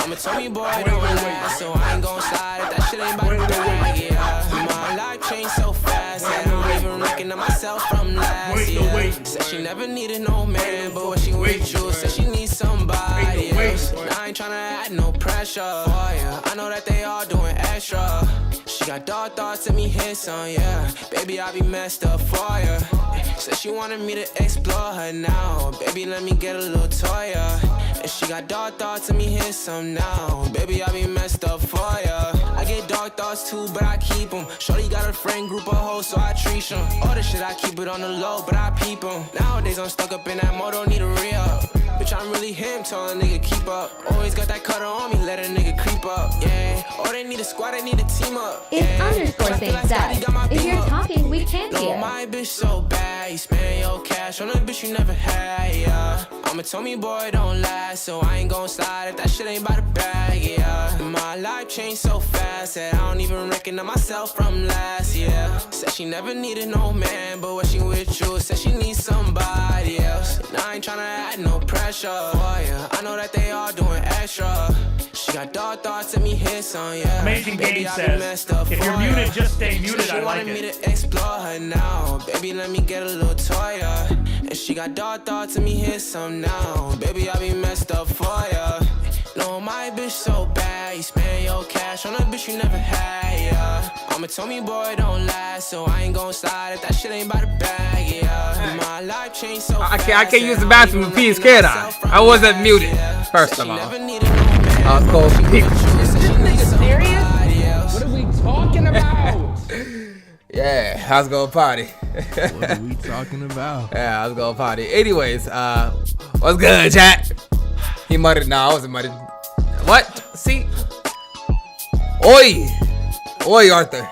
I'ma tell me boy don't lie, so I ain't gon' slide if that shit ain't about to die, yeah. My life changed so fast, I don't even reckon myself from last year. Said she never needed no man, but when she with you, said she needs somebody else. And I ain't tryna add no pressure for ya, I know that they all doing extra. She got dark thoughts, let me hit some, yeah. Baby, I be messed up for ya. Said she wanted me to explore her now. Baby, let me get a little toy, yeah. And she got dark thoughts, let me hit some now. Baby, I be messed up for ya. I get dark thoughts too, but I keep them. Shorty got a friend group of hoes, so I treat them. All the shit, I keep it on the low, but I peep them. Nowadays, I'm stuck up in that mode, don't need a re-up. Bitch, I'm really him, tell a nigga keep up. Always got that cutter on me, let a nigga creep up, yeah. Oh, they need a squad, they need a team up, it's underscore saying that. If you're talking, we can't hear. No, my bitch so bad, you spend your cash on a bitch you never had, yeah. I'ma tell me, boy, don't lie, so I ain't gon' slide if that shit ain't by the bag, yeah. My life changed so fast that I don't even recognize myself from last year. Said she never needed no man, but when she with you, said she needs somebody else. And I ain't tryna add no pressure for ya, I know that they all doing extra. She got dark thoughts, let me hit some, yeah. Amazing Game says, if you're muted, just stay muted, I like it. She wanted me to explore her now. Baby, let me get a little toy, yeah. And she got dark thoughts, let me hit some now. Baby, I be messed up for ya. No, my bitch so bad, you spend your cash on a bitch you never had, yeah. I'ma tell me, boy, don't lie, so I ain't gon' slide if that shit ain't by the bag, yeah. My life changed so fast. I can't use the bathroom in peace, can I wasn't muted, first of all. I was cold. Serious? What are we talking about? Yeah, I was going party. What are we talking about? Yeah, I was going party. Anyways, what's good, chat? He muttered. Nah, I wasn't muttered. What? See? Oi, Arthur.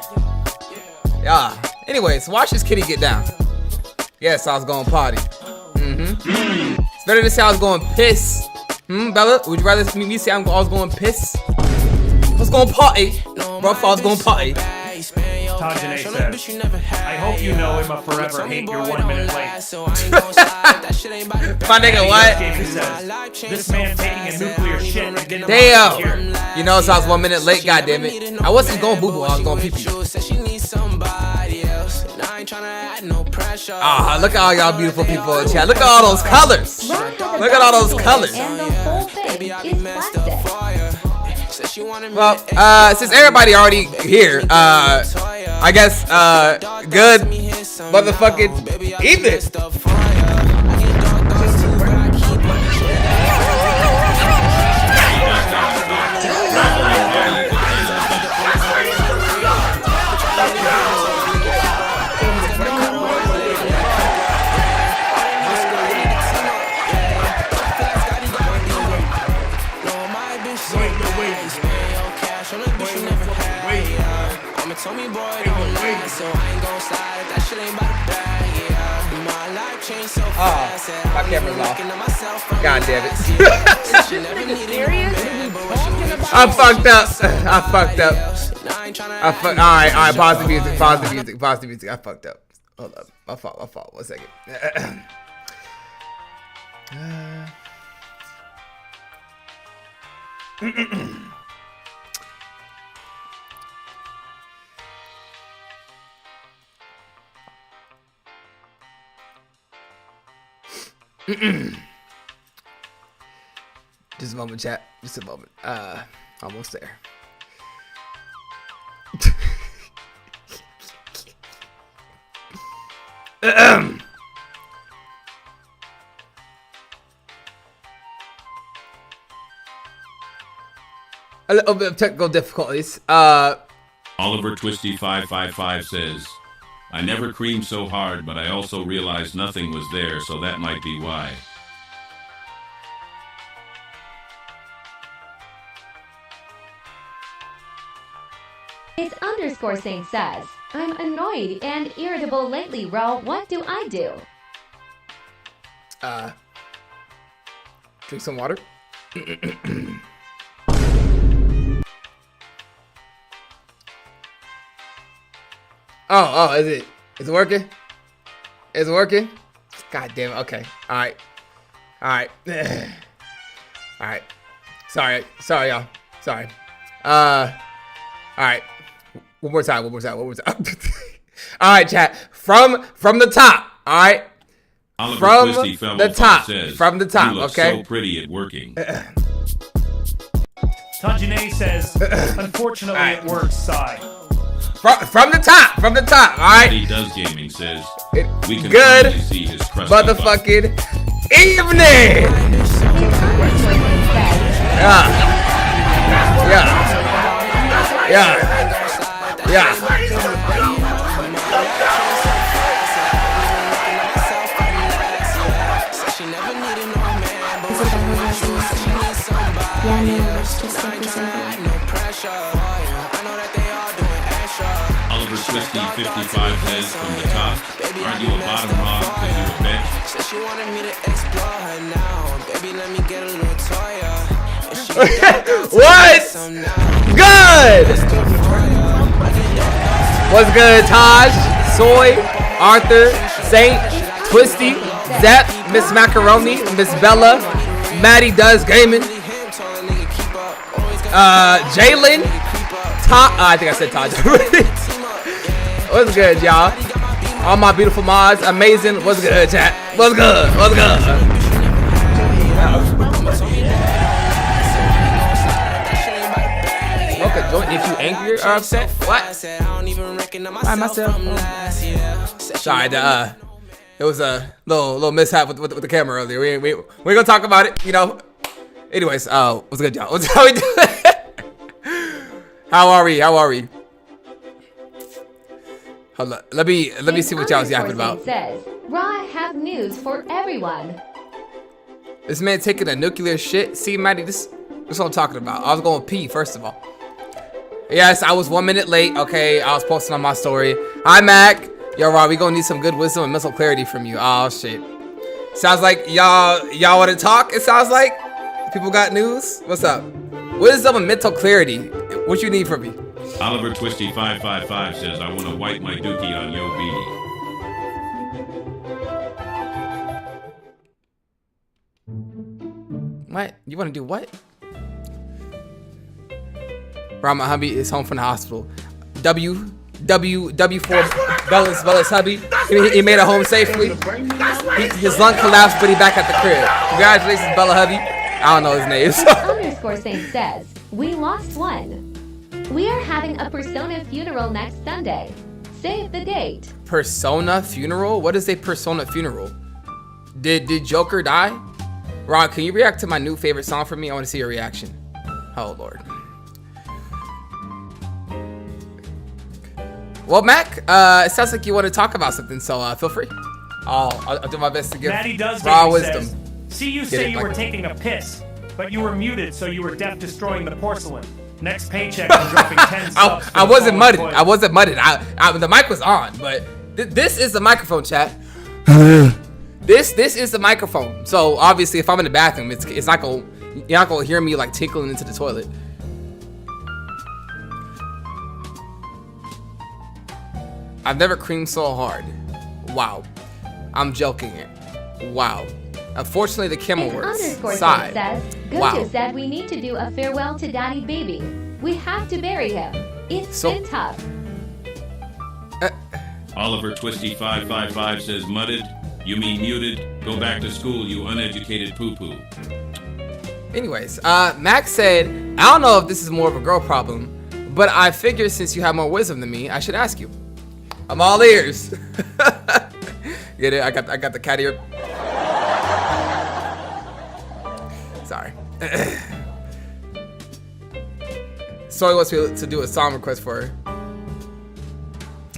Yeah. Anyways, watch this kitty get down. Yes, I was going potty. It's better to say I was going piss. Bella, would you rather me say I was going piss? I was going potty. Bro, if I was going potty. Tajane says, I hope you know I'm a forever hate you're 1 minute late. My nigga, what? Says, this man taking a nuclear shit. Damn. You know, so I was 1 minute late, goddammit. I wasn't going boo-boo, I was going pee-pee. Ah, look at all y'all beautiful people in chat. Look at all those colors. Look at all those colors. And the whole thing is plastic. Well, since everybody already here, I guess, good motherfucking evening. Tell me, boy, don't lie, so I ain't gon' slide if that shit ain't by the bag, yeah. My life changed so fast, my camera's off. God damn it. I fucked up. Alright, pause the music. I fucked up. Hold up. My fault. 1 second. Just a moment, chat. Just a moment. Almost there. A little bit of technical difficulties. Oliver Twisty 555 says, I never creamed so hard, but I also realized nothing was there, so that might be why. It's underscore saying says, I'm annoyed and irritable lately, Ro. What do I do? Drink some water. Oh, is it working? It's working? God damn it. Okay. Alright. Alright. Alright. Sorry, y'all. Sorry. Alright. One more time. Alright, chat. From the top. Alright. Oliver Twisty the top. Says, From the top, you look okay? so pretty at working. Tajane says, unfortunately it works, sigh. From the top, alright? He does gaming says, we can Good finally see his crusty motherfucking evening! Yeah. Oliver Twisty 55 says from the top, aren't you a bottom hog because you're a bitch? Said she wanted me to explore her now. Baby, let me get a little Toya. What? Good! What's good, Taj, Soy, Arthur, Saint, Twisty, Zep, Miss Macaroni, Miss Bella, Maddie Does Gaming, Jalen, Todd. I think I said Todd. What's good, y'all? All my beautiful mods, amazing. What's good, chat? What's good? Smoke a joint if you angry or upset. What? By myself. Sorry, it was a little mishap with the camera earlier. We ain't gonna talk about it, you know. Anyways, what's good, y'all? How we doing? How are we? Hold on. Let me see what y'all was yapping about. Says, Raw have news for everyone. This man taking a nuclear shit. See, Maddie, this is what I'm talking about. I was going pee, first of all. Yes, I was 1 minute late. Okay, I was posting on my story. Hi, Mac. Yo, Raw, we gonna need some good wisdom and mental clarity from you. Oh shit. Sounds like y'all want to talk. It sounds like people got news. What's up? Wisdom and mental clarity. What you need from me? Oliver Twisty 555 says, I want to wipe my dookie on Yo Beanie. What? You want to do what? Rama hubby is home from the hospital. W4 Bella's hubby. He made it home safely. His lung collapsed, but he back at the crib. Congratulations, Bella hubby. I don't know his name. Underscore Saint says, we lost one. We are having a Persona funeral next Sunday. Save the date. Persona funeral? What is a Persona funeral? Did Joker die? Ron, can you react to my new favorite song for me? I want to see your reaction. Oh, Lord. Well, Mac, it sounds like you want to talk about something, so feel free. I'll do my best to give Maddie Does raw Gaming wisdom. says, see, you say you were taking a piss, but you were muted, so you were deaf destroying the porcelain. Next paycheck, I'm dropping 10 subs. I wasn't mudded. I wasn't mudded. The mic was on, but this is the microphone, chat. This is the microphone. So obviously, if I'm in the bathroom, it's not gonna, you're not gonna hear me like tinkling into the toilet. I've never creamed so hard. Wow. I'm joking it. Wow. Unfortunately, the camera works. Side. Says, Gojo wow. said we need to do a farewell to Daddy Baby. We have to bury him. It's been tough. Oliver Twisty 555 says, mudded. You mean muted? Go back to school, you uneducated poo-poo. Anyways, Max said, I don't know if this is more of a girl problem, but I figure since you have more wisdom than me, I should ask you. I'm all ears. Get it? I got the cat ear. Sorry. Soy wants me to do a song request for her.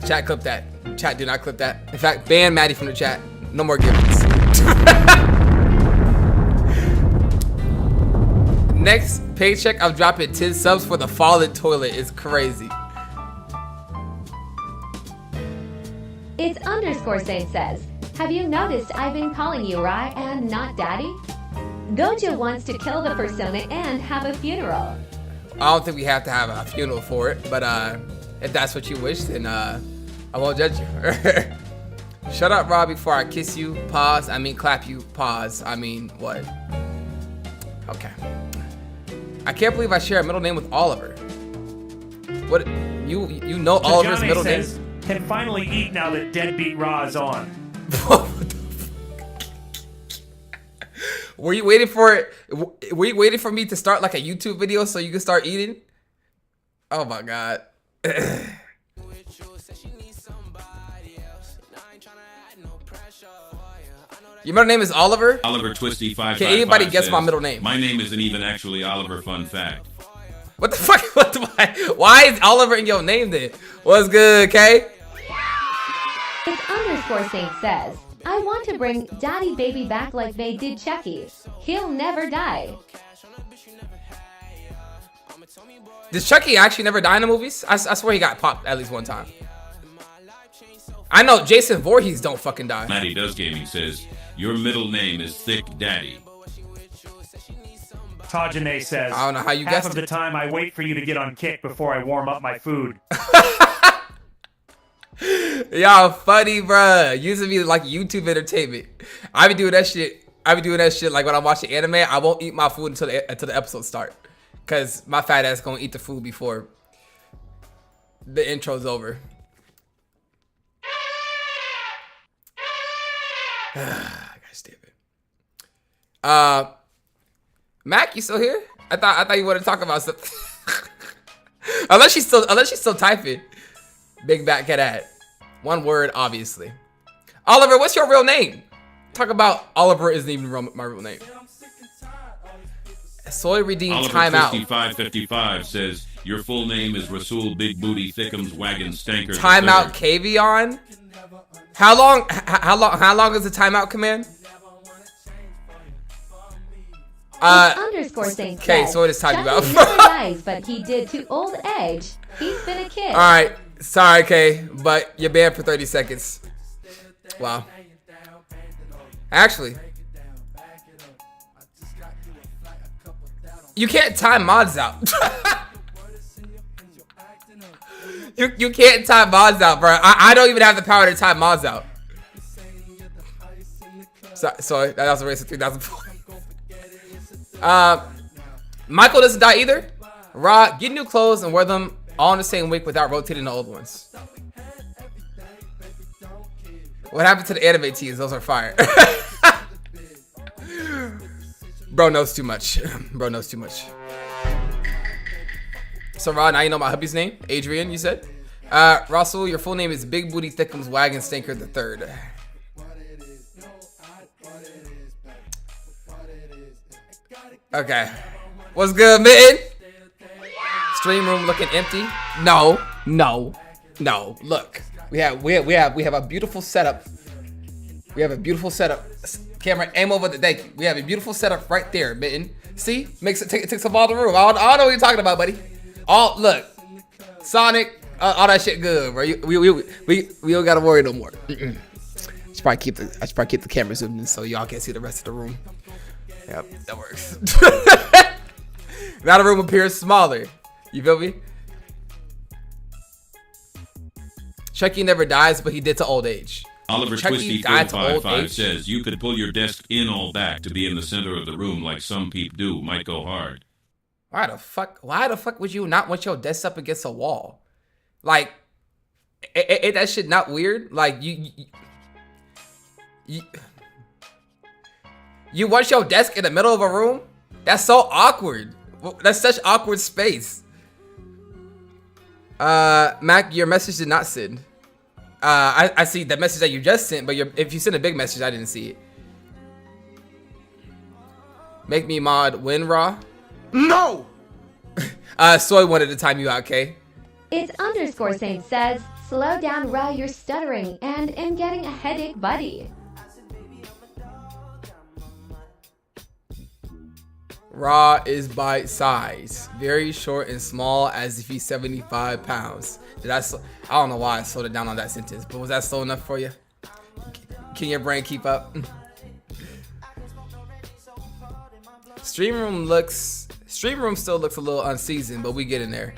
Chat, clip that. Chat, do not clip that. In fact, ban Maddie from the chat. No more gifts. Next paycheck, I'm dropping 10 subs for the fallen toilet. It's crazy. It's underscore Saint says, have you noticed I've been calling you Rai and not Daddy? Gojo wants to kill the persona and have a funeral. I don't think we have to have a funeral for it, but if that's what you wish, then I won't judge you. Shut up, Rob, before I kiss you. Pause. I mean, clap you. Pause. I mean, what? Okay. I can't believe I share a middle name with Oliver. What? You know Oliver's middle name? Can finally eat now that Deadbeat Raw is on. Were you waiting for it? Were you waiting for me to start like a YouTube video so you can start eating? Oh my god. Your middle name is Oliver? Oliver Twisty 555 Can anybody guess says, my middle name? My name isn't even actually Oliver. Fun fact. What the fuck? Why is Oliver in your name then? What's good, Kay? It's underscore Saint says, I want to bring Daddy Baby back like they did Chucky. He'll never die. Does Chucky actually never die in the movies? I swear he got popped at least one time. I know Jason Voorhees don't fucking die. Matty Does Gaming says, your middle name is Thick Daddy. Tajane says, I don't know how you half guessed of the it. time I wait for you to get on kick before I warm up my food. Y'all funny, bruh. Using me like YouTube entertainment. I be doing that shit. Like when I'm watching anime, I won't eat my food until the episode start. Cause my fat ass gonna eat the food before the intro's over. God damn it. Mac, you still here? I thought you wanted to talk about something. unless she's still typing. Big back cat ad. One word, obviously. Oliver, what's your real name? Talk about Oliver isn't even my real name. Soy redeemed Oliver timeout. 5555 says, your full name is Rasul Big Booty Thickums Wagon Stanker. Timeout Kavion. How long is the timeout command? Underscore Saint Okay, says, so it is time Chucky out. never dies, but he did to old age. He's been a kid. Alright, sorry, Kay, but you're banned for 30 seconds. Wow. Actually, you can't time mods out. you can't time mods out, bro. I don't even have the power to time mods out. Sorry, that was a race of 3,000 points. Michael doesn't die either. Raw, get new clothes and wear them all in the same week without rotating the old ones. What happened to the anime tees? Those are fire. Bro knows too much. Bro knows too much. So Raw, now you know my hubby's name. Adrian, you said. Russell, your full name is Big Booty Thickums Wagon Stinker the Third. Okay. What's good, Mitten? Stream room looking empty? No. Look, we have a beautiful setup. We have a beautiful setup. Camera, aim over the. Thank you. We have a beautiful setup right there, Mitten. See, it takes up all the room. I don't know what you're talking about, buddy. Look, Sonic, all that shit good, bro. We don't gotta worry no more. I should probably keep the camera zoomed in so y'all can see the rest of the room. Yep, that works. Now the room appears smaller. You feel me? Chucky never dies, but he did to old age. Oliver Chucky Twisty died to old 455 age? says, you could pull your desk in all back to be in the center of the room like some peep do. Might go hard. Why the fuck would you not want your desk up against a wall? Like, ain't that shit not weird? Like, you want your desk in the middle of a room? That's so awkward. That's such awkward space. Mac, your message did not send. I see the message that you just sent, but if you send a big message, I didn't see it. Make me mod win raw. No! Soy wanted to time you out, Kay. It's underscore Saint says, slow down, Ra, you're stuttering and am getting a headache, buddy. Raw is bite size, very short and small, as if he's 75 pounds. I don't know why I slowed it down on that sentence, but was that slow enough for you? Can your brain keep up? Stream room still looks a little unseasoned, but we get in there.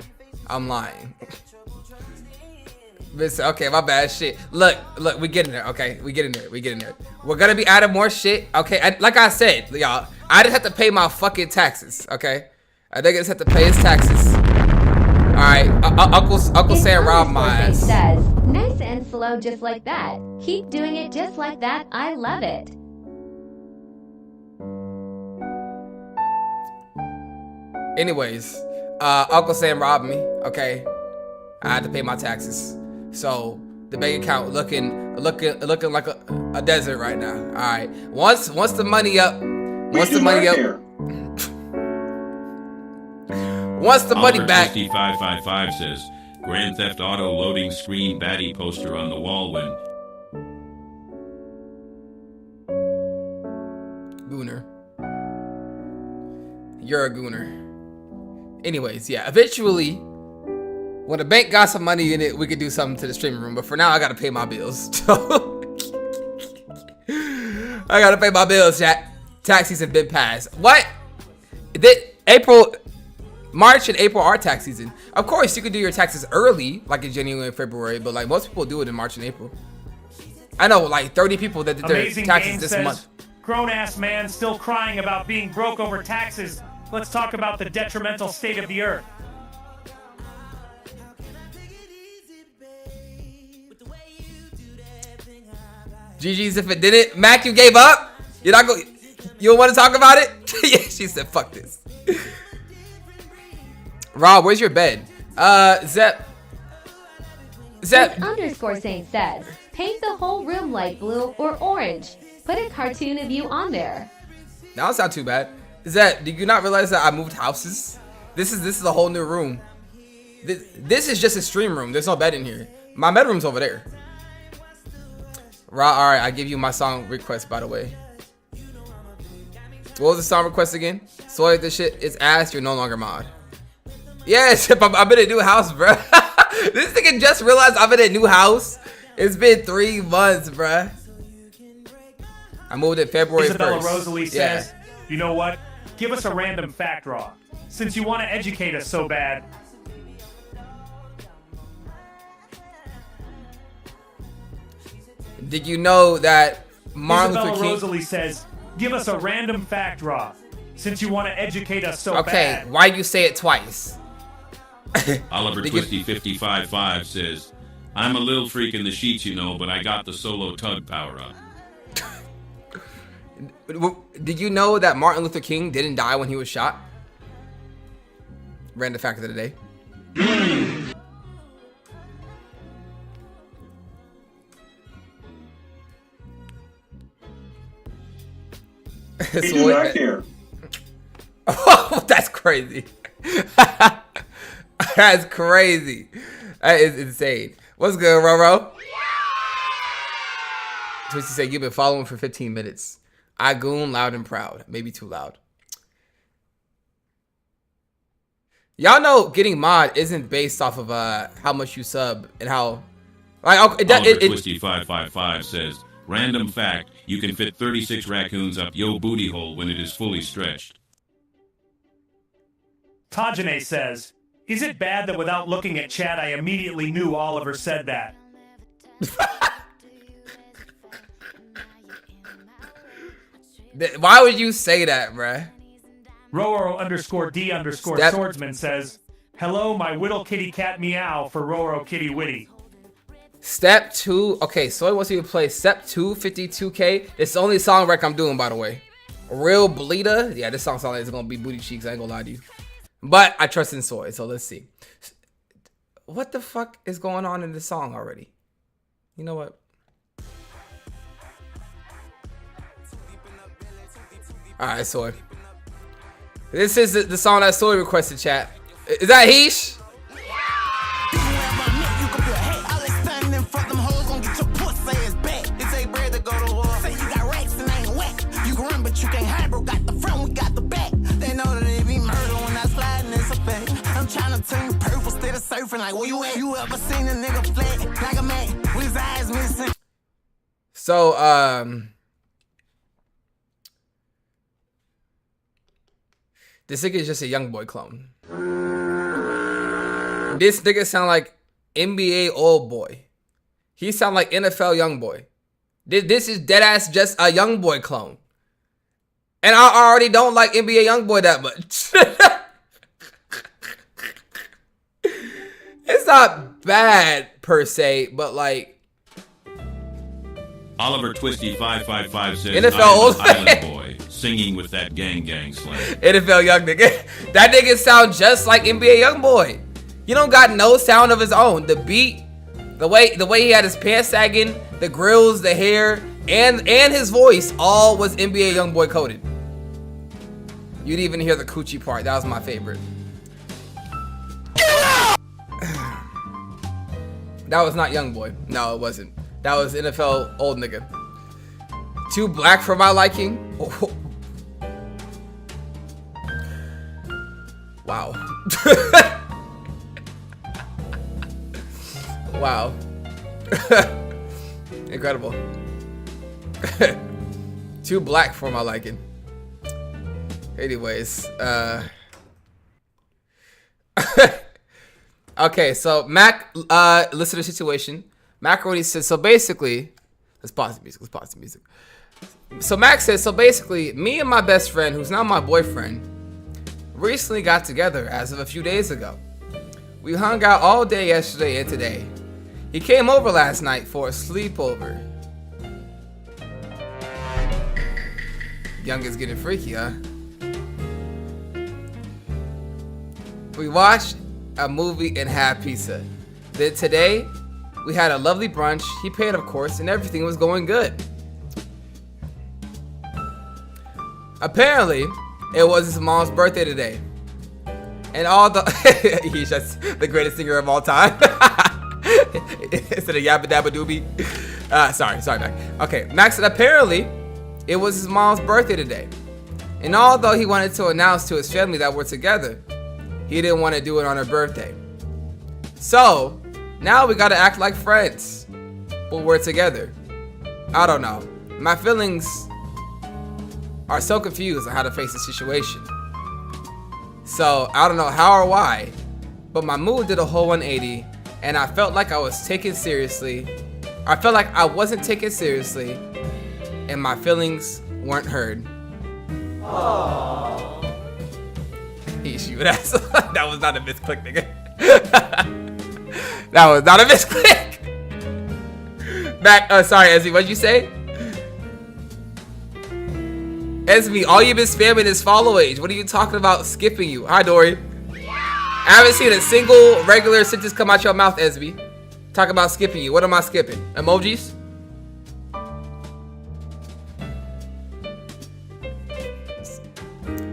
I'm lying. Okay, my bad. Shit. Look, we getting there. Okay, we getting there. We're gonna be adding more shit. Okay, like I said, y'all, I just have to pay my fucking taxes. Okay, I think I just have to pay his taxes. All right, Uncle Sam robbed my ass. Says, nice and slow, just like that. Keep doing it just like that. I love it. Anyways, Uncle Sam robbed me. Okay, I had to pay my taxes. So the bank account looking like a desert right now. All right. Once the money up, once the money back. 555 says Grand Theft Auto loading screen baddie poster on the wall when Gooner. You're a gooner. Anyways, yeah. Eventually, when the bank got some money in it, we could do something to the streaming room. But for now, I gotta pay my bills. I gotta pay my bills, chat. Tax season been passed. What? March and April are tax season. Of course, you could do your taxes early, like in January and February, but like most people do it in March and April. I know, like 30 people that did their Amazing taxes Game this says, month. grown-ass man still crying about being broke over taxes. Let's talk about the detrimental state of the earth. GG's if it didn't. Mac, you gave up? You're not going. You don't want to talk about it? Yeah, she said, "Fuck this." Rob, where's your bed? Zep. Underscore Saint says, paint the whole room light blue or orange. Put a cartoon of you on there. That don't sound too bad. Zep, did you not realize that I moved houses? This is a whole new room. This is just a stream room. There's no bed in here. My bedroom's over there. All right, I give you my song request, by the way. What was the song request again? Sorry, this shit is ass. You're no longer mod. Yes, I'm in a new house, bro. This nigga just realized I'm in a new house. It's been 3 months, bro. I moved in February 1st. Isabella Rosalie says, you know what? Give us a random fact, Raw. Since you want to educate us so bad. Did you know that Martin Luther Isabella King... Rosalie says, give us a random fact, Raw. Since you want to educate us so bad. Okay, why you say it twice? Oliver Twisty 555 says, I'm a little freak in the sheets, you know, but I got the solo tug power up. Did you know that Martin Luther King didn't die when he was shot? Random fact of the day. He do not care. Oh, that's crazy. That's crazy. That is insane. What's good, Roro? Twisty said, you've been following for 15 minutes. I goon loud and proud. Maybe too loud. Y'all know getting mod isn't based off of how much you sub and how... Like, Oliver Twisty 555 says, random fact, you can fit 36 raccoons up yo booty hole when it is fully stretched. Tajane says, is it bad that without looking at chat, I immediately knew Oliver said that? Why would you say that, bruh? Roro_D_swordsman says, hello, my whittle kitty cat meow for Roro kitty witty. Step 2. Okay, Soy wants you to play Step 2, 52K. It's the only song rec I'm doing, by the way. Real Bleeder. Yeah, this song sounds like it's gonna be booty cheeks. I ain't gonna lie to you. But I trust in Soy, so let's see. What the fuck is going on in this song already? You know what? Alright, Soy. This is the song that Soy requested, chat. Is that Heesh? So, this nigga is just a young boy clone. This nigga sound like NBA old boy. He sound like NFL young boy. This is deadass just a young boy clone. And I already don't like NBA young boy that much. It's not bad per se, but like Oliver Twisty 555 says NFL I am old an island boy singing with that gang slang. NFL young nigga. That nigga sound just like NBA young boy. You don't got no sound of his own. The beat, the way he had his pants sagging, the grills, the hair, and his voice all was NBA young boy coded. You'd even hear the coochie part. That was my favorite. That was not young boy. No, it wasn't. That was NFL old nigga. Too black for my liking. Wow. Wow. Incredible. Too black for my liking. Anyways, okay, so Mac, listen to the situation. Macaroni says, so basically, let's pause the music. So Mac says, so basically, me and my best friend, who's now my boyfriend, recently got together as of a few days ago. We hung out all day yesterday and today. He came over last night for a sleepover. Young is getting freaky, huh? We watched a movie and had pizza. Then today, we had a lovely brunch. He paid, of course, and everything was going good. Apparently, it was his mom's birthday today. And all the... He's just the greatest singer of all time. Instead of Yabba Dabba Doobie. Sorry, Mac. Okay, Max said apparently, it was his mom's birthday today. And although he wanted to announce to his family that we're together, he didn't want to do it on her birthday. So, now we gotta act like friends. But we're together. I don't know. My feelings are so confused on how to face the situation. So, I don't know how or why, but my mood did a whole 180, and I felt like I was taken seriously. I felt like I wasn't taken seriously, and my feelings weren't heard. Aww. That was not a misclick, nigga. That was not a misclick. Sorry, Ezzy, what'd you say? Esme, all you've been spamming is follow age. What are you talking about skipping you? Hi, Dory. I haven't seen a single regular sentence come out your mouth, Esme. Talk about skipping you. What am I skipping? Emojis?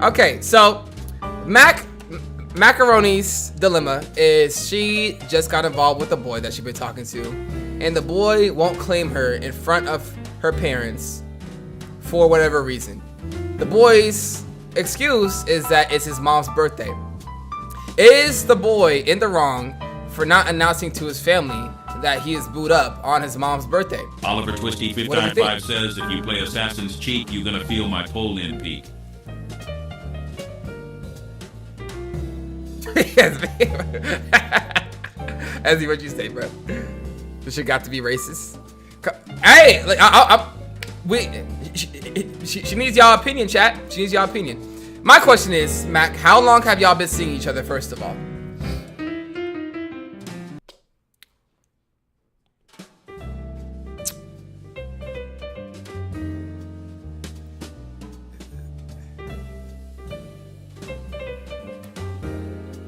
Okay, so Macaroni's dilemma is she just got involved with a boy that she's been talking to, and the boy won't claim her in front of her parents for whatever reason. The boy's excuse is that it's his mom's birthday. Is the boy in the wrong for not announcing to his family that he is booed up on his mom's birthday? Oliver Twisty 555 says if you play Assassin's Cheek, you're gonna feel my pull-in peak. Ezzy, what'd you say, bro? This shit got to be racist. Hey, like she needs y'all opinion, chat. She needs y'all opinion. My question is, Mac, how long have y'all been seeing each other, first of all?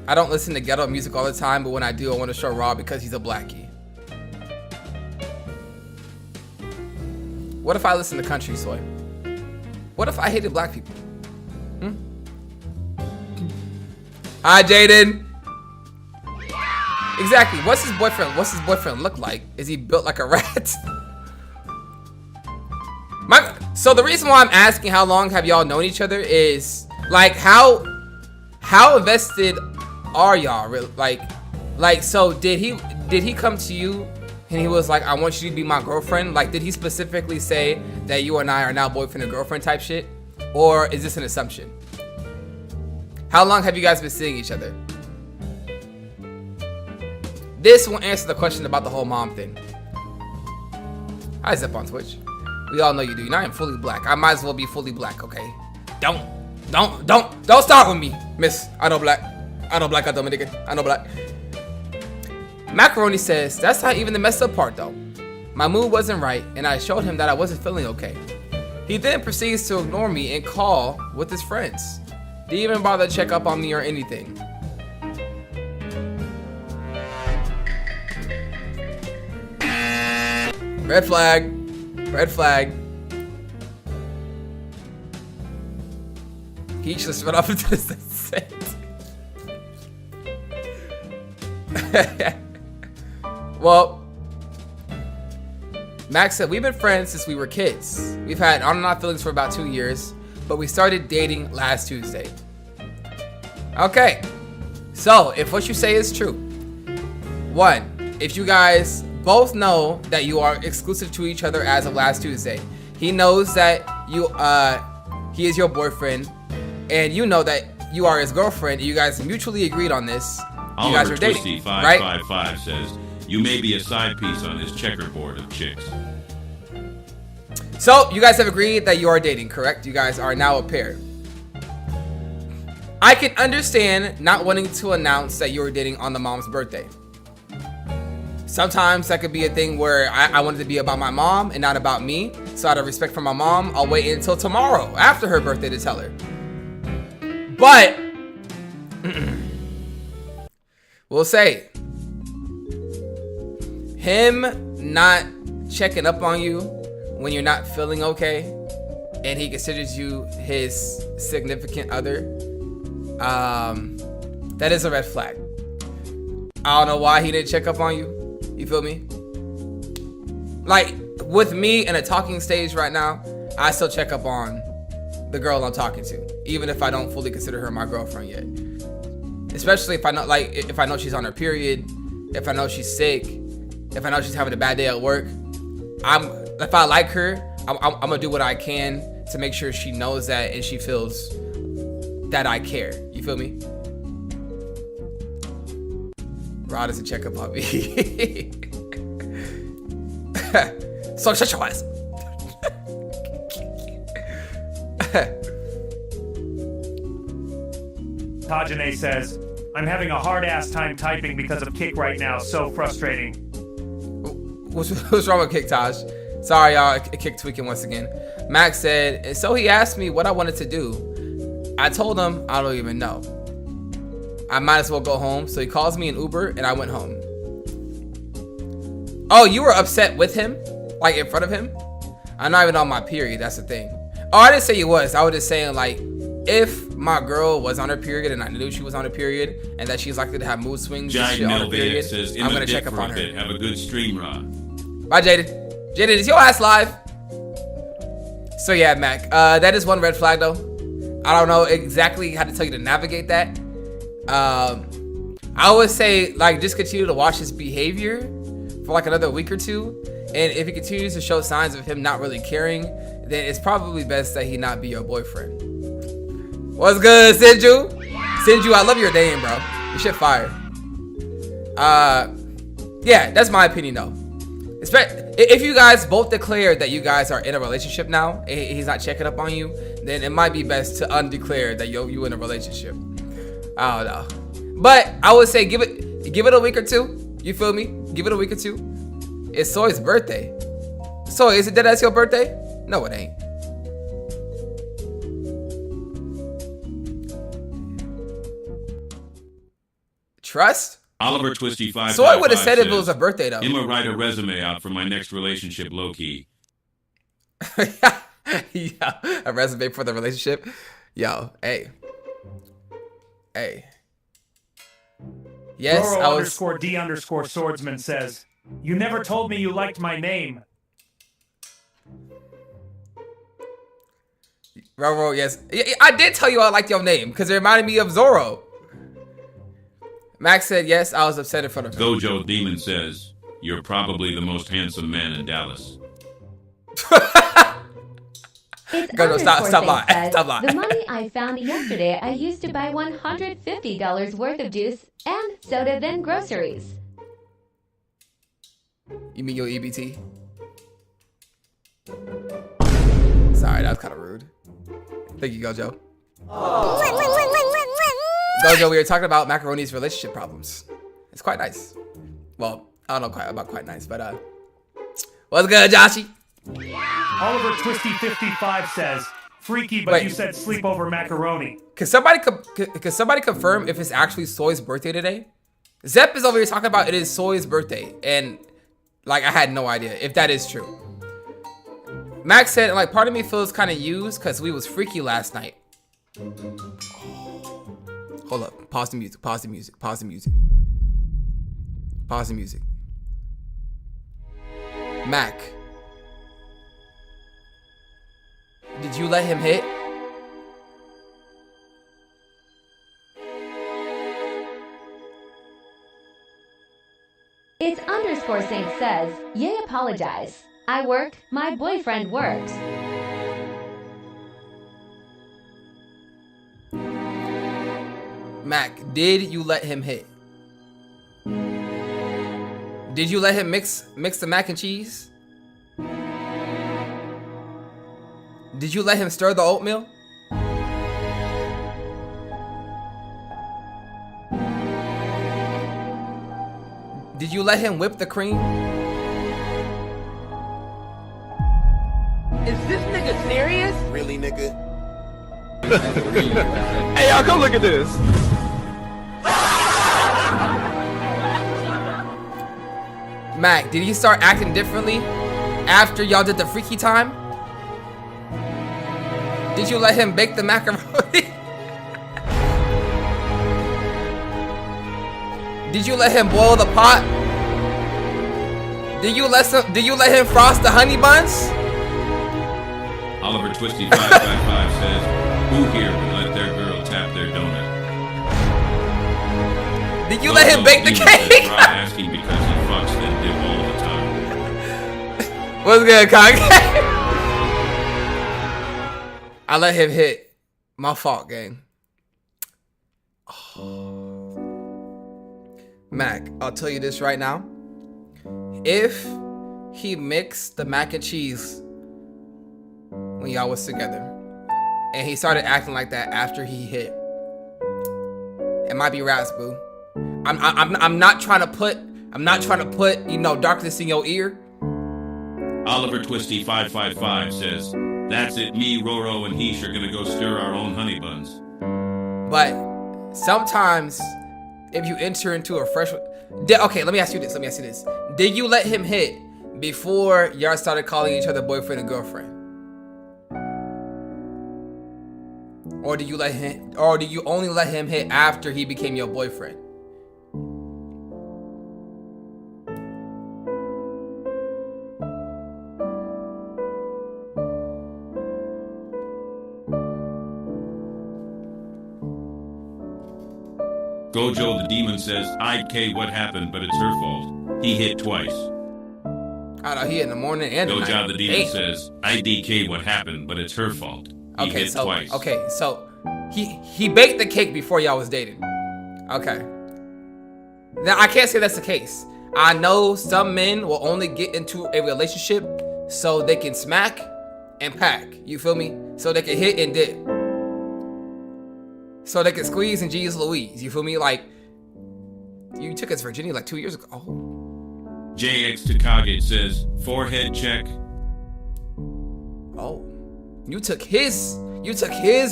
I don't listen to ghetto music all the time, but when I do, I want to show Raw because he's a blackie. What if I listen to country, Soy? What if I hated black people? Hi, Jaden. Exactly. What's his boyfriend look like? Is he built like a rat? So the reason why I'm asking how long have y'all known each other is like how invested are y'all? Like so did he come to you and he was like, I want you to be my girlfriend? Like, did he specifically say that you and I are now boyfriend and girlfriend type shit? Or is this an assumption? How long have you guys been seeing each other? this will answer the question about the whole mom thing. I Zip on Twitch. We all know you do. You're not even fully black. I might as well be fully black, okay? Don't start with me, miss. I know black. I know black, I Dominican. I know black. Macaroni says, that's not even the messed up part though. My mood wasn't right, and I showed him that I wasn't feeling okay. He then proceeds to ignore me and call with his friends. Didn't even bother to check up on me or anything. Red flag. Red flag. He just went off into the sunset. Well, Max said, we've been friends since we were kids. We've had on and off feelings for about 2 years, but we started dating last Tuesday. Okay, so if what you say is true, one, if you guys both know that you are exclusive to each other as of last Tuesday, he knows that he is your boyfriend, and you know that you are his girlfriend, and you guys mutually agreed on this. You guys are dating, right? 555 says, you may be a side piece on his checkerboard of chicks. So, you guys have agreed that you are dating, correct? You guys are now a pair. I can understand not wanting to announce that you were dating on the mom's birthday. Sometimes that could be a thing where I wanted to be about my mom and not about me. So out of respect for my mom, I'll wait until tomorrow after her birthday to tell her. But we'll say him not checking up on you when you're not feeling okay and he considers you his significant other, that is a red flag. I don't know why he didn't check up on you. You feel me? Like, with me in a talking stage right now, I still check up on the girl I'm talking to, even if I don't fully consider her my girlfriend yet. Especially if I know, like, if I know she's on her period, if I know she's sick, if I know she's having a bad day at work. If I like her, I'm gonna do what I can to make sure she knows that and she feels that I care. You feel me? Rod doesn't check up on me. So shut your ass. Tajane says, I'm having a hard-ass time typing because of Kick right now. So frustrating. What's wrong with Kick, Taj? Sorry, y'all. Kick tweaking once again. Max said, and so he asked me what I wanted to do. I told him I don't even know. I might as well go home. So he calls me an Uber and I went home. Oh, you were upset with him? Like in front of him? I'm not even on my period. That's the thing. Oh, I didn't say you was. I was just saying, like, if my girl was on her period and I knew she was on her period and that she's likely to have mood swings and shit on her period, says, I'm going to check up on her. Have a good stream, Rod. Bye, Jaden. Jaden, is your ass live? So yeah, Mac. That is one red flag, though. I don't know exactly how to tell you to navigate that. I would say, like, just continue to watch his behavior for like another week or two, and if he continues to show signs of him not really caring, then it's probably best that he not be your boyfriend. What's good, Sinju? Sinju, I love your name, bro. You shit fire. Yeah, that's my opinion though. If you guys both declare that you guys are in a relationship now and he's not checking up on you, then it might be best to undeclare that you in a relationship. I don't know, but I would say give it a week or two. You feel me? Give it a week or two. It's Soy's birthday. Soy, is it that that's your birthday? No, it ain't. Trust? Oliver Twisty 5. Soy would have said if it was a birthday though. I'm gonna write a resume out for my next relationship, low key. Yeah, a resume for the relationship. Yo, hey. Yes, Roro I was. _D_swordsman says, you never told me you liked my name. Roro, yes. I did tell you I liked your name because it reminded me of Zorro. Max said, yes, I was upset in front of him. Gojo Demon says, you're probably the most handsome man in Dallas. It's Go, stop lying. Stop lying. The money I found yesterday I used to buy $150 worth of juice and soda, then groceries. You mean your EBT? Sorry, that was kind of rude. Thank you, Gojo. Gojo, we were talking about Macaroni's relationship problems. It's quite nice. Well, I don't know about quite nice, but what's good, Joshy? Oliver Twisty55 says, freaky, but Wait. you said sleepover macaroni. Can somebody confirm if it's actually Soy's birthday today? Zep is over here talking about it is Soy's birthday, and like I had no idea if that is true. Max said, like, part of me feels kind of used because we was freaky last night. Hold up. Pause the music. Pause the music. Pause the music. Pause the music. Mac. Did you let him hit? It's underscore Saint says, yay, apologize. I work, my boyfriend works. Mac, did you let him hit? Did you let him mix the mac and cheese? Did you let him stir the oatmeal? Did you let him whip the cream? Is this nigga serious? Really, nigga? Hey, y'all, come look at this. Mac, did he start acting differently after y'all did the freaky time? Did you let him bake the macaroni? Did you let him boil the pot? Did you let him frost the honey buns? Oliver Twisty555 says, who here would let their girl tap their donut? Did you let him bake the cake? Try asking because he fucks then dip all the time. What's good, Kage? I let him hit. My fault, gang. Mac, I'll tell you this right now. If he mixed the mac and cheese when y'all was together, and he started acting like that after he hit, it might be raps, boo. I'm not trying to put you know, darkness in your ear. Oliver Twisty555 says, that's it, me, Roro, and Heesh are gonna go stir our own honey buns. But sometimes if you enter into a fresh... Okay, let me ask you this. Did you let him hit before y'all started calling each other boyfriend and girlfriend? Or did you only let him hit after he became your boyfriend? Gojo the Demon says, IK what happened, but it's her fault. He hit twice. I know, he hit in the morning and the night. Gojo the Demon says, IDK what happened, but it's her fault. He hit twice. Okay, so he baked the cake before y'all was dating. Okay. Now, I can't say that's the case. I know some men will only get into a relationship so they can smack and pack. You feel me? So they can hit and dip. So they can squeeze and G's Louise. You feel me? Like, you took his virginity like 2 years ago. Oh. JX Takage says, forehead check. Oh. You took his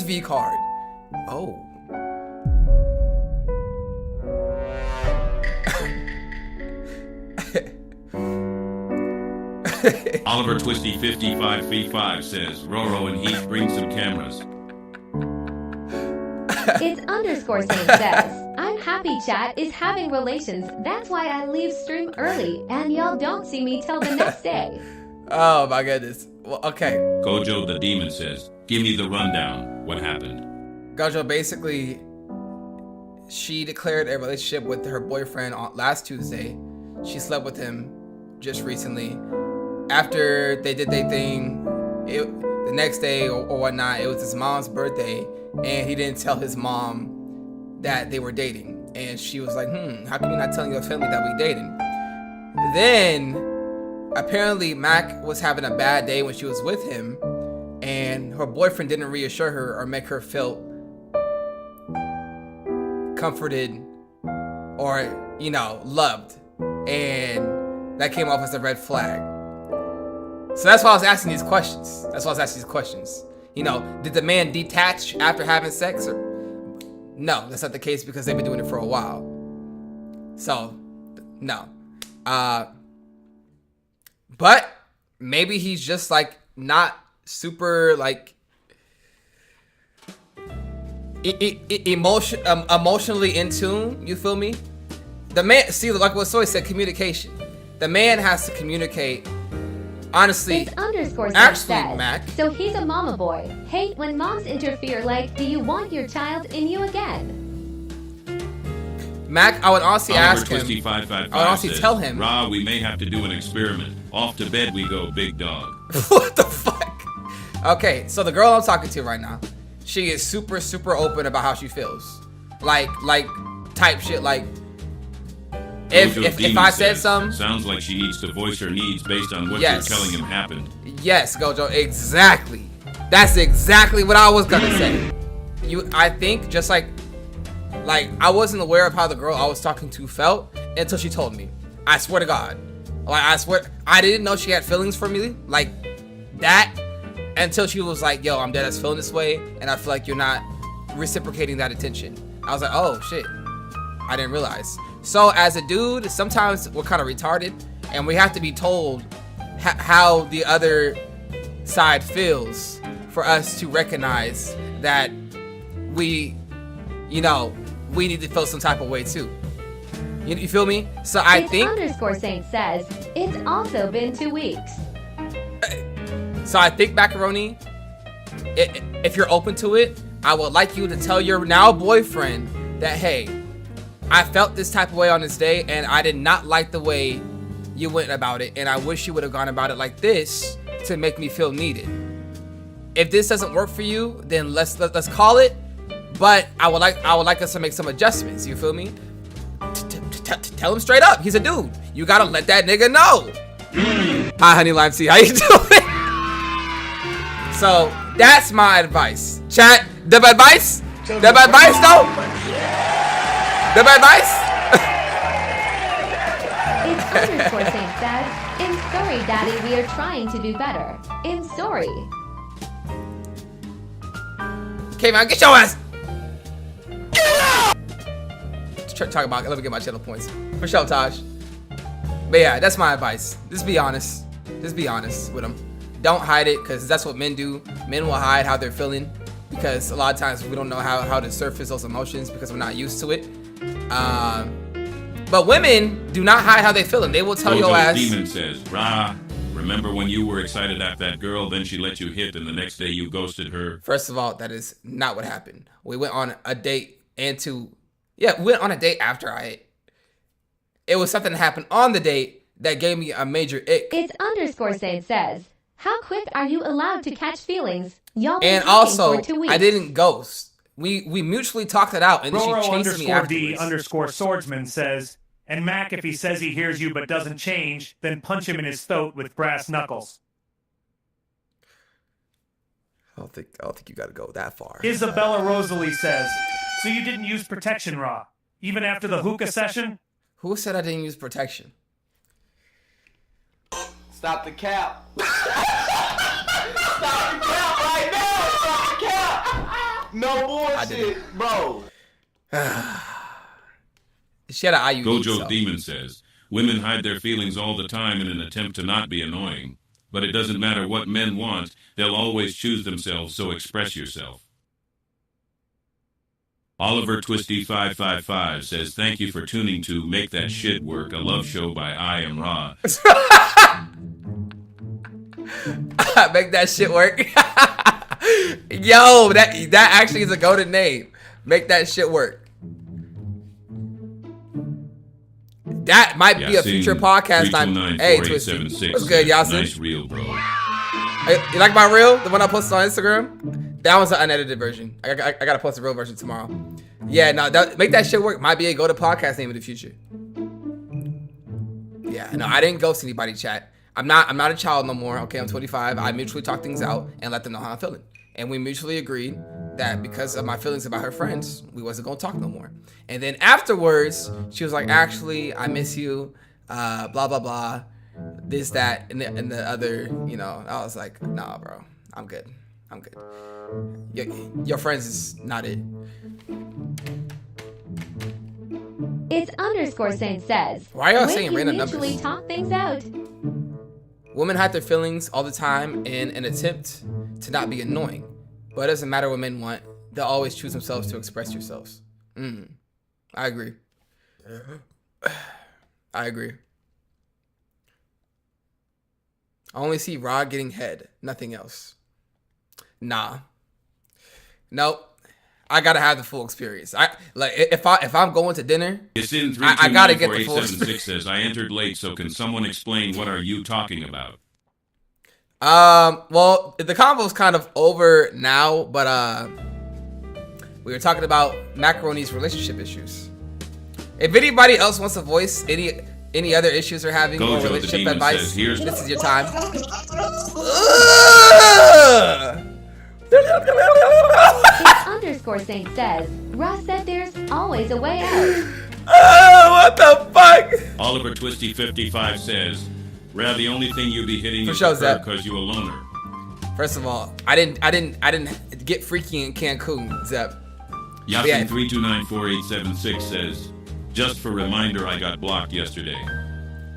V card. Oh. Oliver Twisty55V5 says, Roro and Heath bring some cameras. It's underscore Saint says, I'm happy chat is having relations. That's why I leave stream early and y'all don't see me till the next day. Oh my goodness. Well, okay. Gojo the Demon says, give me the rundown. What happened? Gojo, basically, she declared a relationship with her boyfriend on last Tuesday. She slept with him just recently. After they did their thing, the next day or whatnot, it was his mom's birthday, and he didn't tell his mom that they were dating. And she was like, how come you're not telling your family that we dating? Then apparently Mac was having a bad day when she was with him, and her boyfriend didn't reassure her or make her feel comforted or, you know, loved. And that came off as a red flag. So that's why I was asking these questions. You know, did the man detach after having sex? Or no, that's not the case because they've been doing it for a while. So, no. But maybe he's just like not super like emotionally in tune. You feel me? The man, see, like what Soy said, communication. The man has to communicate. Honestly, It's underscore actually, says, Mac. So he's a mama boy. Hate when moms interfere like, do you want your child in you again? Mac, I would honestly ask him. Twisty 555 I would honestly says, tell him. Ra, we may have to do an experiment. Off to bed we go, big dog. What the fuck? Okay, so the girl I'm talking to right now, she is super, super open about how she feels. Like type shit. Like, if I said something, sounds like she needs to voice her needs based on what Yes. you're telling him happened. Yes, Gojo, exactly. That's exactly what I was gonna say. I think just like I wasn't aware of how the girl I was talking to felt until she told me. I swear to God. Like, I swear, I didn't know she had feelings for me like that until she was like, yo, I'm dead ass feeling this way, and I feel like you're not reciprocating that attention. I was like, oh shit, I didn't realize. So as a dude, sometimes we're kind of retarded, and we have to be told how the other side feels for us to recognize that we need to feel some type of way too. You feel me? So I It's think. Underscore Saint says, it's also been 2 weeks. So I think, Macaroni, if you're open to it, I would like you to tell your now boyfriend that, hey, I felt this type of way on this day, and I did not like the way you went about it, and I wish you would have gone about it like this to make me feel needed. If this doesn't work for you, then let's call it. But I would like us to make some adjustments. You feel me? Tell him straight up. He's a dude. You gotta let that nigga know. Hi, Honey Lime Tea. How you doing? So that's my advice. Chat. The advice? The advice though? The advice? It's Underscore Saint says, in sorry, Daddy, we are trying to do better. In sorry. Okay, man, get your ass. Talk about. Let me get my channel points for sure, Taj. But yeah, that's my advice. Just be honest. Just be honest with them. Don't hide it, because that's what men do. Men will hide how they're feeling because a lot of times we don't know how to surface those emotions because we're not used to it. But women do not hide how they feeling. They will tell your ass. Demon says, Ra, remember when you were excited at that girl, then she let you hit, and the next day you ghosted her? First of all, that is not what happened. We went on a date we went on a date after I ate. It was something that happened on the date that gave me a major ick. It's Underscore Saint says, how quick are you allowed to catch feelings? Y'all been And talking also, for 2 weeks. I didn't ghost. We mutually talked it out, and then Roro she chased me afterwards. _D_swordsman says, and Mac, if he says he hears you but doesn't change, then punch him in his throat with brass knuckles. I don't think you gotta go that far. Isabella Rosalie says, so you didn't use protection, Ra? Even after the hookah session? Who said I didn't use protection? Stop the cap. Stop the cap right now. Stop the cap. No bullshit, bro. She had an IUD. Gojo so. Demon says, women hide their feelings all the time in an attempt to not be annoying. But it doesn't matter what men want, they'll always choose themselves, so express yourself. Oliver Twisty 555 says, thank you for tuning to Make That Shit Work, a love show by I Am Ra. Make that shit work. Yo, that actually is a golden name. Make that shit work. That might be a future podcast time. Hey, Twisty. What's good, Yasin? Nice reel, bro. You like my reel? The one I posted on Instagram? That was an unedited version. I gotta post a real version tomorrow. Yeah, no, Make That Shit Work might be a go-to podcast name in the future. Yeah, no, I didn't ghost anybody, chat. I'm not a child no more. Okay, I'm 25. I mutually talk things out and let them know how I'm feeling. And we mutually agreed that because of my feelings about her friends, we wasn't gonna talk no more. And then afterwards, she was like, actually, I miss you, blah, blah, blah, this, that, and the other, you know. I was like, nah, bro, I'm good. Your friends is not it. It's underscore Saint says. Why are y'all when saying you random mutually numbers? talk things out. Women hide their feelings all the time in an attempt to not be annoying. But it doesn't matter what men want. They'll always choose themselves to express yourselves. I agree. I agree. I only see Rod getting head, nothing else. Nah. Nope. I gotta have the full experience. If I'm going to dinner, It's in I gotta get the full 3294876 says, I entered late, so can someone explain what are you talking about? Well, the convo's kind of over now, but we were talking about Macaroni's relationship issues. If anybody else wants to voice any other issues they're having or Gojo the relationship Demon advice, says, here's this is your time. It's underscore Saint says. Ross said there's always a way out. What the fuck? Oliver Twisty 55 says, Rad, the only thing you be hitting For is sure, the Zach. because you a loner. First of all, I didn't get freaky in Cancun, Zep. Yasin 3294876 says, just for reminder, I got blocked yesterday.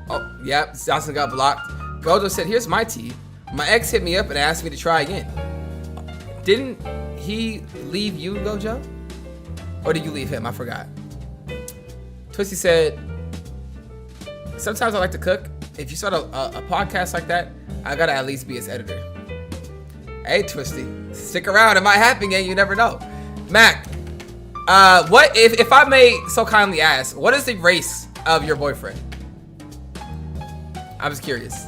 Oh, yep, Yasin got blocked. Gojo said, here's my tea. My ex hit me up and asked me to try again. Didn't he leave you, Gojo? Or did you leave him? I forgot. Twisty said, sometimes I like to cook. If you start a podcast like that, I gotta at least be its editor. Hey, Twisty, stick around. It might happen again. You never know. Mac, what if I may so kindly ask, what is the race of your boyfriend? I'm just curious.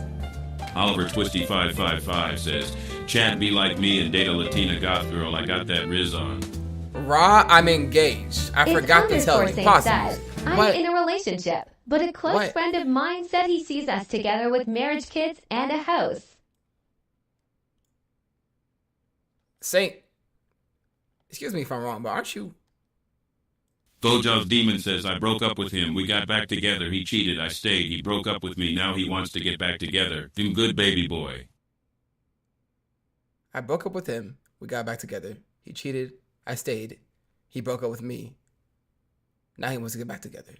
Oliver Twisty 555 says, Chat be like me and date a Latina goth girl. I got that Riz on. Raw, I'm engaged. I forgot to tell you. Says, I'm in a relationship, but a close friend of mine said he sees us together with marriage, kids, and a house. Saint, excuse me if I'm wrong, but aren't you? Gojo's Demon says, I broke up with him. We got back together. He cheated. I stayed. He broke up with me. Now he wants to get back together. Doing good, baby boy. I broke up with him. We got back together. He cheated. I stayed. He broke up with me. Now he wants to get back together.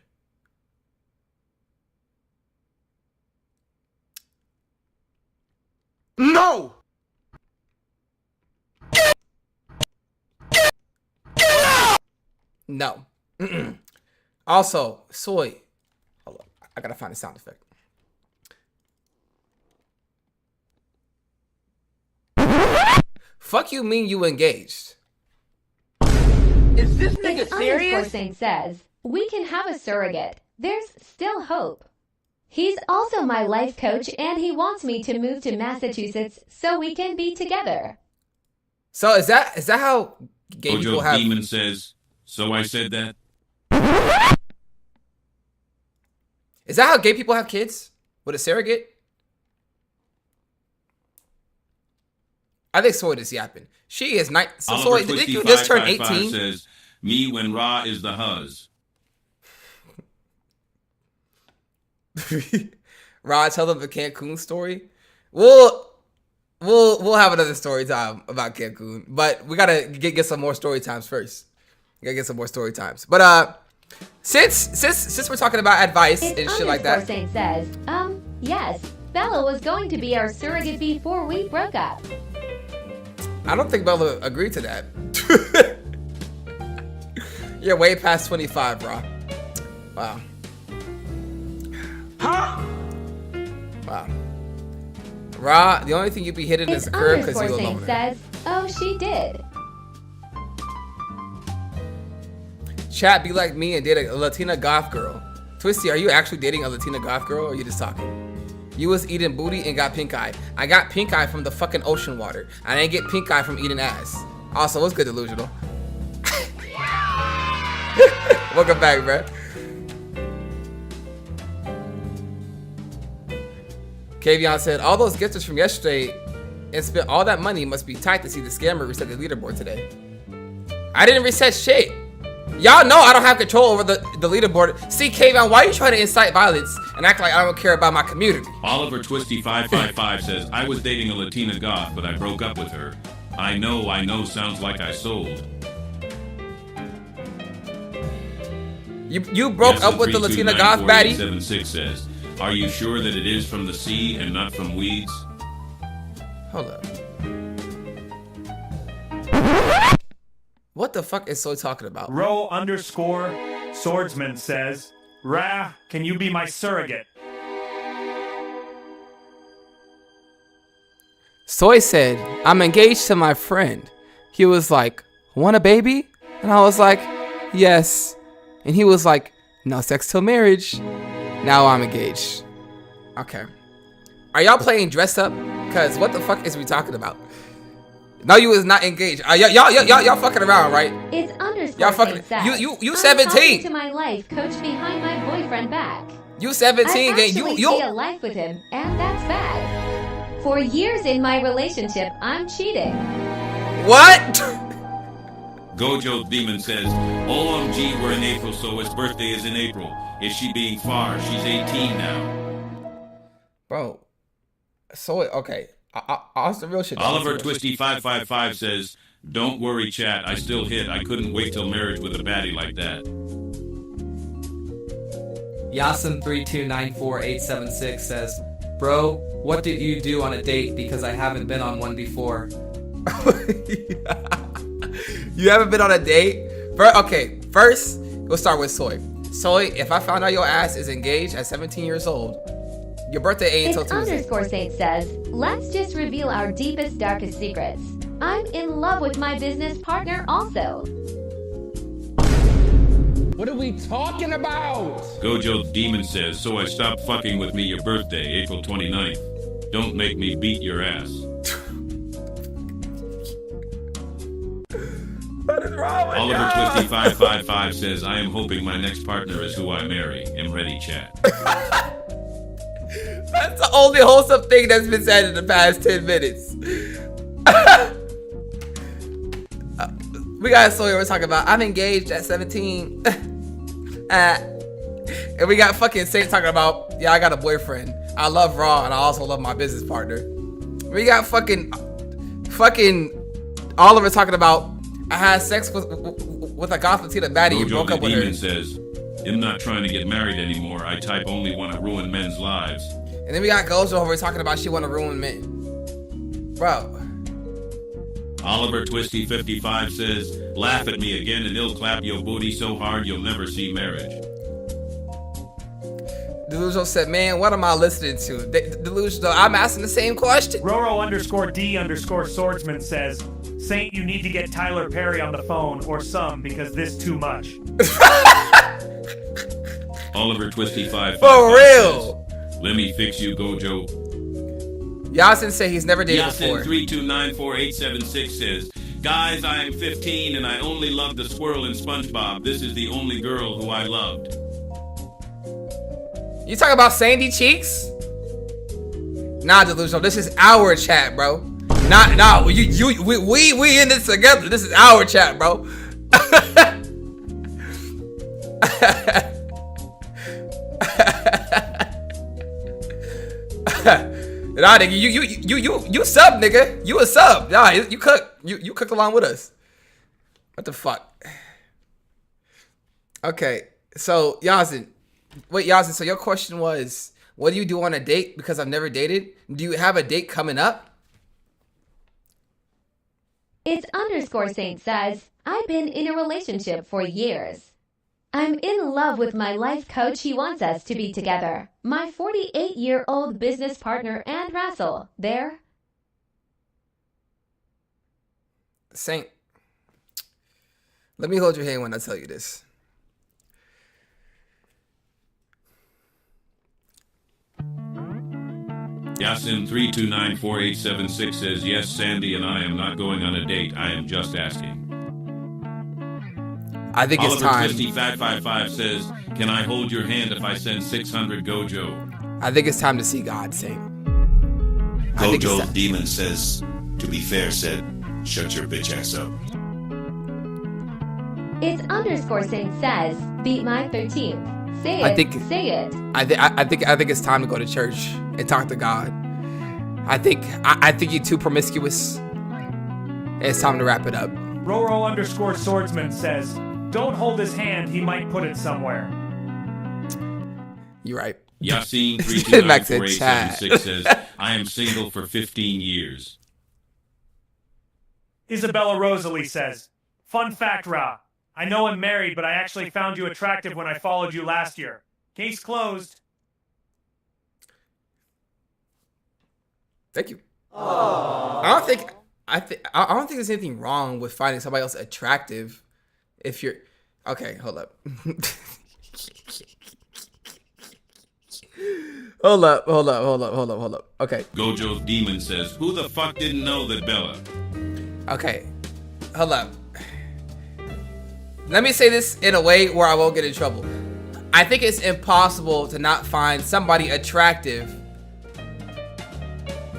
No! No. Also, Soy. Hold on. I gotta find a sound effect. Fuck you mean you engaged? Is this nigga serious? Saint says, we can have a surrogate. There's still hope. He's also my life coach and he wants me to move to Massachusetts so we can be together. So is that how gay people Gojo's have? Demon says, so I said that? Is that how gay people have kids? With a surrogate? I think Soy is yapping. She is nice. So Soy, did you just turn 18? Says, me when Ra is the huzz. Rod, tell them the Cancun story. We'll have another story time about Cancun, but we gotta get some more story times first. We gotta get some more story times. But since we're talking about advice and shit like that, Saint says, yes, Bella was going to be our surrogate before we broke up. I don't think Bella agreed to that. You're way past 25, bro. Wow. Huh? Wow. Ra, the only thing you'd be hitting is a curb because you're a Saint loner. says, oh, she did. Chat, be like me and date a Latina goth girl. Twisty, are you actually dating a Latina goth girl or are you just talking? You was eating booty and got pink eye. I got pink eye from the fucking ocean water. I didn't get pink eye from eating ass. Also, what's good, delusional? Welcome back, bro. Kavion said, all those gifters from yesterday and spent all that money must be tight to see the scammer reset the leaderboard today. I didn't reset shit. Y'all know I don't have control over the leaderboard. See, Kavion, why are you trying to incite violence and act like I don't care about my community? Oliver Twisty 555 says, I was dating a Latina goth, but I broke up with her. I know sounds like I sold. You broke up with the Latina goth baddie? 76 says, are you sure that it is from the sea and not from weeds? Hold up. What the fuck is Soy talking about? Row_swordsman says, Ra, can you be my surrogate? Soy said, I'm engaged to my friend. He was like, want a baby? And I was like, yes. And he was like, no sex till marriage. Now I'm engaged. Okay. Are y'all playing dress up? Cause what the fuck is we talking about? No, you was not engaged. Y'all fucking around, right? It's underscore. Y'all fucking. You 17. I'm talking to my life coach behind my boyfriend back. You 17. I Gang. actually see a life with him, and that's bad. For years in my relationship, I'm cheating. What? Gojo Demon says, OMG, we're in April, so his birthday is in April. Is she being far? She's 18 now. Bro. So, okay. I'll the real shit. Oliver Twisty 555 says, don't worry, chat. I still hit. I couldn't wait till marriage with a baddie like that. Yasin3294876 says, bro, what did you do on a date? Because I haven't been on one before. You haven't been on a date? Okay, first, we'll start with Soy. Soy, if I found out your ass is engaged at 17 years old, your birthday ain't until Tuesday. Underscore Saint says, let's just reveal our deepest, darkest secrets. I'm in love with my business partner also. What are we talking about? Gojo Demon says, so I stopped fucking with me your birthday, April 29th. Don't make me beat your ass. What is wrong with Oliver Twisty 555 says, I am hoping my next partner is who I marry. Am ready, chat. That's the only wholesome thing that's been said in the past 10 minutes. We got Sawyer, we're talking about, I'm engaged at 17. And we got fucking Saint talking about, yeah, I got a boyfriend. I love Raw and I also love my business partner. We got fucking Oliver talking about, I had sex with a goth Latina baddie and broke up with her. Demon says, I'm not trying to get married anymore. I type only want to ruin men's lives. And then we got Gojo over here talking about she want to ruin men. Bro. Oliver Twisty 55 says, laugh at me again and they'll clap your booty so hard you'll never see marriage. Delusional said, man, what am I listening to? Delusional, I'm asking the same question. Roro_D_swordsman says, Saint, you need to get Tyler Perry on the phone or some because this too much. Oliver Twisty 55 For real. says, let me fix you, Gojo. Yasin said he's never dated before. Yasin3294876 says, guys, I am 15 and I only love the squirrel in SpongeBob. This is the only girl who I loved. You talking about Sandy Cheeks? Nah, Delusional, this is our chat, bro. Nah, we in this together. This is our chat, bro. Nah, nigga, you sub, nigga. You a sub. Nah, you cook. You cook along with us. What the fuck? Okay, so Yasin. Wait, Yasin, so your question was, what do you do on a date? Because I've never dated. Do you have a date coming up? It's underscore Saint says, I've been in a relationship for years. I'm in love with my life coach. He wants us to be together. My 48-year-old business partner and Russell. There. Saint, let me hold your hand when I tell you this. Yasin3294876 says, yes, Sandy and I am not going on a date. I am just asking. I think it's time. Oliver Twisty 555 says, can I hold your hand if I send 600 Gojo? I think it's time to see God, Saint. I think Gojo it's Demon says, to be fair, said, shut your bitch ass up. It's underscore Saint says, beat my 13th. Say I it, think- say it. I think it's time to go to church and talk to God. I think you're too promiscuous. It's time to wrap it up. Roro underscore swordsman says, don't hold his hand, he might put it somewhere. You're right. Yassine Max in chat. 329486 says, I am single for 15 years. Isabella Rosalie says, fun fact, Ra. I know I'm married, but I actually found you attractive when I followed you last year. Case closed. Thank you. I don't think there's anything wrong with finding somebody else attractive if you're okay, hold up. Hold up. Okay. Gojo's Demon says, who the fuck didn't know that Bella? Okay. Hold up. Let me say this in a way where I won't get in trouble. I think it's impossible to not find somebody attractive.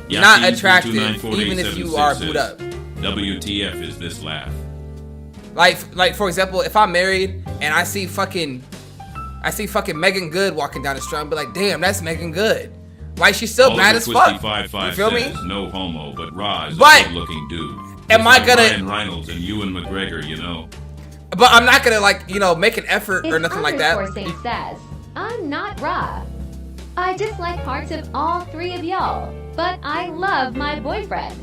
Not attractive, even if you are booed up. WTF is this laugh? Like for example, if I'm married and I see fucking Megan Good walking down the street, I'll be like, damn, that's Megan Good. Like, she's still bad as fuck. You feel me? No homo, but Ra is a But good-looking dude. am I gonna? Ryan Reynolds and Ewan McGregor, you know. But I'm not gonna make an effort or It's nothing like that. underscore Saint says, I'm not Ra. I dislike parts of all three of y'all, but I love my boyfriend.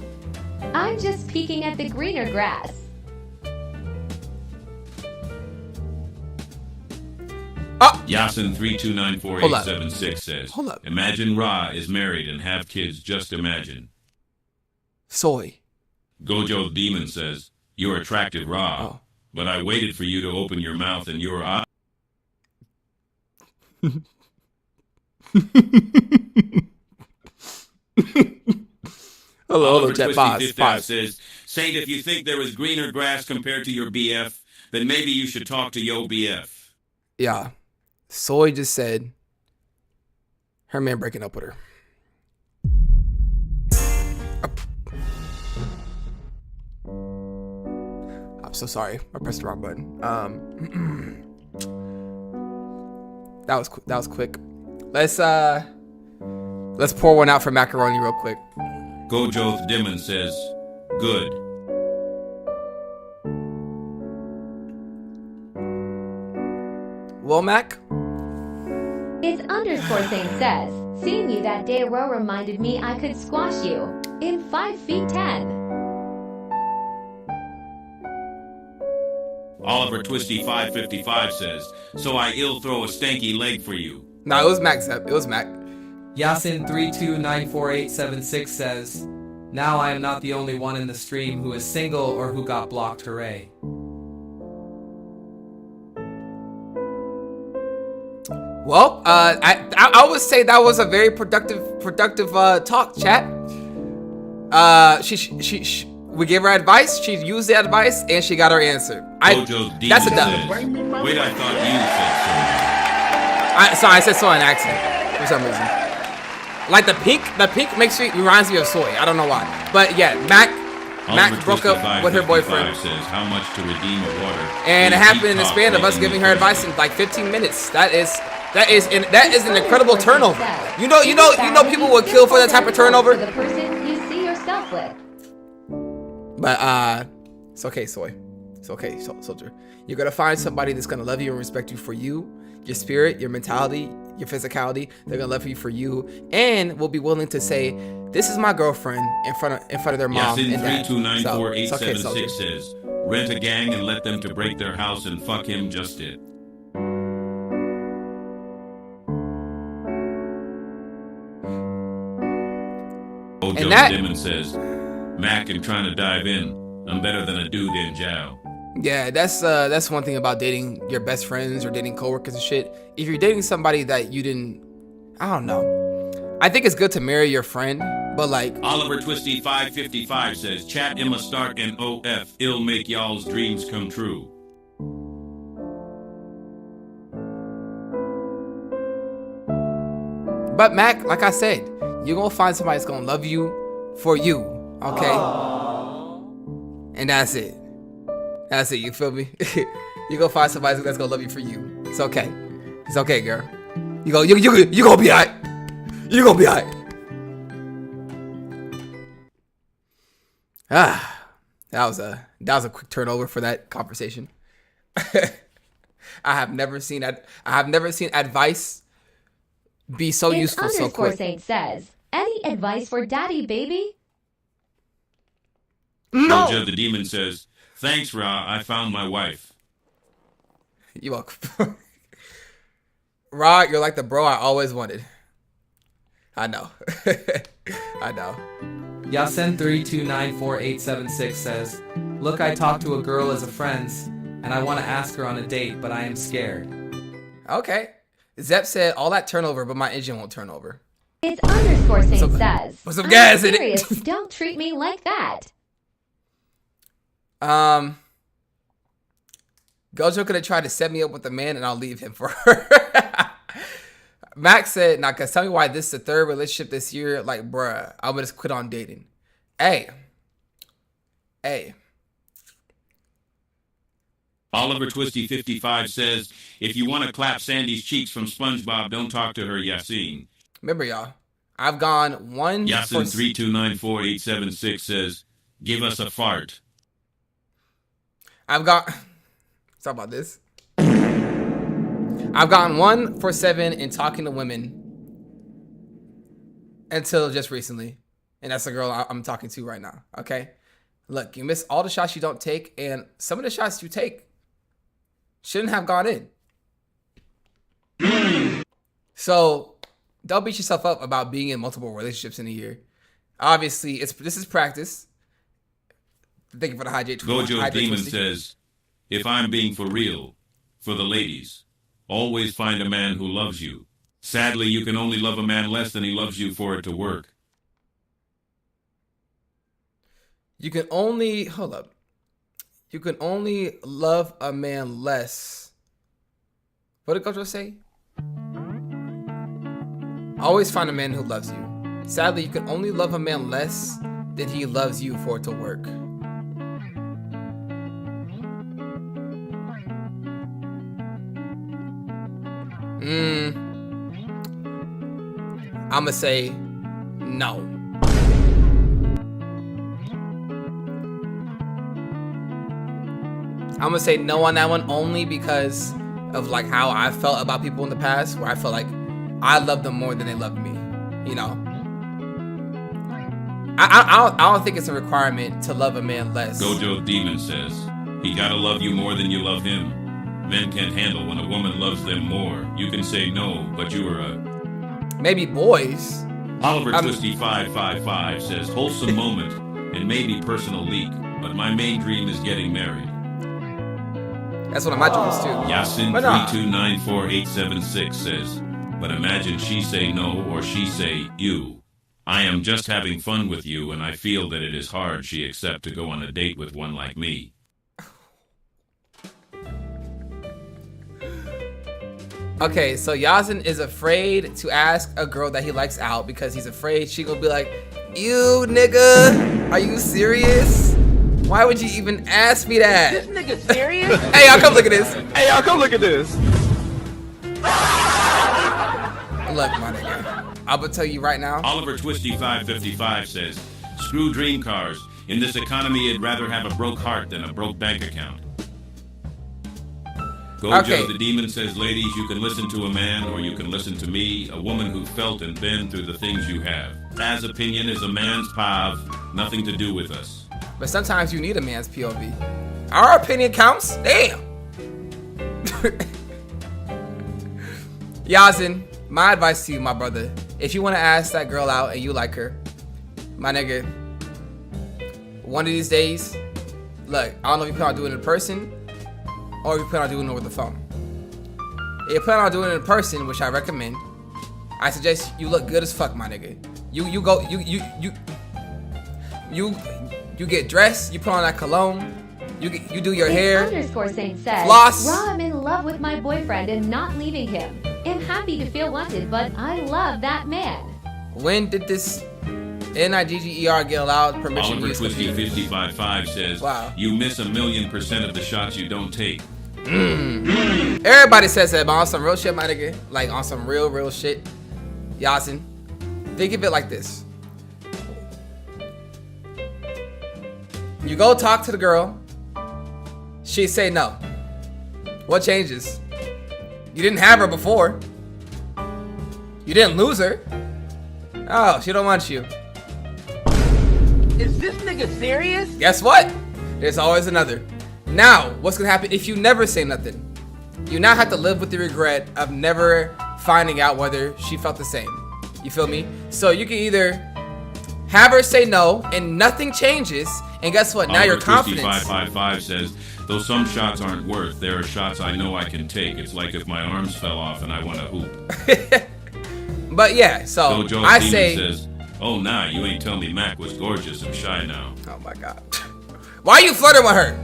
I'm just peeking at the greener grass. Yasin 329486 says, Hold up. Imagine Ra is married and have kids. Just imagine. Soy. Gojo Demon says, you're attractive, Ra, but I waited for you to open your mouth and your eye. Hello, chat. Pause. Says, Saint, if you think there is greener grass compared to your BF, then maybe you should talk to your BF. Yeah. Soy just said her man breaking up with her. I'm so sorry. I pressed the wrong button. That was quick. Let's pour one out for macaroni real quick. Gojo's Demon says, good. Well, Mac? It's underscore Saint says, seeing you that day row reminded me I could squash you in 5 feet 10. Oliver Twisty 555 says, so I ill throw a stanky leg for you. No, it was Mac. It was Mac. Yasin 329486 says, now I am not the only one in the stream who is single or who got blocked, hooray. Well, I would say that was a very productive talk, chat. We gave her advice. She used the advice, and she got her answer. That's a dub. Wait, I thought you said Sorry, I said soy in accent for some reason. Like the pink reminds me of soy. I don't know why, but yeah, Mac broke up with her boyfriend. Says how much to redeem a water, and it happened in the span of us giving her advice in like 15 minutes. That is an incredible turnover. You know, people would kill for that type of turnover. The person you see yourself with. But it's okay, soy. It's okay, soldier. You're gonna find somebody that's gonna love you and respect you for you, your spirit, your mentality, your physicality. They're gonna love you for you, and will be willing to say, "This is my girlfriend" in front of their mom and dad. So it's okay, soldier. Says, rent a gang and let them to break their house and fuck him. Just it. Ojo Demon says, Mac, I'm trying to dive in. I'm better than a dude in Jow. Yeah, that's one thing about dating your best friends or dating coworkers and shit. If you're dating somebody that you didn't, I don't know. I think it's good to marry your friend, but like Oliver Twisty 555 says, chat Emma Stark and OF. It'll make y'all's dreams come true. But Mac, like I said, you're gonna find somebody that's gonna love you for you, okay? And that's it. That's it, you feel me? You go find somebody that's gonna love you for you. It's okay. It's okay, girl. You gonna be alright. You gonna be alright. That was a quick turnover for that conversation. I have never seen advice be so useful so quick. Saint says, any advice for daddy, baby? No. Gojo the Demon says, thanks, Ra. I found my wife. You're welcome. Ra, you're like the bro I always wanted. I know. I know. Yasen32948876 says, look, I talked to a girl as a friend, and I want to ask her on a date, but I am scared. Okay. Zep said, all that turnover, but my engine won't turn over. It's underscore Saint says, put some gas in serious. it. Don't treat me like that. Gojo could have tried to set me up with a man and I'll leave him for her. Max said, nah, cause tell me why this is the third relationship this year. Like, bruh, I would just quit on dating. Hey. Oliver Twisty55 says, if you want to clap Sandy's cheeks from SpongeBob, don't talk to her, Yasin. Remember, y'all, I've gone one. Yasin32948876 says, give us a fart. Let's talk about this. I've gotten 1 for 7 in talking to women until just recently. And that's the girl I'm talking to right now. Okay. Look, you miss all the shots you don't take, and some of the shots you take shouldn't have gone in. So don't beat yourself up about being in multiple relationships in a year. Obviously, this is practice. Thank you for the hydrate. Gojo Demon says, if I'm being for real, for the ladies, always find a man who loves you. Sadly, you can only love a man less than he loves you for it to work. You can only, hold up. You can only love a man less. What did Gojo say? Always find a man who loves you. Sadly, you can only love a man less than he loves you for it to work. I'ma say no. I'm gonna say no on that one only because of like how I felt about people in the past, where I felt like I loved them more than they loved me. You know, I don't think it's a requirement to love a man less. Gojo Demon says he gotta love you more than you love him. Men can't handle when a woman loves them more. You can say no, but you are a maybe boys. Oliver Twisty555 says wholesome moment and maybe personal leak, but my main dream is getting married. That's one of my dreams too. Yasin32948876 says, but imagine she say no or she say you. I am just having fun with you and I feel that it is hard she accept to go on a date with one like me. Okay, so Yasin is afraid to ask a girl that he likes out because he's afraid she gonna be like, ew, nigga, are you serious? Why would you even ask me that? This nigga serious? Hey, y'all, come look at this. Hey, y'all, come look at this. Look, my nigga, I'm gonna tell you right now. Oliver Twisty555 says, screw dream cars. In this economy, I'd rather have a broke heart than a broke bank account. Gojo the Demon says, ladies, you can listen to a man or you can listen to me, a woman who felt and been through the things you have. As opinion is a man's pav, nothing to do with us. But sometimes you need a man's POV. Our opinion counts. Damn. Yasin, my advice to you, my brother, if you want to ask that girl out and you like her, my nigga, one of these days, look, I don't know if you plan on doing it in person or if you plan on doing it over the phone. If you plan on doing it in person, which I recommend, I suggest you look good as fuck, my nigga. You get dressed, you put on that cologne, you do your hair, Underscore Saint says, floss. Raw, I'm in love with my boyfriend and not leaving him. I'm happy to feel wanted, but I love that man. When did this NIGGER get allowed permission to Oliver use Twisty computer. 555 says, Wow. you miss 1,000,000% of the shots you don't take. Everybody says that, but on some real shit, my nigga. Like on some real shit. Yasin, think of it like this. You go talk to the girl. She say no. What changes? You didn't have her before. You didn't lose her. Oh, she don't want you. Is this nigga serious? Guess what? There's always another. Now, what's gonna happen if you never say nothing? You now have to live with the regret of never finding out whether she felt the same. You feel me? So you can either have her say no and nothing changes, and guess what? Now Oliver your confidence. 555 says, though some shots aren't worth, there are shots I know I can take. It's like if my arms fell off and I want to hoop. But yeah, so Joe I Demon say, says, oh nah, you ain't tell me Mac was gorgeous and shy now. oh my god, why are you flirting with her?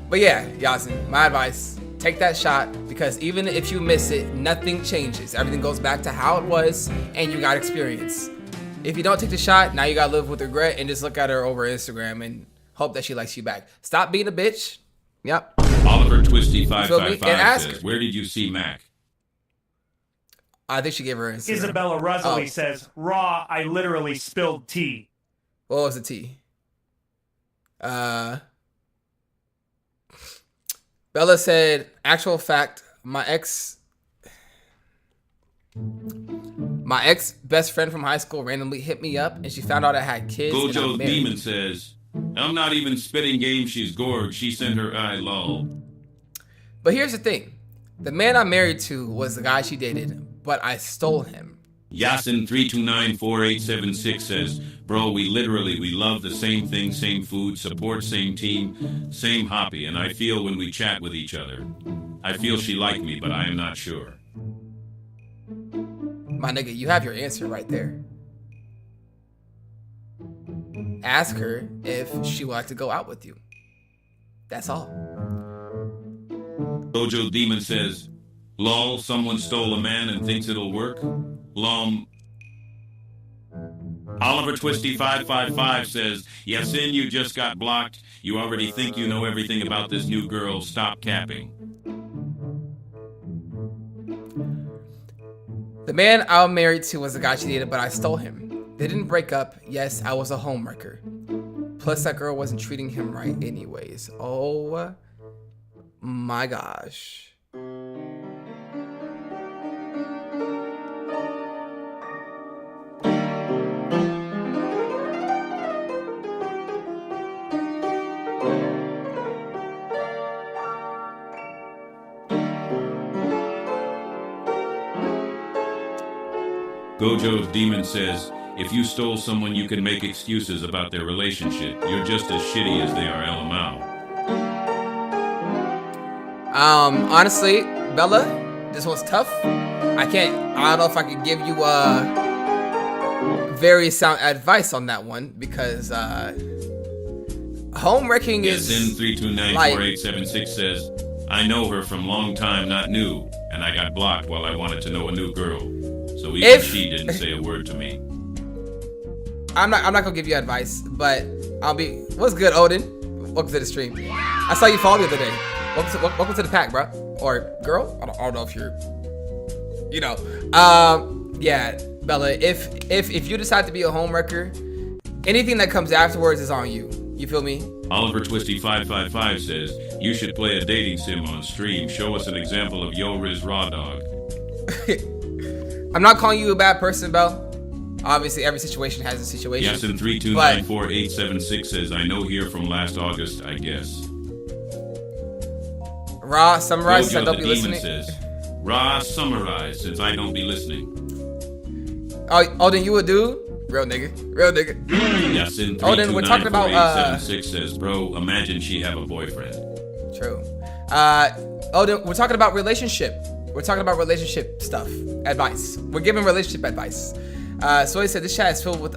But yeah, Yasin, my advice, take that shot, because even if you miss it, nothing changes. Everything goes back to how it was, and you got experience. If you don't take the shot, now you gotta live with regret and just look at her over Instagram and hope that she likes you back. Stop being a bitch. Yep. Oliver Twisty feel me? And 555 ask says, her. where did you see Mac? I think she gave her Instagram. Isabella Rosalie Oh. says, raw, I literally spilled tea. What was the T? Bella said, actual fact, my ex best friend from high school randomly hit me up and she found out I had kids. and I'm Gojo's married. Demon says, I'm not even spitting game, she's gorg. She sent her eye lol. But here's the thing. The man I'm married to was the guy she dated, but I stole him. Yasin 3294876 says, bro, we love the same thing, same food, support same team, same hobby, and I feel when we chat with each other. I feel she liked me, but I am not sure. My nigga, you have your answer right there. Ask her if she would like to go out with you. That's all. Gojo Demon says, lol, someone stole a man and thinks it'll work? Lol. Oliver Twisty 555 says, Yasin, you just got blocked. You already think you know everything about this new girl. Stop capping. The man I'm married to was the guy she dated, but I stole him. They didn't break up. Yes, I was a homewrecker. Plus, that girl wasn't treating him right anyways. Oh my gosh. Gojo's Demon says, if you stole someone, you can make excuses about their relationship. You're just as shitty as they are, LMAO. Honestly, Bella, this one's tough. I don't know if I could give you very sound advice on that one, because home wrecking is Yasin3294876 says, I know her from long time, not new, and I got blocked while I wanted to know a new girl. So even she didn't say a word to me. I'm not gonna give you advice, but what's good, Odin? Welcome to the stream. I saw you fall the other day. Welcome to the pack, bro. Or girl? I don't know if you're, yeah, Bella, if you decide to be a homewrecker, anything that comes afterwards is on you. You feel me? Oliver Twisty 555 says, you should play a dating sim on stream. Show us an example of Yo Riz Raw Dog. I'm not calling you a bad person, Belle. Obviously, every situation has a situation. Yasin 3294876 says, I know here from last August, I guess. Raw, summarize, since I don't be Demon listening. says, Raw, summarize, since I don't be listening. Oh, then you a dude? Real nigga. Yasin Then we're talking about 3294876 says, bro, imagine she have a boyfriend. True. Then we're talking about relationship. We're talking about relationship stuff. Advice. We're giving relationship advice. So he said this chat is filled with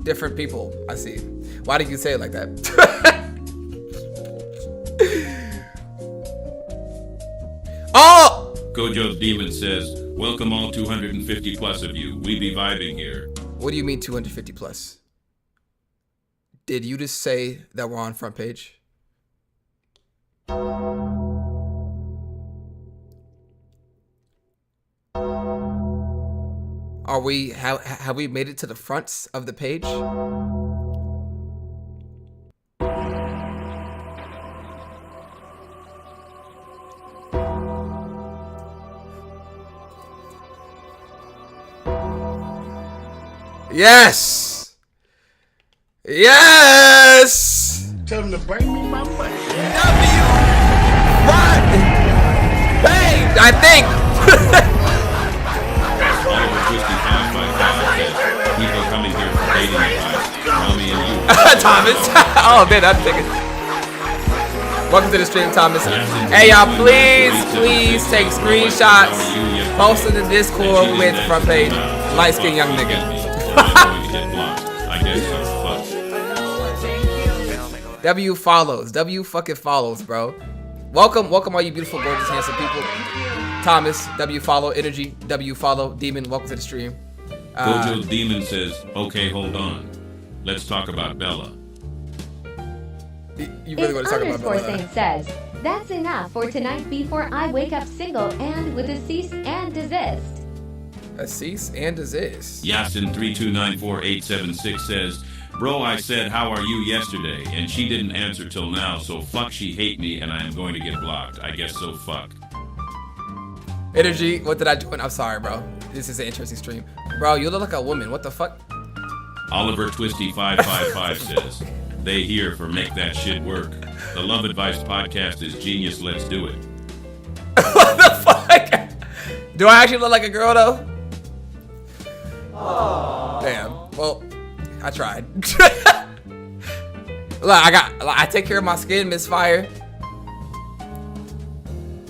different people. I see. Why did you say it like that? Oh! Gojo's Demon says, welcome all 250 plus of you. We be vibing here. What do you mean 250 plus? Did you just say that we're on front page? Are we have we made it to the fronts of the page? Yes. Yes. Tell them to bring me my money. What? Hey, I think. Oliver Twisty 555 says, people coming here for dating advice. Tommy and you. Thomas. Oh man, I'm thinking. Welcome to the stream, Thomas. Hey y'all, please take screenshots, post in the Discord with front page, light skinned young nigga. W follows. W fucking follows, bro. Welcome all you beautiful, gorgeous, handsome people. Thomas, W follow. Energy, W follow. Demon, welcome to the stream. Gojo Demon says, okay, hold on. Let's talk about Bella. You really want to talk about Bella? Saint says, that's enough for tonight before I wake up single and with a cease and desist. A cease and desist. Yasin 3294876 says, bro, I said, how are you yesterday? And she didn't answer till now, so fuck she hate me and I am going to get blocked. I guess so fuck. Energy, what did I join? I'm sorry, bro. This is an interesting stream. Bro, you look like a woman. What the fuck? Oliver Twisty 555 says, they here for make that shit work. The Love Advice podcast is genius, let's do it. What the fuck? Do I actually look like a girl though? Damn. Well, I tried. Look, I take care of my skin, Misfire.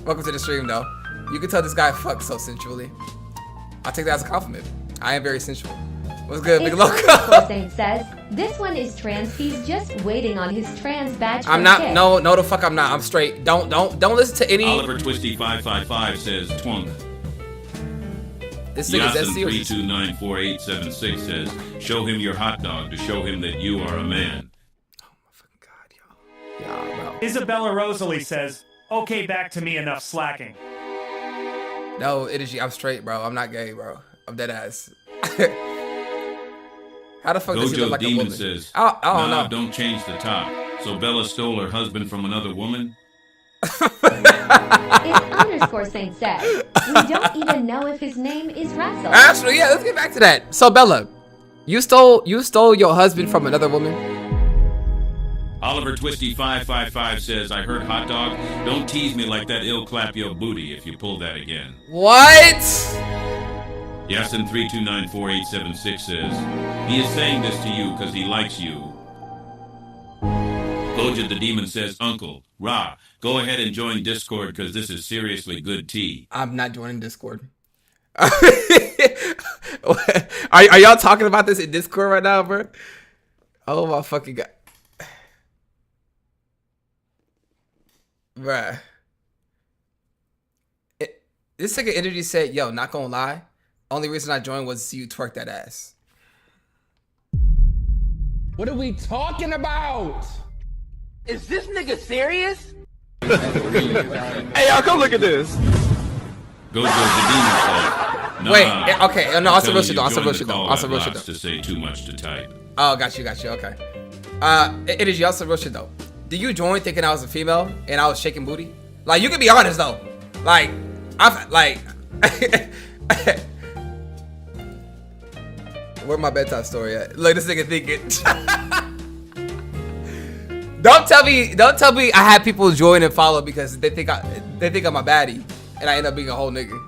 Welcome to the stream, though. You can tell this guy fucks so sensually. I'll take that as a compliment. I am very sensual. What's good, Big Loco? Saint says, this one is trans. He's just waiting on his trans badge. I'm not. No, the fuck I'm not. I'm straight. Don't listen to any. Oliver Twisty 555 says, twunk. This thing is that Yasin serious. 3294876 says, show him your hot dog to show him that you are a man. Oh my fucking god, y'all. Y'all, bro. Isabella Rosalie says, okay, back to me, enough slacking. No, energy. I'm straight, bro. I'm not gay, bro. I'm dead ass. How the fuck does he look like Demon a woman? says, I don't know. Don't change the top. So Bella stole her husband from another woman? It's Saint says, we don't even know if his name is Russell. Actually, yeah, let's get back to that. So Bella, you stole your husband from another woman? Oliver Twisty 555 says, I heard hot dog. Don't tease me like that, ill clap your booty if you pull that again. What? Yasin 3294876 says, he is saying this to you because he likes you. Goja the Demon says, Uncle, Ra, go ahead and join Discord because this is seriously good tea. I'm not joining Discord. Are y'all talking about this in Discord right now, bro? Oh my fucking god. Bruh. This nigga energy said, yo, not gonna lie. Only reason I joined was to see you twerk that ass. What are we talking about? Is this nigga serious? Hey, y'all, come look at this. Gojo the Demon says, nah, wait, okay, no, on some real shit though, on join some real the shit though, call on some real at shit last though. to say too much to type. Oh, got you, okay. Energy, on some real shit though. Did you join thinking I was a female and I was shaking booty? Like, you can be honest though. Like, I'm like, where my bedtime story at? Look, this nigga thinking. Don't tell me I had people join and follow because they think I'm a baddie and I end up being a whole nigga.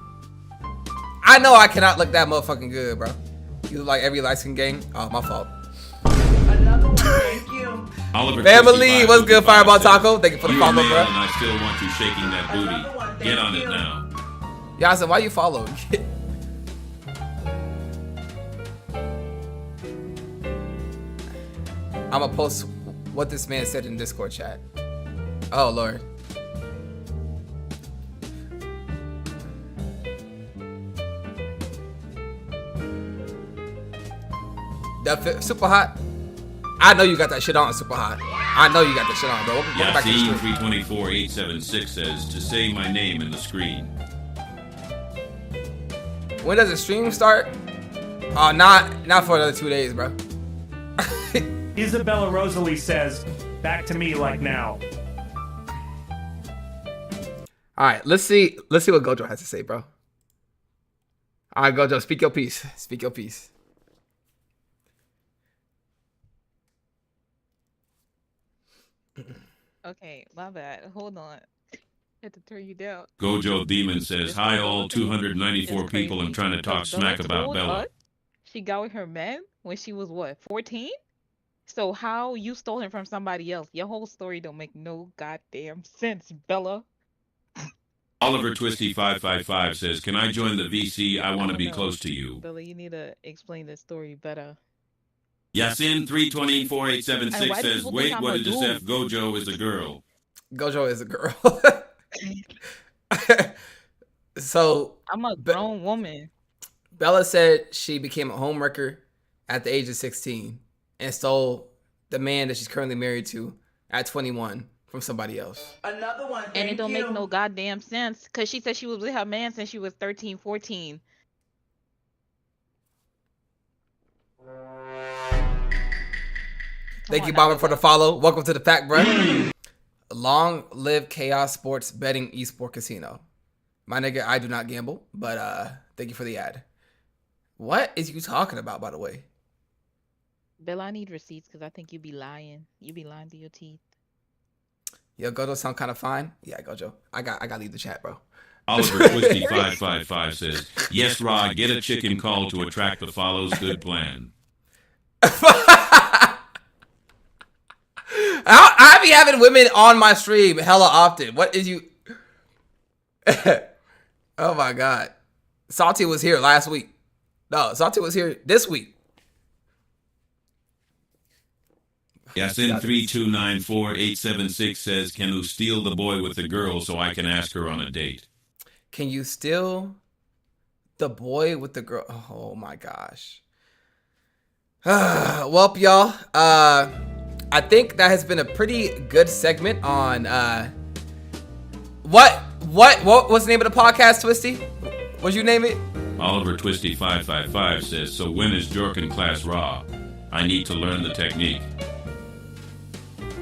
I know I cannot look that motherfucking good, bro. You look like every light skin gang. Oh, my fault. Another one, thank you. Oliver Family, what's good, Fireball Taco? Thank you for the You're a follow, man bro. and I still want you shaking that booty. Get on it now. Yeah, I said, why you follow? I'm gonna post what this man said in Discord chat. Oh, Lord. Super hot. I know you got that shit on, super hot. I know you got that shit on, bro. Welcome back to the stream. Yassine 324876 says to say my name in the screen. When does the stream start? Oh, not for another 2 days, bro. Isabella Rosalie says, back to me like now. All right, let's see what Gojo has to say, bro. All right, Gojo, speak your piece. Speak your piece. Okay, my bad. Hold on. I had to turn you down. Gojo Demon says, hi all 294 people. I'm trying to talk smack about Bella. She got with her man when she was what, 14? So how you stole him from somebody else? Your whole story don't make no goddamn sense, Bella. Oliver Twisty 555 says, can I join the VC? I want to be close to you. Bella, you need to explain this story better. Yasin 3204876 says, wait, what is this F? Gojo is a girl. Gojo is a girl. So I'm a grown woman. Bella said she became a homewrecker at the age of 16 and stole the man that she's currently married to at 21 from somebody else. Another one. And it don't make no goddamn sense because she said she was with her man since she was 13, 14. Thank you, Bomber, for the follow. Welcome to the Fact, bro. Long live Chaos Sports Betting Esport Casino. My nigga, I do not gamble, but thank you for the ad. What is you talking about, by the way? Bill, I need receipts because I think you be lying. You be lying to your teeth. Yo, Gojo sound kind of fine. Yeah, Gojo. I got to leave the chat, bro. Oliver Twisty 555 says, yes, Ra, get a chicken call to attract the follows. Good plan. I be having women on my stream hella often. What is you? Oh my god. Salty was here last week. No, Salty was here this week. Yasin 3294876 says, can you steal the boy with the girl so I can ask her on a date? Can you steal the boy with the girl? Oh my gosh. Well, y'all. I think that has been a pretty good segment on what's the name of the podcast, Twisty? What'd you name it? Oliver Twisty 555 says, so when is Jorkin class Raw? I need to learn the technique.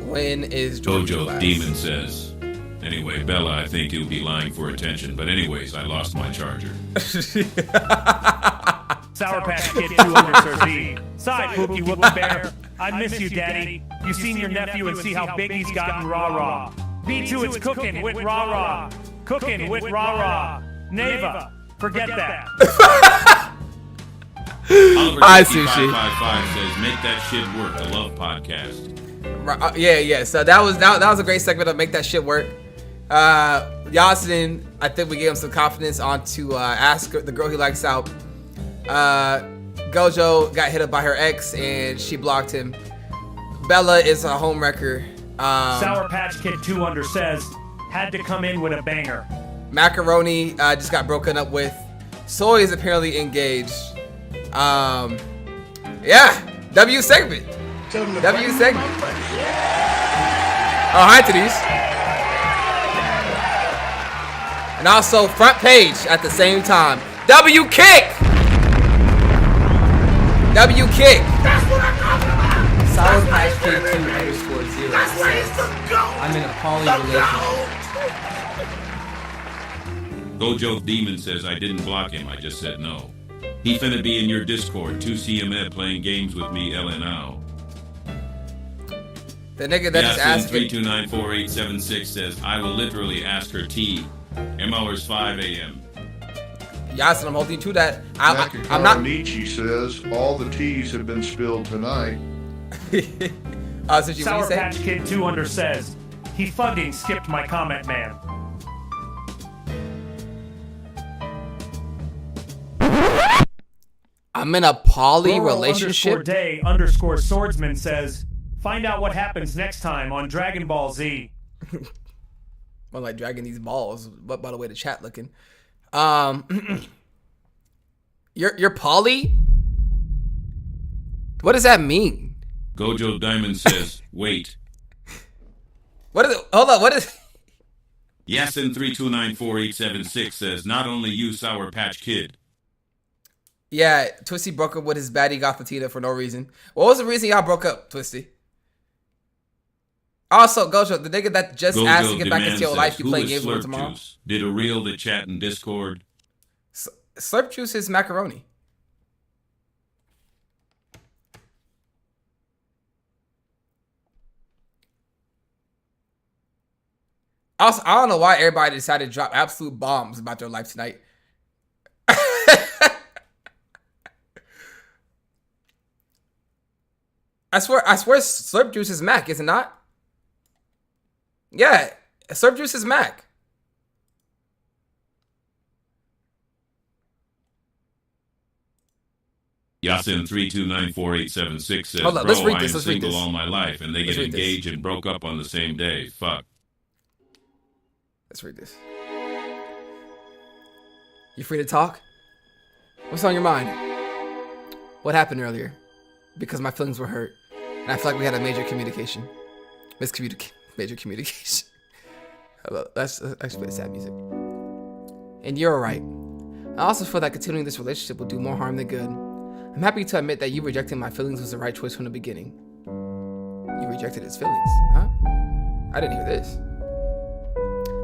When is Jorkin class? Demon says. Anyway, Bella, I think you'll be lying for attention. But anyways, I lost my charger. Sour Patch Kid 200 Side Pookie Whoopi Bear. I miss you, Daddy. You seen your nephew and see how big he's gotten, rah-rah. B2, it's cooking with rah-rah. Cooking with rah-rah. Neva, forget that. Hi, Sushi. 555 says, make that shit work. The Love Podcast. Yeah. So that was a great segment of Make That Shit Work. Yasin, I think we gave him some confidence on to ask the girl he likes out. Gojo got hit up by her ex and she blocked him. Bella is a homewrecker. Sour Patch Kid 200 says, had to come in with a banger. Macaroni just got broken up with. Soy is apparently engaged. Yeah, W segment. W segment. Oh, hi to these. And also front page at the same time. W kick. W kick. That's what I'm talking about. Sour Patch Kid 2_0. That's where he's the goat. I'm in a poly relationship. Gojo Demon says, I didn't block him, I just said no. He finna be in your Discord, 2CMed playing games with me, LNO. The nigga that is asking. 3294876 says, I will literally ask her tea. M hours 5 a.m. Yasin, I'm holding you to that. I'm not. Nietzsche says, all the teas have been spilled tonight. Sour Patch Kid 200 says, he fucking skipped my comment, man. I'm in a poly relationship. Day_Swordsman says, find out what happens next time on Dragon Ball Z. Well, like dragging these balls. But by the way, the chat looking. You're poly? What does that mean? Gojo Diamond says, wait. What is it? Hold on, what is... Yasin32948876 says, not only you, Sour Patch Kid. Yeah, Twisty broke up with his baddie Gothatina for no reason. What was the reason y'all broke up, Twisty? Also, Gojo, the nigga that just asked to get back into your life, you play games with tomorrow? Juice? Did a reel the chat in Discord? Slurp Juice is macaroni. Also, I don't know why everybody decided to drop absolute bombs about their life tonight. I swear Slurp Juice is Mac, is it not? Yeah, Slurp Juice is Mac. Yasin32948876 says, Hold on, bro, let's read I'm this, let's read single this. all my life, and they get engaged and broke up on the same day. Fuck. Let's read this. You free to talk? What's on your mind? What happened earlier? Because my feelings were hurt, and I feel like we had a major communication. Major communication. Let's play the sad music. And you're alright. I also feel that continuing this relationship will do more harm than good. I'm happy to admit that you rejecting my feelings was the right choice from the beginning. You rejected his feelings, huh? I didn't hear this.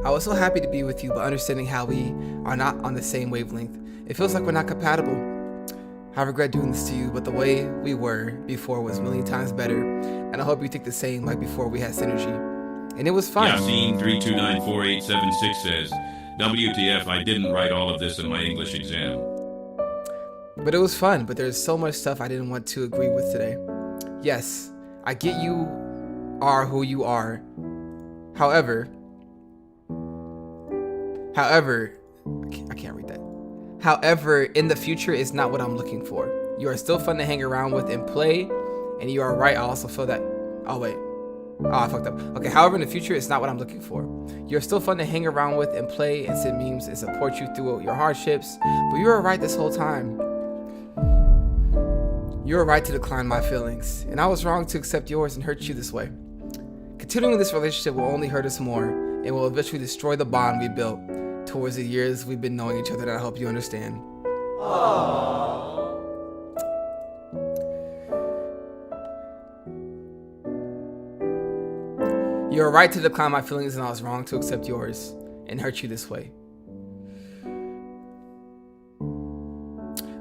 I was so happy to be with you, but understanding how we are not on the same wavelength, it feels like we're not compatible. I regret doing this to you, but the way we were before was a million times better, and I hope you think the same like before we had synergy. And it was fun. Yasin32948876 says, WTF, I didn't write all of this in my English exam. But it was fun, but there's so much stuff I didn't want to agree with today. Yes, I get you are who you are. However, I can't read that. However, in the future is not what I'm looking for. You are still fun to hang around with and play, and you are right. I also feel that. Oh wait. Oh, I fucked up. Okay, however, in the future, it's not what I'm looking for. You're still fun to hang around with and play and send memes and support you through your hardships, but you were right this whole time. You were right to decline my feelings, and I was wrong to accept yours and hurt you this way. Continuing this relationship will only hurt us more and will eventually destroy the bond we built towards the years we've been knowing each other, and I hope you understand. You were right to decline my feelings, and I was wrong to accept yours and hurt you this way.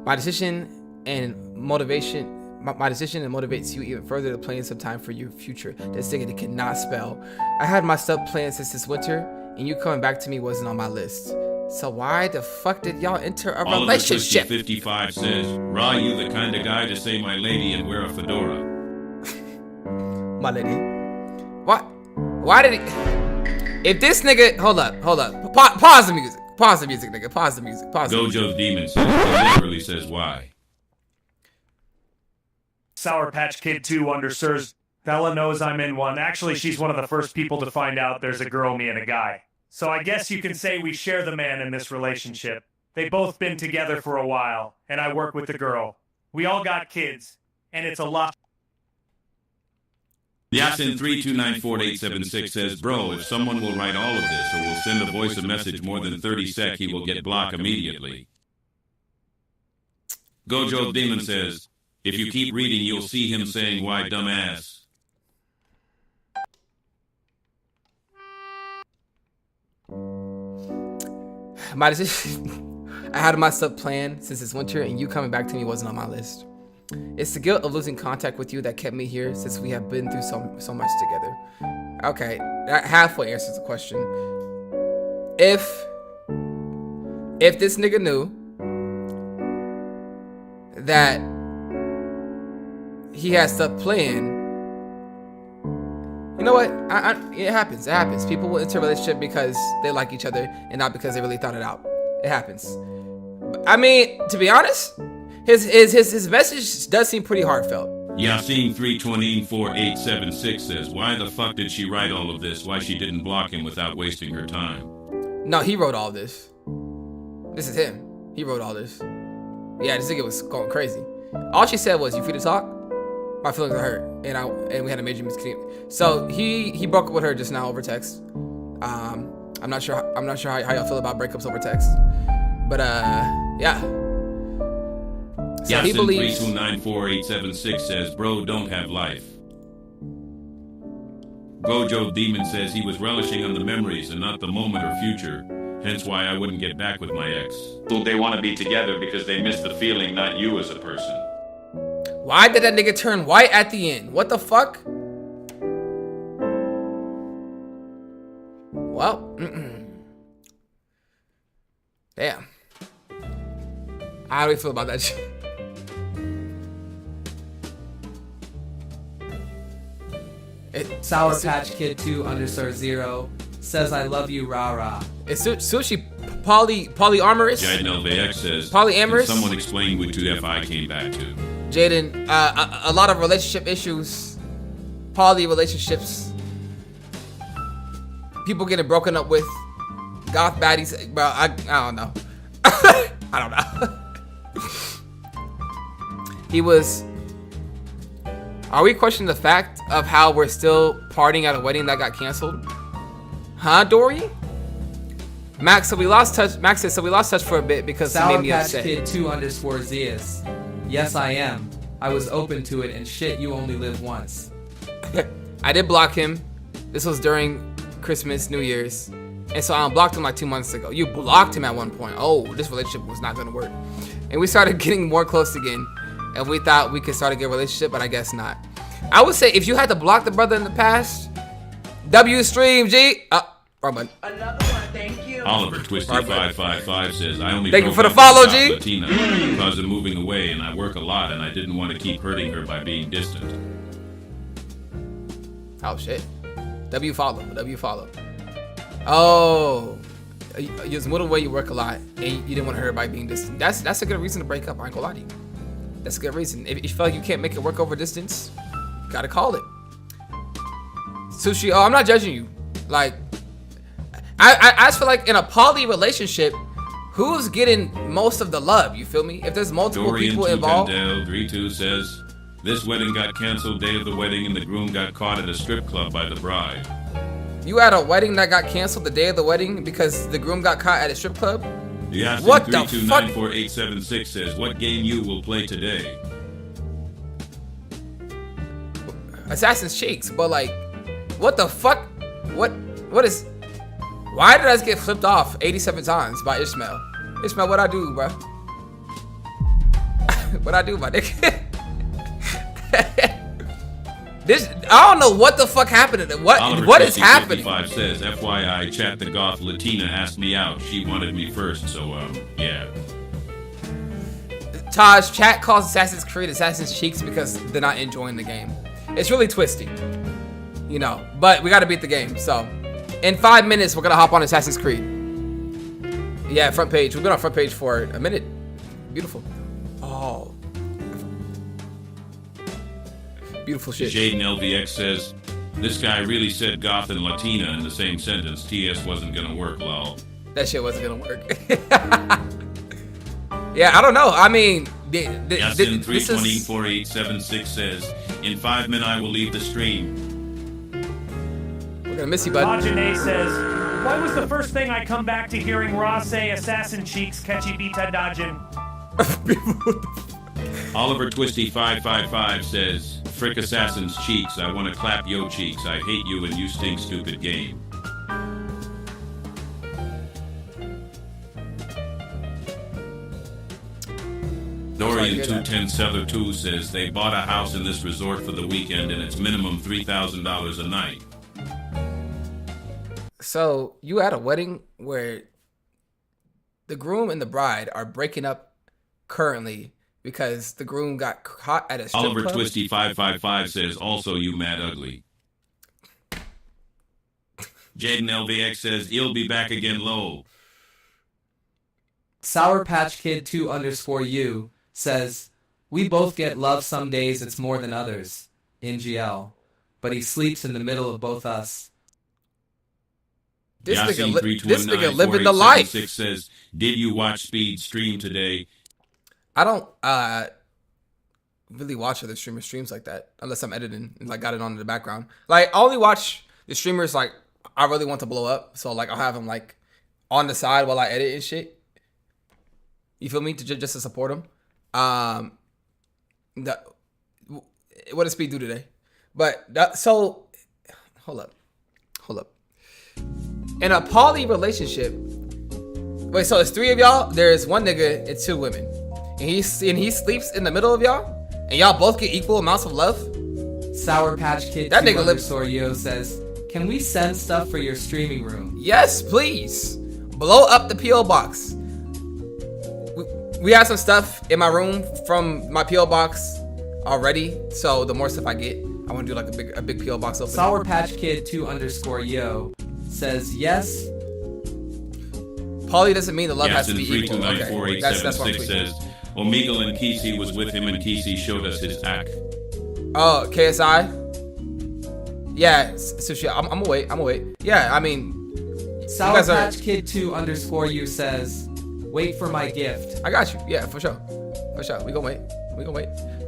My decision motivates you even further to plan some time for your future. This thing it cannot spell. I had my stuff planned since this winter, and you coming back to me wasn't on my list. So why the fuck did y'all enter a relationship? 55 says, Raw, you the kind of guy to say my lady and wear a fedora. My lady. What? Why did he? If this nigga, hold up. Pause the music, nigga. Pause the music. Gojo's Demon says, he literally says why. Sour Patch Kid 2 underscores, Bella knows I'm in one. Actually, she's one of the first people to find out there's a girl, me, and a guy. So I guess you can say we share the man in this relationship. They both been together for a while, and I work with the girl. We all got kids, and it's a lot. Yasin32948876 says, bro, if someone will write all of this or will send a voice message more than 30 sec, he will get blocked immediately. Gojo Demon says, if you keep reading, you'll see him saying, why, dumbass. My decision. I had my stuff planned since this winter, and you coming back to me wasn't on my list. It's the guilt of losing contact with you that kept me here since we have been through so much together. Okay, that halfway answers the question. If this nigga knew that he had stuff planned, you know what? It happens. It happens. People will enter a relationship because they like each other and not because they really thought it out. It happens. I mean, to be honest, his message does seem pretty heartfelt. Yasin32948876 says, why the fuck did she write all of this? Why she didn't block him without wasting her time? No, he wrote all this. This is him. He wrote all this. Yeah, this nigga was going crazy. All she said was, you free to talk? My feelings are hurt, and we had a major miscommunication. So he broke up with her just now over text. I'm not sure how y'all feel about breakups over text, but yeah. So he believes. 3294876 says, "Bro, don't have life." Gojo Demon says he was relishing on the memories and not the moment or future. Hence why I wouldn't get back with my ex. They want to be together because they miss the feeling, not you as a person. Why did that nigga turn white at the end? What the fuck? Well, damn. How do we feel about that shit? Sour Patch Kid 2_0 says I love you, rah rah. Is Sushi polyamorous? Jaden LVX says, polyamorous? Can someone explain what 2FI came back to? Jaden, a lot of relationship issues, poly relationships, people getting broken up with, goth baddies, bro, I don't know. I don't know. He was, are we questioning the fact of how we're still partying at a wedding that got canceled? Huh, Dory? Max, so we lost touch. Max said, so we lost touch for a bit because it made me upset. Sour Patch Kid 2_Zeus. Yes, I am. I was open to it, and shit, you only live once. I did block him. This was during Christmas, New Year's. And so I unblocked him like 2 months ago. You blocked him at one point. Oh, this relationship was not going to work. And we started getting more close again. And we thought we could start a good relationship, but I guess not. I would say if you had to block the brother in the past, W stream, G. Wrong button. Another one, thank you. Oliver Twisty555 says, I only thank you for the follow, G. Latina because of moving away, and I work a lot, and I didn't want to keep hurting her by being distant. Oh shit. W follow. Oh, you just moved away. You work a lot, and you didn't want to hurt her by being distant. That's a good reason to break up. I ain't gonna lie to you. That's a good reason. If you feel like you can't make it work over distance, you gotta call it. Sushi. Oh, I'm not judging you. Like, I just feel like in a poly relationship, who's getting most of the love? You feel me? If there's multiple Dorian people involved. 32 says, this wedding got canceled day of the wedding, and the groom got caught at a strip club by the bride. You had a wedding that got canceled the day of the wedding because the groom got caught at a strip club? Yasin What the fuck? 3294876 says, what game you will play today? Assassin's Cheeks, but like, what the fuck? What is? Why did I just get flipped off 87 times by Ishmael? Ishmael, what I do, bro? What I do, my nigga? This, I don't know what the fuck happened to them. What is happening? 55 says, FYI, chat the goth Latina asked me out. She wanted me first, so yeah. Taj, chat calls Assassin's Creed Assassin's Cheeks because they're not enjoying the game. It's really twisty, you know. But we got to beat the game. So, in 5 minutes, we're gonna hop on Assassin's Creed. Yeah, front page. We've been on front page for a minute. Beautiful. Oh. Beautiful shit. Jaden LVX says, this guy really said goth and Latina in the same sentence. TS wasn't gonna work, lol. That shit wasn't gonna work. Yeah, I don't know. I mean, Yasin 3204876 says, in 5 minutes I will leave the stream. We're gonna miss you, bud. Lajane says, why was the first thing I come back to hearing Raw say Assassin Cheeks Catchy Beta Dajin? Oliver Twisty555 says, frick Assassin's Cheeks, I want to clap yo cheeks. I hate you and you stink, stupid game. Dorian 210 Seller 2 says, they bought a house in this resort for the weekend and it's minimum $3,000 a night. So you had a wedding where the groom and the bride are breaking up currently because the groom got caught at a strip Oliver club? Twisty555 says, also you mad ugly. Jaden LVX says, he'll be back again low. Sour Patch Kid 2_U says, we both get love some days it's more than others. NGL. But he sleeps in the middle of both us. This Yasin nigga living the life. Says, did you watch Speed stream today? I don't really watch other streamers' streams like that unless I'm editing and like got it on in the background. Like I only watch the streamers like I really want to blow up, so like I'll have them like on the side while I edit and shit. You feel me? Just to support them. What does Speed do today? But so hold up. In a poly relationship, wait, so it's 3 of y'all. There's 1 nigga and 2 women, and he sleeps in the middle of y'all, and y'all both get equal amounts of love. Sour Patch Kid that nigga lips. Yo says, "Can we send stuff for your streaming room?" Yes, please. Blow up the PO box. We have some stuff in my room from my PO box already, so the more stuff I get, I want to do like a big PO box opening. Sour Patch Kid 2_yo says yes. Poly doesn't mean the love has to be Yasin equal. Okay. That's what I'm 329487 says, Omegle and Kesey was with him and Kesey showed us his act. Oh, KSI? Yeah, Sushi, I'm gonna wait. Yeah, I mean... Sour Patch Kid 2_you says, wait for my gift. I got you. Yeah, for sure. We gonna wait.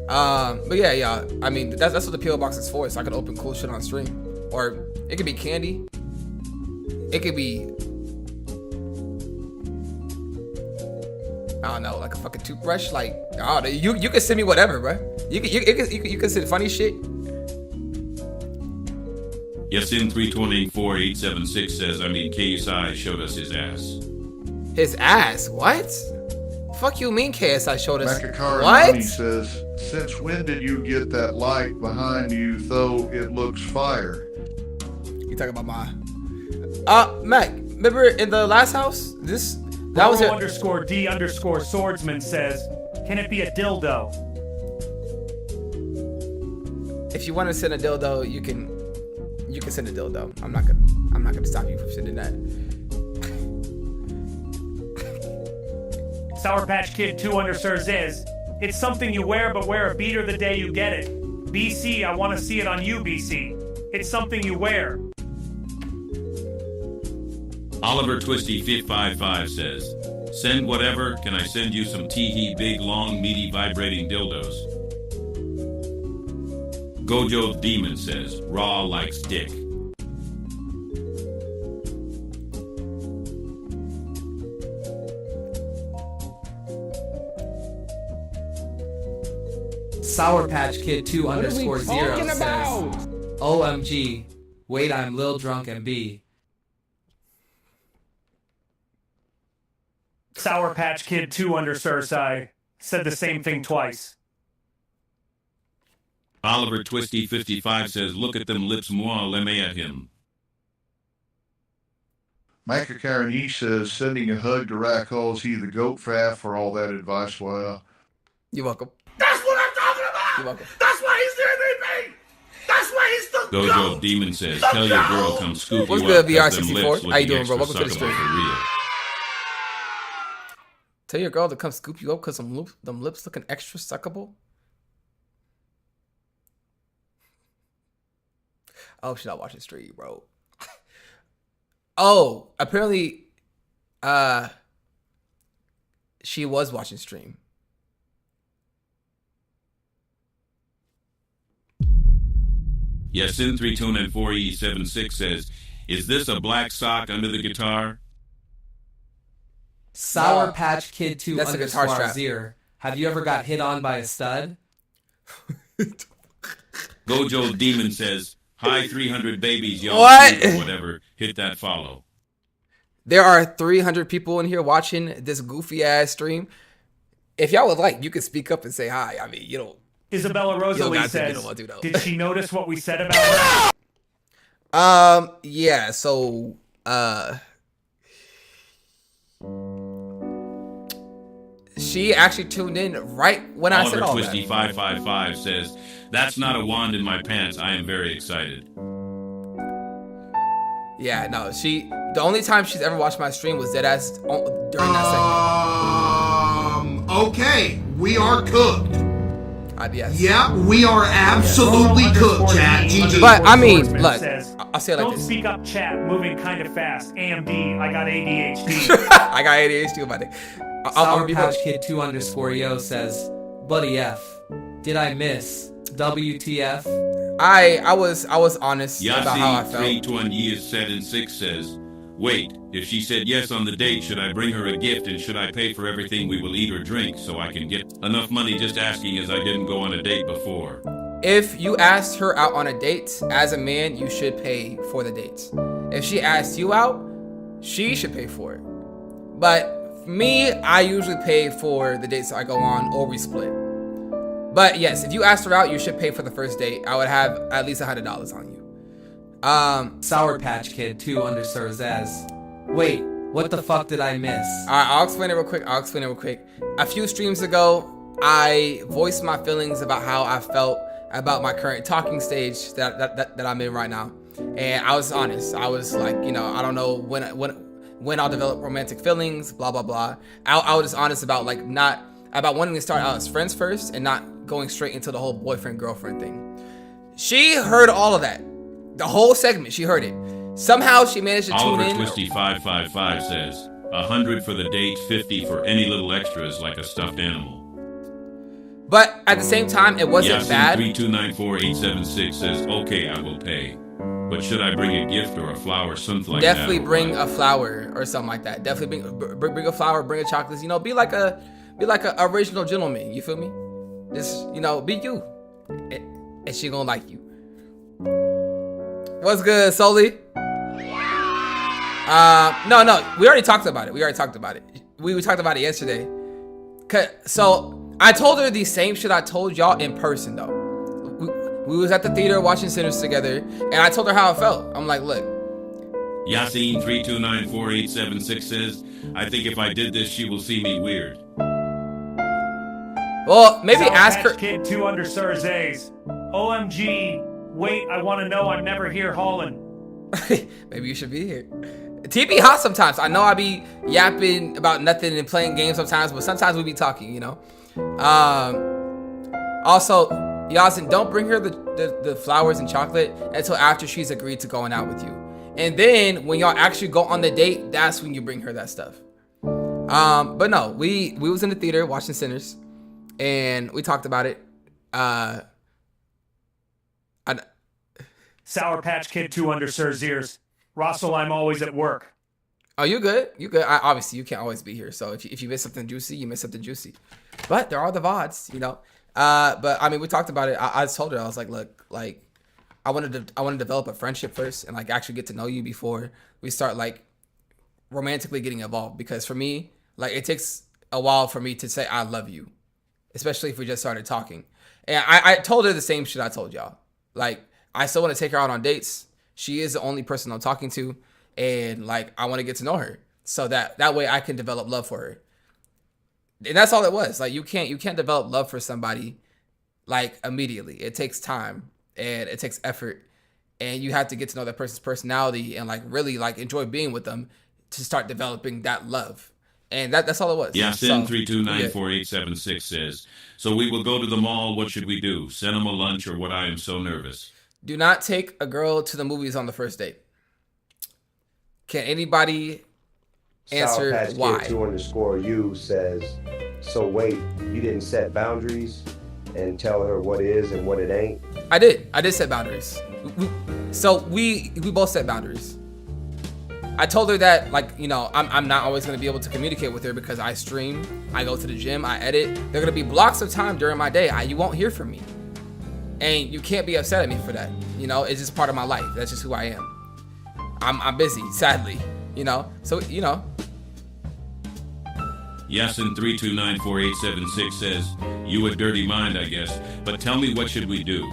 But yeah. I mean, that's what the PO box is for. So I can open cool shit on stream, or it could be candy. It could be, I don't know, like a fucking toothbrush. Like, I don't know. You can send me whatever, bro. You can send funny shit. Yasin 329486 says, KSI showed us his ass. His ass? What? Fuck you mean KSI showed us? What? Says, since when did you get that light behind you, though it looks fire? You talking about my... Mac, remember in the last house? That was it. _D_swordsman says, can it be a dildo? If you want to send a dildo, you can send a dildo. I'm not gonna stop you from sending that. Sour Patch Kid 2_ says, it's something you wear, but wear a beater the day you get it. BC, I want to see it on you, BC. It's something you wear. Oliver Twisty 555 says, send whatever. Can I send you some teehee big, long, meaty, vibrating dildos? Gojo Demon says, Raw likes dick. Sour Patch Kid 2_0 says, OMG, wait, I'm Lil Drunk MB. Sour Patch Kid 2_ said the same thing twice. Oliver Twisty 55 says, look at them lips, moi, lemme at him. Micah Karen E says, sending a hug to Rackles, he the goat faff for all that advice. Well, you're welcome. That's what I'm talking about. You're welcome. That's why he's the MVP. That's why he's the Gojo Demon says, tell your girl come scoop What's you good, up. VR64? How you doing, bro? Welcome to the stream. Tell your girl to come scoop you up because them lips looking extra suckable. I hope she's not watching stream, bro. Oh, apparently, she was watching stream. Yasin 3294E76 says, is this a black sock under the guitar? Sour Patch Kid 2_0. Have you ever got hit on by a stud? Gojo Demon says, hi 300 babies, y'all. What? Or whatever. Hit that follow. There are 300 people in here watching this goofy ass stream. If y'all would like, you can speak up and say hi. I mean, you don't. Isabella Rosalie says, did she notice what we said about her? Yeah, so, she actually tuned in right when I said all that. Oliver Twisty 555 says, that's not a wand in my pants. I am very excited. Yeah, no, the only time she's ever watched my stream was deadass during that segment. Okay, we are cooked. Yes. Yeah, we are absolutely cooked, chat. GG. But I mean, look, I'll say it like don't this. Speak up, chat. Moving kind of fast. AMD, I got ADHD. I got ADHD about it. Sour Patch Kid 2_yo says, Buddy F, did I miss? WTF? I was honest about how I Yasin felt. 320 years 7 6 says, wait, if she said yes on the date, should I bring her a gift and should I pay for everything we will eat or drink so I can get enough money? Just asking as I didn't go on a date before. If you asked her out on a date, as a man, you should pay for the dates. If she asked you out, she should pay for it. But for me, I usually pay for the dates I go on or we split. But yes, if you asked her out, you should pay for the first date. I would have at least $100 on you. Sour Patch Kid 2 _ Zaz. Wait, what the fuck did I miss? Alright, I'll explain it real quick. A few streams ago, I voiced my feelings about how I felt about my current talking stage that I'm in right now. And I was honest. I was like, you know, I don't know when I'll develop romantic feelings, blah, blah, blah. I was just honest about like about wanting to start out as friends first and not going straight into the whole boyfriend-girlfriend thing. She heard all of that. The whole segment, she heard it. Somehow she managed to tune in. Oliver Twisty 555 says, 100 for the date, 50 for any little extras like a stuffed animal. But at the same time, it wasn't bad. 3294876 says, okay, I will pay. But should I bring a gift or a flower, something like that? Definitely bring a flower or something like that. Definitely bring a flower, bring a chocolate. You know, be like a original gentleman. You feel me? Just, you know, be you, and she gonna like you. What's good, Soli? No, we already talked about it. We talked about it yesterday. So I told her the same shit I told y'all in person though. We was at the theater watching Sinners together, and I told her how I felt. I'm like, look. Yasin 3294876 says, I think if I did this, she will see me weird. Well, maybe Sour ask Patch her. Kid 2 _ Zays. OMG. Wait, I want to know. I'm never here, Holland. Maybe you should be here. TB hot sometimes. I know I be yapping about nothing and playing games sometimes, but sometimes we be talking, you know. Also, Yasin, don't bring her the flowers and chocolate until after she's agreed to going out with you. And then when y'all actually go on the date, that's when you bring her that stuff. But no, we was in the theater watching Sinners, and we talked about it. Sour Patch Kid 2 _ Zeers. Russell, I'm always at work. Oh, you good? You good? Obviously, you can't always be here. So if you miss something juicy, you miss something juicy. But there are the VODs, you know. But I mean, we talked about it. I told her, I was like, look, like, I want to develop a friendship first and like actually get to know you before we start like romantically getting involved. Because for me, like, it takes a while for me to say I love you, especially if we just started talking. And I told her the same shit I told y'all. Like, I still want to take her out on dates. She is the only person I'm talking to, and like, I want to get to know her so that way I can develop love for her. And that's all it was. Like, you can't develop love for somebody like immediately. It takes time and it takes effort, and you have to get to know that person's personality and like really like enjoy being with them to start developing that love. And that's all it was. Yasin 3294876 says, so we will go to the mall. What should we do? Send him a lunch or what? I am so nervous. Do not take a girl to the movies on the first date. Can anybody answer why? Kid 2 _ U says, so wait, you didn't set boundaries and tell her what is and what it ain't? I did set boundaries. We both set boundaries. I told her that, like, you know, I'm not always going to be able to communicate with her because I stream, I go to the gym, I edit. There are going to be blocks of time during my day you won't hear from me. And you can't be upset at me for that. You know, it's just part of my life. That's just who I am. I'm busy, sadly, you know. So, you know. Yasin 3294876 says, you a dirty mind, I guess, but tell me, what should we do?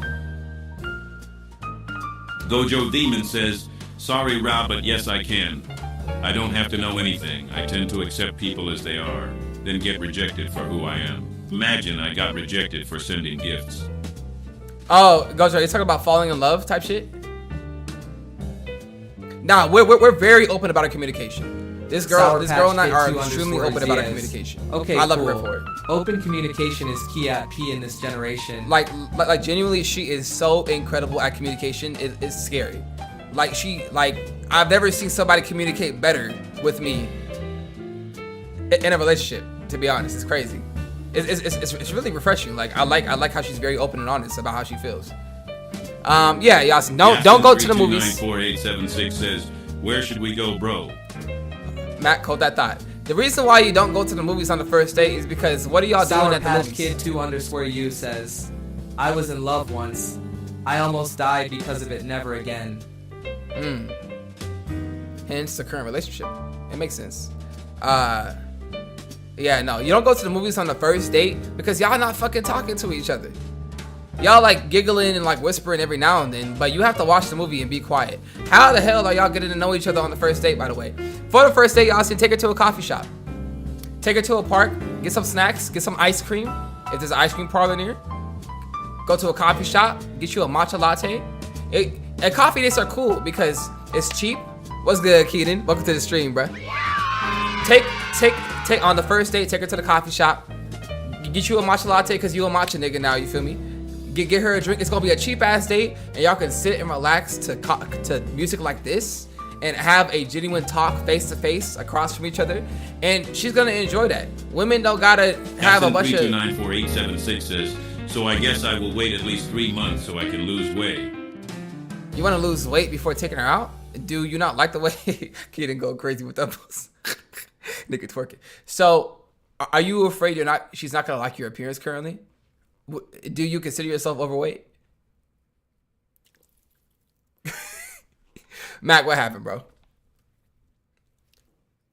Gojo Demon says, sorry, Rob, but yes, I can. I don't have to know anything. I tend to accept people as they are, then get rejected for who I am. Imagine I got rejected for sending gifts. Oh, Gojo, you're talking about falling in love type shit? Nah, we're very open about our communication. This girl and I are extremely open about our communication. Okay, I love cool. her for it. Open communication is key at P in this generation. Like genuinely, she is so incredible at communication. It's scary. I've never seen somebody communicate better with me in a relationship. To be honest, it's crazy. It's really refreshing. Like I like how she's very open and honest about how she feels. Yeah, Yasin, don't go to the movies. 3294876 says, where should we go, bro? Matt, hold that thought. The reason why you don't go to the movies on the first date is because what are y'all doing at the movies? Kid 2_U says, I was in love once. I almost died because of it. Never again. Hence the current relationship. It makes sense. Yeah, no, you don't go to the movies on the first date because y'all not fucking talking to each other. Y'all like giggling and like whispering every now and then, but you have to watch the movie and be quiet. How the hell are y'all getting to know each other on the first date, by the way? For the first date, y'all should take her to a coffee shop. Take her to a park, get some snacks, get some ice cream. If there's an ice cream parlor near, go to a coffee shop, get you a matcha latte. And coffee dates are cool because it's cheap. What's good, Keaton? Welcome to the stream, bruh. Take on the first date, take her to the coffee shop. Get you a matcha latte because you a matcha nigga now, you feel me? Get her a drink. It's gonna be a cheap ass date, and y'all can sit and relax to music like this and have a genuine talk face to face across from each other, and she's gonna enjoy that. Women don't gotta have a bunch of. 3294876 says, so I guess I will wait at least 3 months so I can lose weight. You want to lose weight before taking her out? Do you not like the way Keaton go crazy with elbows? Nigga twerking. So, are you afraid she's not gonna like your appearance currently? Do you consider yourself overweight? Mac, what happened, bro?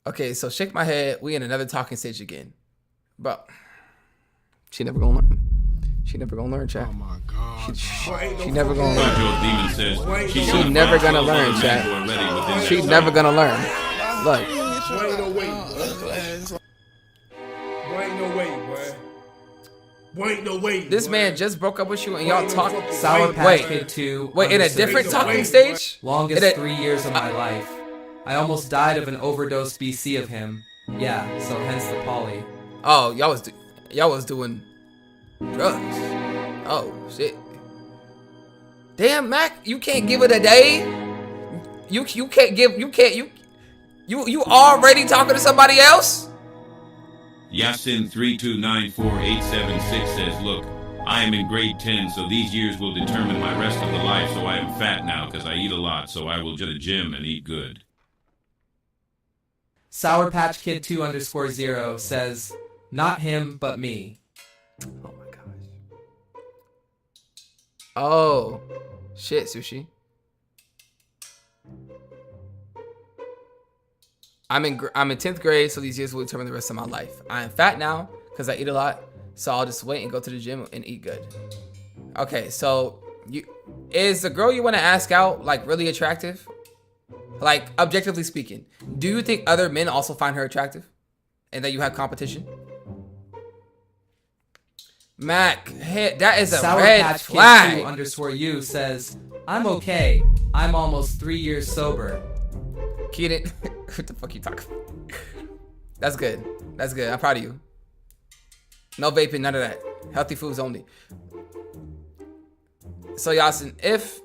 Okay, so shake my head. We in another talking stage again. Bro, she never gonna learn. She never gonna learn, chat. Oh my god. She never gonna learn. She never gonna learn, chat. She never gonna learn. Look. Ain't no way. Ain't no way, boy. Ain't no way. This man just broke up with you and y'all talk. Sour Patch Kid 2. Wait, in a different talking stage? Longest 3 years of my life. I almost died of an overdose BC of him. Yeah, so hence the poly. Oh, y'all was doing drugs. Oh shit. Damn, Mac, you can't give it a day. You already talking to somebody else? Yasin 3294876 says, look, I am in grade 10, so these years will determine my rest of the life, so I am fat now because I eat a lot, so I will go to the gym and eat good. Sour Patch Kid 2_0 says, not him, but me. Oh my gosh. Oh, shit, Sushi. I'm in 10th grade, so these years will determine the rest of my life. I am fat now because I eat a lot, so I'll just wait and go to the gym and eat good. Okay, so is the girl you want to ask out like really attractive? Like objectively speaking, do you think other men also find her attractive, and that you have competition? Mac, that is a Sour red Patch flag. Kid 2_U says, I'm okay. I'm almost 3 years sober. Keaton, what the fuck you talking about? That's good. That's good. I'm proud of you. No vaping, none of that. Healthy foods only. So Yasin, if,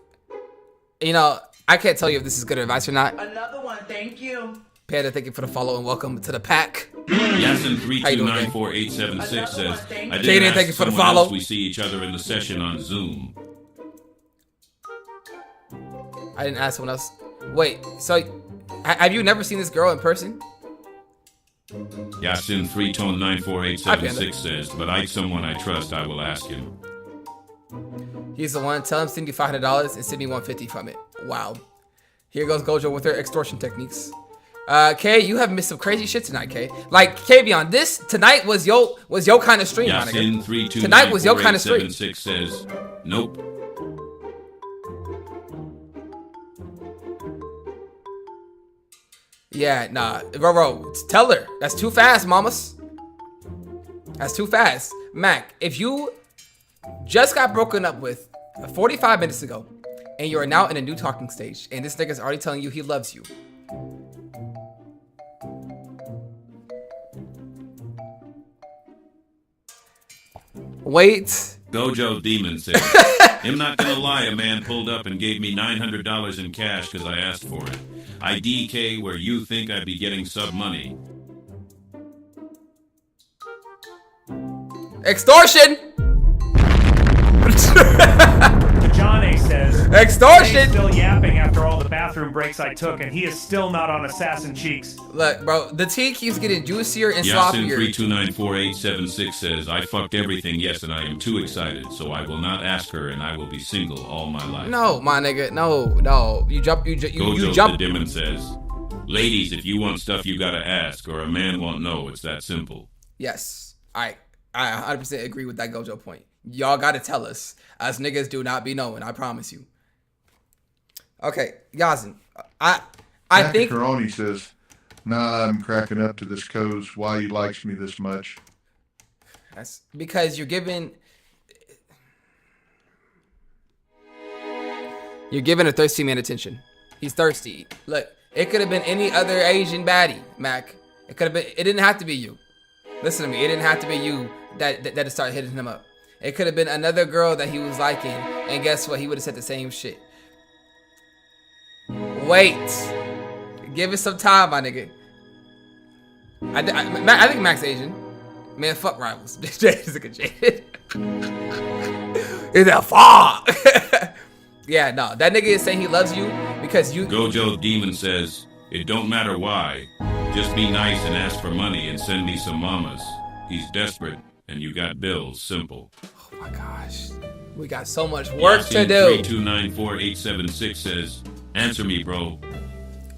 I can't tell you if this is good advice or not. Another one, thank you. Panda, thank you for the follow and welcome to the pack. Yasin 3294876 says, I Jaden, didn't thank you ask for the someone follow. else we see each other in the session on Zoom. I didn't ask someone else. Wait, so have you never seen this girl in person? Yasin 3294876 says, but I someone I trust, I will ask him. He's the one. Tell him send you $500 and send me $150 from it. Wow. Here goes Gojo with her extortion techniques. Kay, you have missed some crazy shit tonight, Kay. Like, Kay, beyond this, tonight was your kind of stream, my nigga. Tonight was your kind of stream. 3294876 says, nope. Yeah, nah. Bro, tell her. That's too fast, mamas. That's too fast. Mac, if you just got broken up with 45 minutes ago, and you are now in a new talking stage, and this nigga's already telling you he loves you. Wait. Gojo Demon says, I'm not gonna lie, a man pulled up and gave me $900 in cash because I asked for it. I DK where you think I'd be getting sub money. Extortion. John A says, Extortion. "Jay's still yapping after all the bathroom breaks I took, and he is still not on assassin cheeks." Look, bro, the tea keeps getting juicier and Yasin sloppier. 3294876 says, I fucked everything, yes, and I am too excited, so I will not ask her, and I will be single all my life. No, my nigga, no. You jump. Gojo the Demon says, ladies, if you want stuff, you gotta ask, or a man won't know. It's that simple. Yes, I 100% agree with that Gojo point. Y'all gotta tell us. Us niggas do not be knowing, I promise you. Okay, Yasin, I think Macaroni says, nah, I'm cracking up to this Coz. Why he likes me this much? that's because you're giving a thirsty man attention. He's thirsty. Look, it could have been any other Asian baddie, Mac. It could have been. It didn't have to be you. Listen to me. It didn't have to be you that started hitting him up. It could have been another girl that he was liking, and guess what? He would have said the same shit. Wait. Give it some time, my nigga. I think Mac's Asian. Man, fuck rivals. Jay's a good jaded. Is that fuck? Yeah, no. That nigga is saying he loves you because you... Gojo Demon says, it don't matter why. Just be nice and ask for money and send me some mamas. He's desperate, and you got bills. Simple. Oh my gosh. We got so much work to do. 3294876 says, answer me, bro.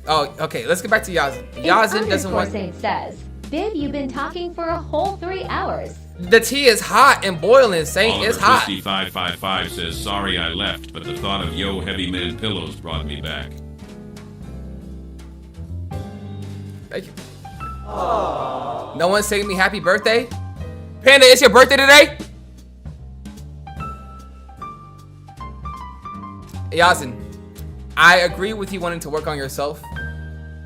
Oh, okay. Let's get back to Yazin. Yazin doesn't want... Saint says, Bib, you've been talking for a whole 3 hours. The tea is hot and boiling, Saint. It's hot. 555 says, sorry I left, but the thought of Yo Heavy Man pillows brought me back. Thank you. Aww. No one's saying me happy birthday? Panda, it's your birthday today? Yazin, I agree with you wanting to work on yourself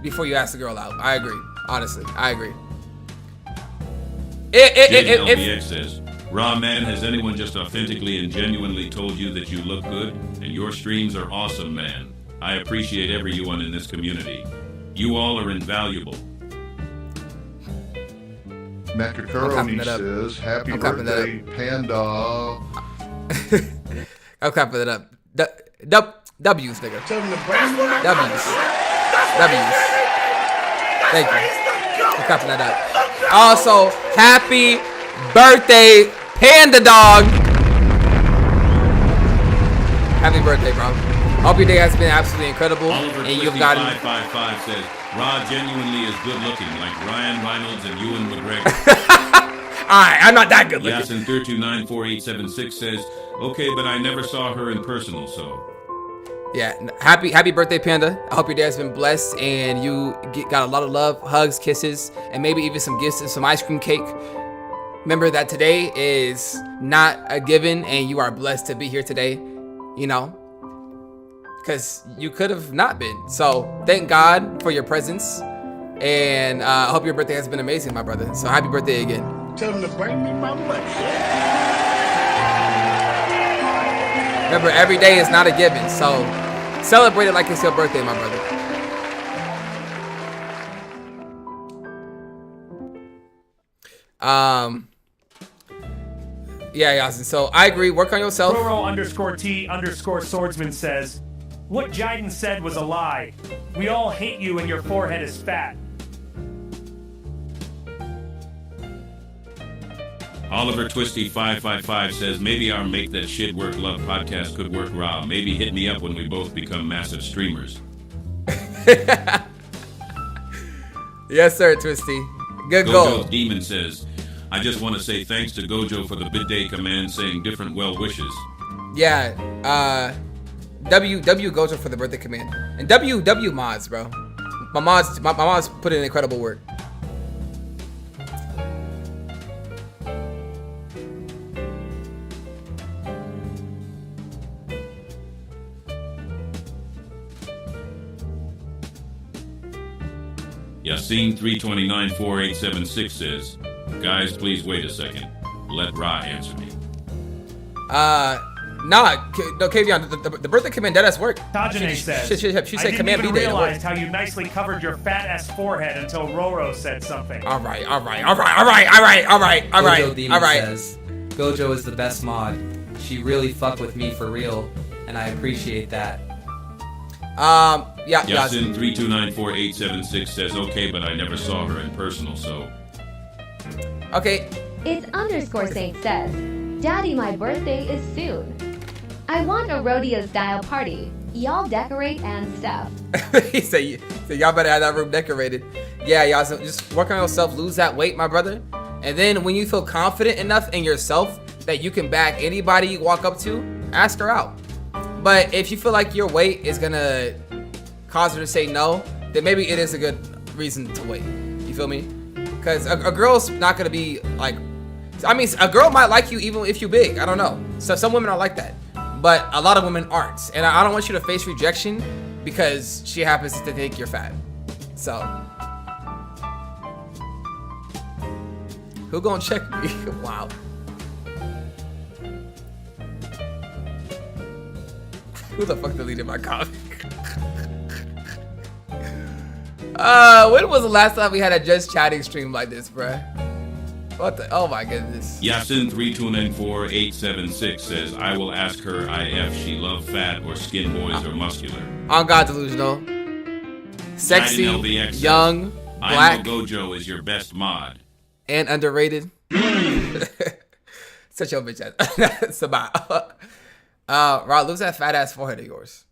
before you ask the girl out. I agree. Honestly, I agree. LBX says, Raw man, has anyone just authentically and genuinely told you that you look good? And your streams are awesome, man. I appreciate everyone in this community. You all are invaluable. Macaroni says, happy birthday, Panda. I'm clapping it up. W's, nigga. W's. Thank you. I'm clapping that up. Also, happy birthday, Panda Dog. Happy birthday, bro. Hope your day has been absolutely incredible. Oliver and you've gotten... 555 says, Rod genuinely is good looking, like Ryan Reynolds and Ewan McGregor. Alright, I'm not that good looking. Yasin 3294876 says, okay, but I never saw her in personal, so... Yeah, happy birthday, Panda. I hope your day has been blessed and you got a lot of love, hugs, kisses, and maybe even some gifts and some ice cream cake. Remember that today is not a given and you are blessed to be here today, you know, because you could have not been. So thank God for your presence, and I hope your birthday has been amazing, my brother. So happy birthday again. Tell him to bring me my money. Remember, every day is not a given, so celebrate it like it's your birthday, my brother. Yeah, Yasin. So I agree. Work on yourself. Roro_T_Swordsman says, what Jiden said was a lie. We all hate you and your forehead is fat. Oliver Twisty 555 says, maybe our Make That Shit Work Love podcast could work raw. Maybe hit me up when we both become massive streamers. Yes, sir, Twisty. Good Gojo goal. Demon says, I just want to say thanks to Gojo for the bidday command saying different well wishes. Yeah, W Gojo for the birthday command. And W mods, bro. My mods put in incredible work. Yasin 3294876 says, guys, please wait a second. Let Ra answer me. No, Kavion, the birthday command deadass work. Tajane says, she said I command didn't B even day. realize how you nicely covered your fat ass forehead until Roro said something. All right. Gojo Demon Gojo is the best mod. She really fuck with me for real, and I appreciate that. Yeah. Yasin 3294876 says okay, but I never saw her in personal, so. Okay. It's underscore Saint says, Daddy, my birthday is soon. I want a rodeo-style party. Y'all decorate and stuff. He said, y'all better have that room decorated. Yeah, y'all, so just work on yourself, lose that weight, my brother. And then when you feel confident enough in yourself that you can back anybody you walk up to, ask her out. But if you feel like your weight is gonna cause her to say no, then maybe it is a good reason to wait. You feel me? Because a girl's not gonna be like, I mean, a girl might like you even if you're big. I don't know. So some women are like that, but a lot of women aren't. And I don't want you to face rejection because she happens to think you're fat. So who gonna check me? Wow. Who the fuck deleted my comment? When was the last time we had a just chatting stream like this, bruh? What the? Oh my goodness. Yasin 3294876 says, I will ask her if she love fat or skin boys or muscular. On God delusional. Sexy, young, black. I know Gojo is your best mod. And underrated. Such your bitch ass. Sabah. Rod, lose that fat ass forehead of yours.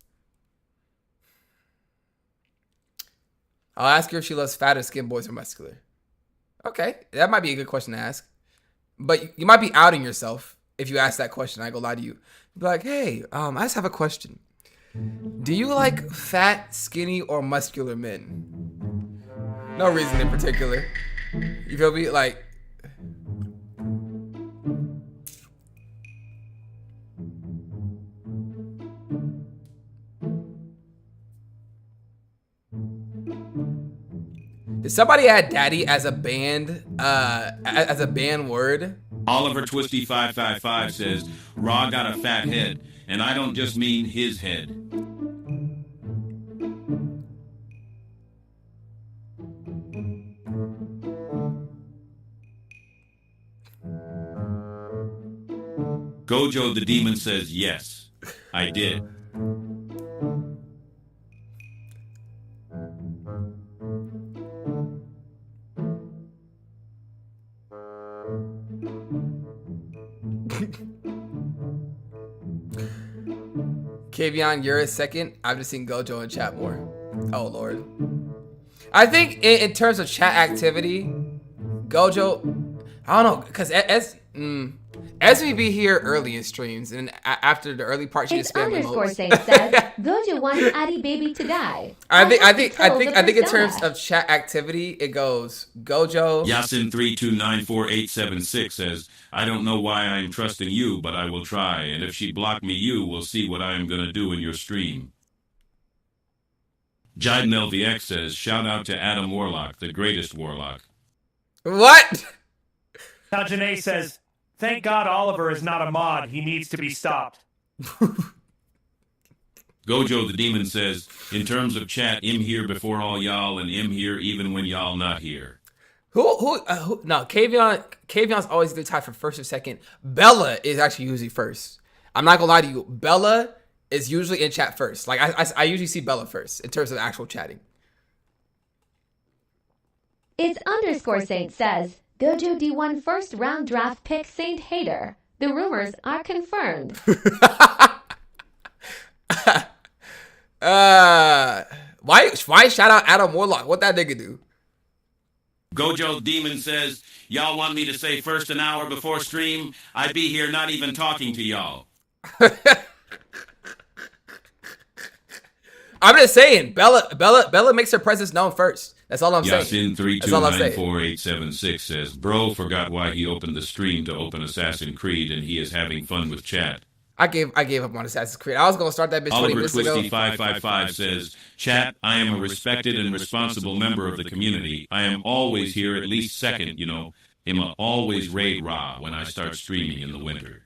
I'll ask her if she loves fat or skin boys or muscular. Okay, that might be a good question to ask. But you might be outing yourself if you ask that question. I ain't gonna lie to you. Be like, hey, I just have a question. Do you like fat, skinny, or muscular men? No reason in particular. You feel me? Like, did somebody add daddy as a band word? Oliver Twisty 555 says, Raw got a fat head, and I don't just mean his head. Gojo the Demon says, yes, I did. Kavion, you're a second. I've just seen Gojo in chat more. Oh, Lord. I think in terms of chat activity, Gojo, I don't know, because as we be here early in streams, and after the early part, she just spam underscore Saint says, Gojo wants Addy baby to die. I think in terms of chat activity, it goes Gojo. Yasin 3294876 says, I don't know why I'm trusting you, but I will try. And if she block me, you will see what I am going to do in your stream. Jiden LVX says, shout out to Adam Warlock, the greatest warlock. What? Now Janae says, thank God Oliver is not a mod. He needs to be stopped. Gojo the Demon says, in terms of chat, I'm here before all y'all, and I'm here even when y'all not here. Who? No, Kavion's always good tied for first or second. Bella is actually usually first. I'm not gonna lie to you. Bella is usually in chat first. Like I usually see Bella first in terms of actual chatting. It's underscore Saint says, Gojo D1 first round draft pick Saint Hater. The rumors are confirmed. Why shout out Adam Warlock? What that nigga do? Gojo Demon says, y'all want me to say first an hour before stream? I'd be here not even talking to y'all. I'm just saying, Bella makes her presence known first. That's all I'm saying. Yasin 3294876 says, bro forgot why he opened the stream to open Assassin's Creed, and he is having fun with chat. I gave up on Assassin's Creed. I was gonna start that bitch 20 minutes ago. Oliver Twisty 555 says, chat, I am a respected and responsible member of the community. I am always here at least second, I'm always raid raw when I start streaming in the winter.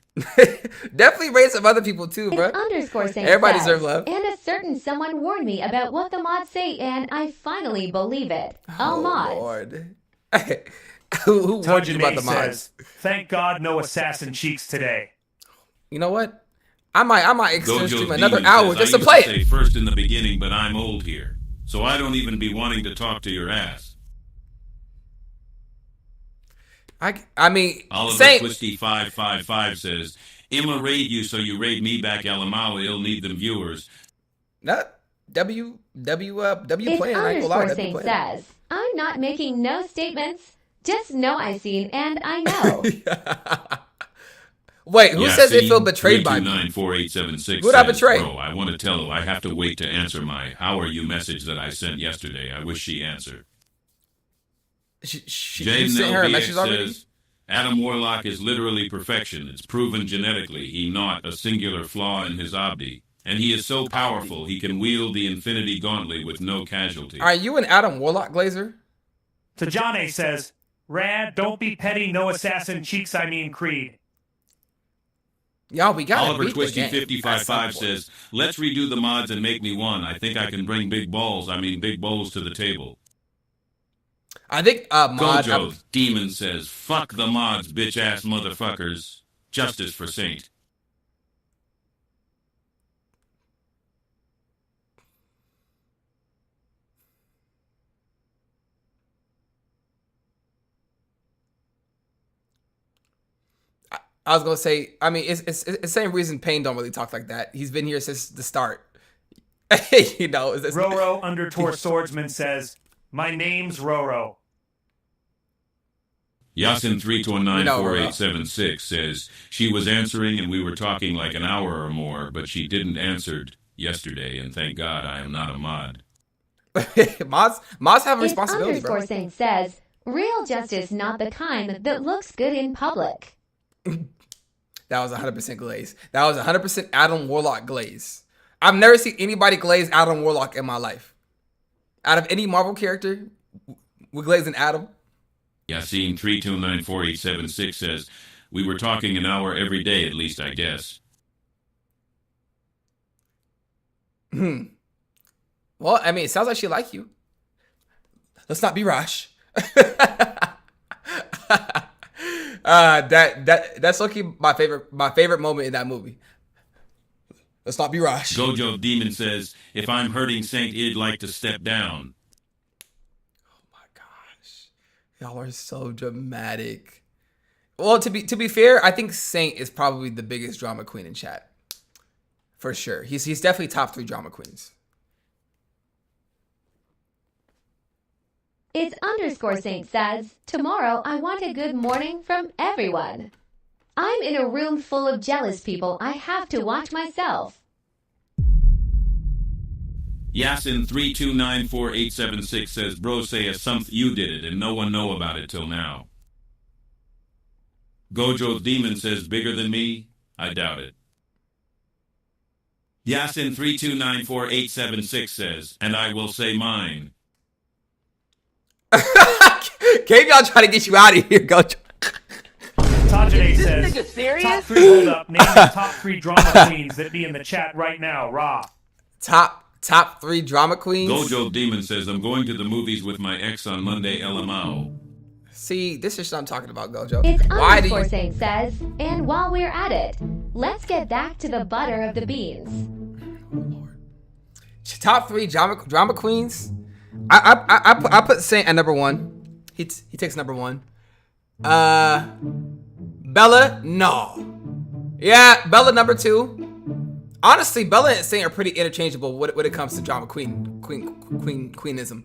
Definitely raid some other people too, bro. Underscore Saint Everybody says, deserves love. And a certain someone warned me about what the mods say, and I finally believe it. All mods. Lord. Who warned you about the Tajane mods? says, "Thank God, no assassin cheeks today." You know what? I might extend Gojo's stream another Demon hour says, just to I used play to it. say first in the beginning, but I'm old here, so I don't even be wanting to talk to your ass. I mean, Oliver same. Twisty 555 says, "I'ma raid you, so you raid me back, Alamau. He'll need them viewers." Not W It's playing. I ain't gonna lie, underscore W Saint playing. says, I'm not making no statements. Just know I seen and I know. Wait, who says they feel Yassine betrayed by me? 3294876 Who'd I says, betray? Bro, I want to tell her I have to wait to answer my "How are you" message that I sent yesterday. I wish she answered. You Jaden sent her a LBX message already? says, Adam Warlock is literally perfection. It's proven genetically. He not a singular flaw in his obdi. And he is so powerful, he can wield the Infinity Gauntlet with no casualty. Are you an Adam Warlock Glazer? Tajane says, "Rad, don't be petty, no assassin cheeks. I mean Creed." Y'all, we got Oliver Twisty 555 says, "Let's redo the mods and make me one. I think I can bring big bowls to the table." I think mod. Gojo Demon says, "Fuck the mods, bitch ass motherfuckers. Justice for Saint." I was gonna say. I mean, it's the same reason Payne don't really talk like that. He's been here since the start. You know. Roro _ Swordsman says, "My name's Roro." Yasin 3294876 says, "She was answering and we were talking like an hour or more, but she didn't answer yesterday, and thank God I am not a mod." mods have a responsibility, It's bro. underscore Saint says, real justice not the kind that looks good in public. That was 100% Glaze. That was 100% Adam Warlock Glaze. I've never seen anybody glaze Adam Warlock in my life. Out of any Marvel character, we're glazing Adam. Yasin 3294876 says, "We were talking an hour every day, at least, I guess." Well, I mean, it sounds like she like you. Let's not be rash. That's lucky my favorite moment in that movie. Let's not be rash. Gojo Demon says, "If I'm hurting Saint, he'd like to step down." Y'all are so dramatic. Well, to be fair, I think Saint is probably the biggest drama queen in chat. For sure. He's definitely top 3 drama queens. It's underscore Saint says, tomorrow I want a good morning from everyone. I'm in a room full of jealous people. I have to watch myself. Yasin 3294876 says, "Bro say a something you did it and no one know about it till now." Gojo Demon says, "Bigger than me? I doubt it." Yasin 3294876 says, "And I will say mine." Cave y'all trying to get you out of here, Gojo. Tajane says, "Top 3 hold up. Name the top 3 drama queens that be in the chat right now. Raw." Top 3 drama queens. Gojo Demon says, "I'm going to the movies with my ex on Monday, LMAO." See, this is what I'm talking about, Gojo. It's Why do underscore you... Saint says, and while we're at it, let's get back to the butter of the beans. Top 3 drama queens. I put Saint at number 1. He takes number 1. Bella, no. Yeah, Bella number 2. Honestly, Bella and Saint are pretty interchangeable when it comes to drama queenism.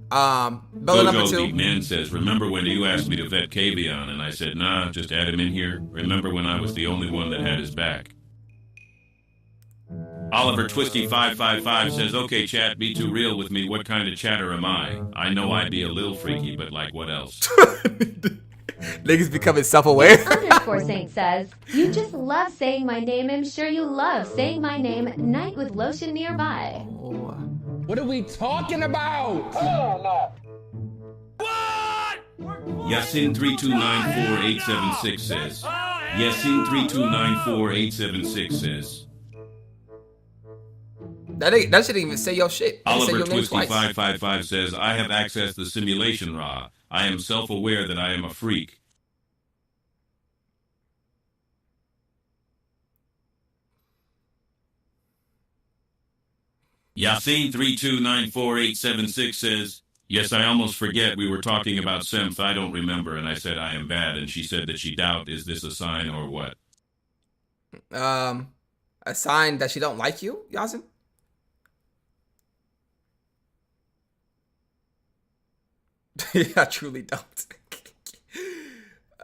Bella number 2. Deep Man says, "Remember when you asked me to vet Kavion and I said, nah, just add him in here? Remember when I was the only one that had his back?" Oliver Twisty 555 says, "Okay, chat, be too real with me. What kind of chatter am I? I know I'd be a little freaky, but like what else?" Niggas becoming self-aware. Underscore Saint says, you just love saying my name. I'm sure you love saying my name. Night with lotion nearby. What are we talking about? Yasin 3294876 says, Yasin 3294876 says, That shouldn't even say your shit. They say Oliver your name Twisty twice. 555 says, I have access to simulation raw. I am self-aware that I am a freak. Yasin3294876 says, yes, I almost forget we were talking about Semth. I don't remember. And I said, I am bad. And she said that she doubt, is this a sign or what? A sign that she don't like you, Yasin? I truly don't.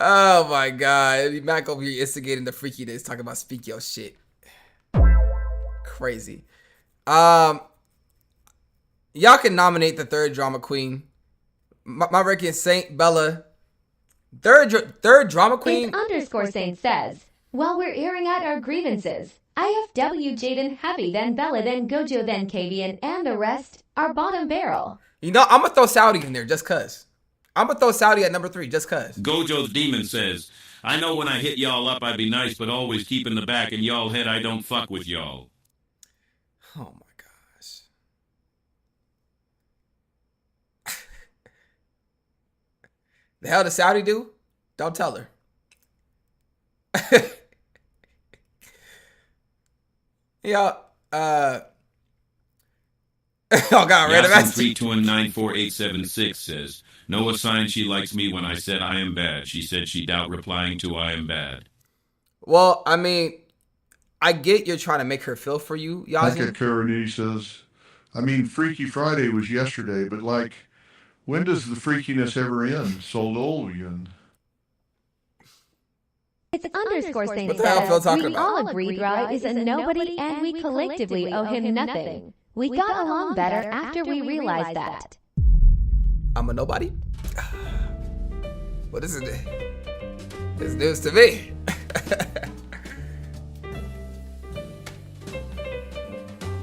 Oh my god. Mac over here instigating the freakiness, talking about speak your shit. Crazy. Y'all can nominate the third drama queen. My reckon Saint Bella. Third drama queen. _Saint says, while we're airing out our grievances, IFW, Jaden, Happy, then Bella, then Gojo, then Kavian, and the rest are bottom barrel. You know, I'm gonna throw Saudi in there just cause. I'm gonna throw Saudi at number 3 just cause. Gojo's Demon says, I know when I hit y'all up I'd be nice, but always keep in the back and y'all head I don't fuck with y'all. Oh my gosh. The hell does Saudi do? Don't tell her. Yeah, oh god, random Yasin 3294876 says, Noah signed she likes me when I said I am bad. She said she doubt replying to I am bad. Well, I mean, I get you're trying to make her feel for you, Yasin. Like Karani says, I mean, Freaky Friday was yesterday, but like, when does the freakiness ever end? Sololian. It's _Saint What the hell Phil says, talking we about? all agreed Ra is a nobody and we collectively owe him nothing. We got along better after we realized that. I'm a nobody? What is it? It's news to me.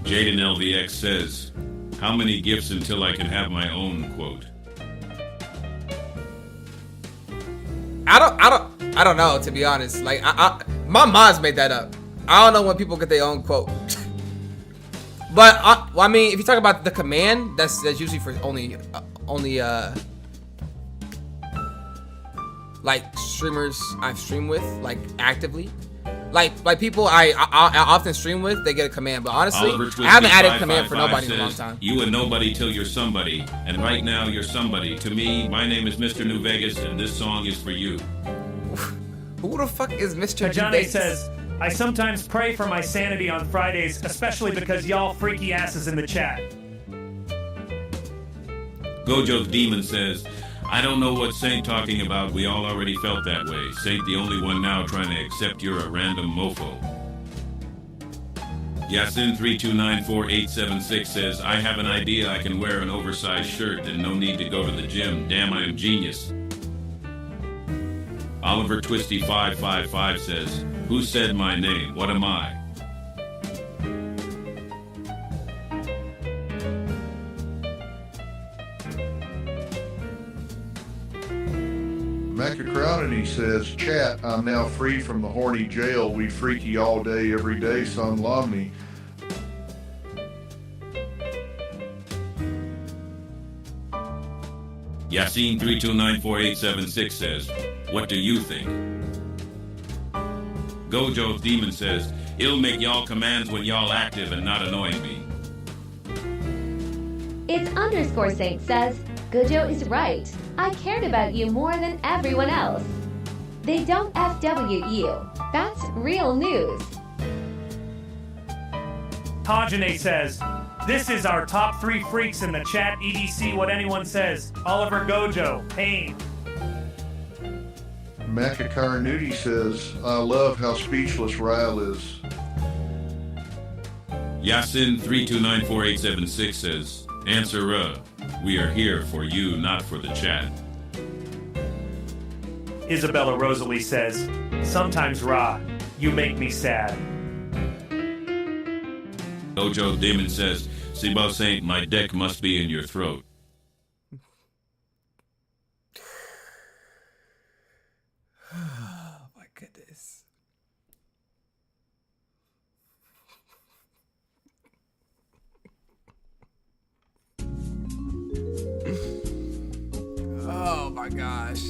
Jaden LVX says, how many gifts until I can have my own quote? I don't know, to be honest. Like, my mom's made that up. I don't know when people get their own quote. But well, I mean, if you talk about the command, that's usually for only like streamers I've streamed with, like actively. Like people I often stream with, they get a command. But honestly, I haven't added command for nobody in a long time. You are nobody till you're somebody, and right now you're somebody. To me, my name is Mr. New Vegas, and this song is for you. Who the fuck is Mr. New Tajani Vegas? says, I sometimes pray for my sanity on Fridays, especially because y'all freaky asses in the chat. Gojo's Demon says, I don't know what Saint talking about. We all already felt that way. Saint the only one now trying to accept you're a random mofo. Yasin 3294876 says, I have an idea. I can wear an oversized shirt and no need to go to the gym. Damn, I am genius. Oliver Twisty 555 says, who said my name? What am I? Macacrownity says, chat, I'm now free from the horny jail. We freaky all day, every day, son love me. Yasin 3294876 says, what do you think? Gojo's Demon says, it'll make y'all commands when y'all active and not annoying me. It's _Saint says, Gojo is right. I cared about you more than everyone else. They don't FW you. That's real news. Tajane says, this is our top 3 freaks in the chat. EDC what anyone says. Oliver Gojo, Pain. Macacarnuti says, I love how speechless Ryle is. Yasin 3294876 says, answer we are here for you, not for the chat. Isabella Rosalie says, sometimes Ra, you make me sad. Gojo Demon says, Sibo Saint, my deck must be in your throat. Oh my goodness. my gosh.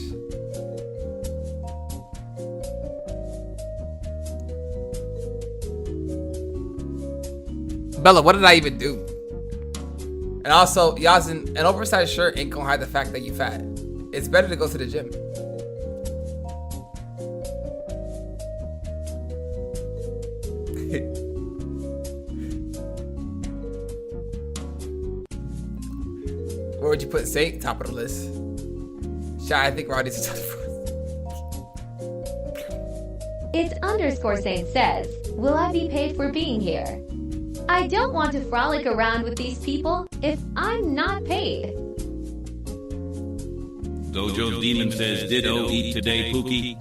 Bella, what did I even do? And also, Yazin, an oversized shirt ain't gonna hide the fact that you fat. It's better to go to the gym. Where would you put Saint? Top of the list. Shy, I think Roddy's the top of It's underscore Saint says, will I be paid for being here? I don't want to frolic around with these people if I'm not paid. Dojo Demon says, ditto, eat today, Pookie.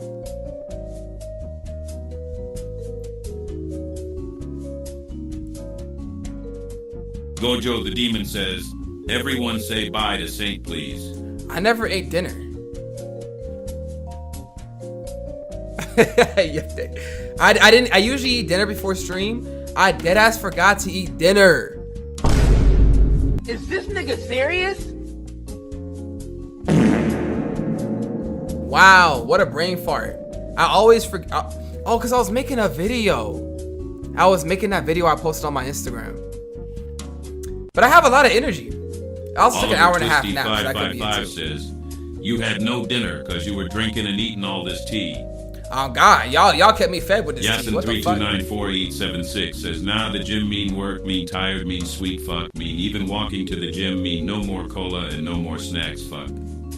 Gojo the Demon says, everyone say bye to Saint, please. I never ate dinner. I didn't. I usually eat dinner before stream. I deadass forgot to eat dinner. Is this nigga serious? Wow, what a brain fart. I always forget. Oh, because I was making a video. I was making that video I posted on my Instagram. But I have a lot of energy. I also took an hour and a half nap. So 555 says, you had no dinner because you were drinking and eating all this tea. Oh God, y'all kept me fed with this tea. Yasin 3294876 says, nah, the gym mean work, mean tired, mean sweet fuck, mean even walking to the gym, mean no more cola and no more snacks, fuck.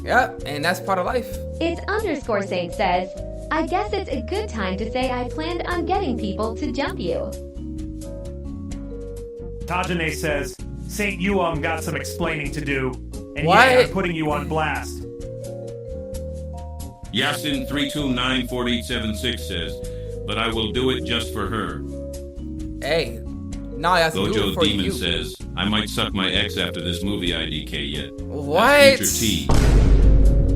Yeah, and that's part of life. It's underscore Saint says, I guess it's a good time to say I planned on getting people to jump you. Tajane says, Saint got some explaining to do, and What? yeah, I'm putting you on blast. Yasin 3294876 says, but I will do it just for her. Hey, no, Yasin, do it Gojo for Demon you. says, I might suck my ex after this movie IDK yet. What? That's future T.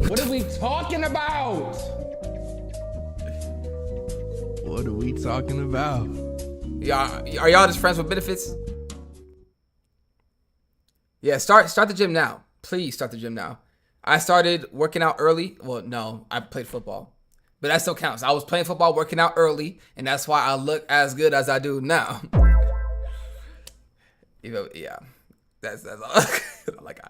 What are we talking about? What are we talking about? Are y'all just friends with benefits? Yeah, start the gym now. Please start the gym now. I started working out early. Well, no, I played football. But that still counts. I was playing football, working out early, and that's why I look as good as I do now. Yeah. That's all.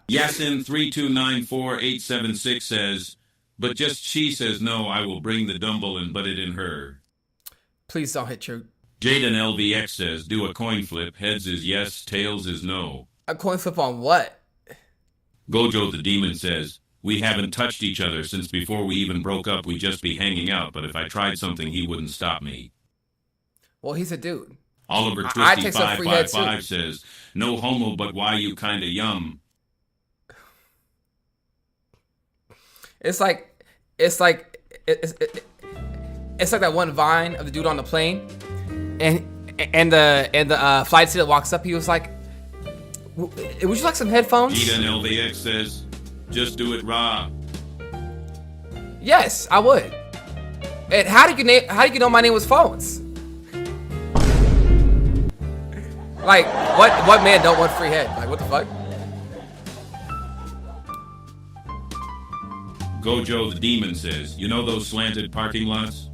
Yasin 3294876 says, but just she says no, I will bring the dumbbell and butt it in her. Please don't hit your... Jaden LVX says, do a coin flip. Heads is yes, tails is no. A coin flip on what? Gojo the Demon says, we haven't touched each other since before we even broke up. We'd just be hanging out, but if I tried something, he wouldn't stop me. Well, he's a dude. Oliver Twisty 555 says, no homo, but why you kinda yum. It's like that one Vine of the dude on the plane, and the flight attendant walks up. He was like, "Would you like some headphones?" Eden LVX says, just do it raw. Yes, I would. And how did you know my name was Phones? Like, what man don't want free head? Like, what the fuck? Gojo the Demon says, you know those slanted parking lots?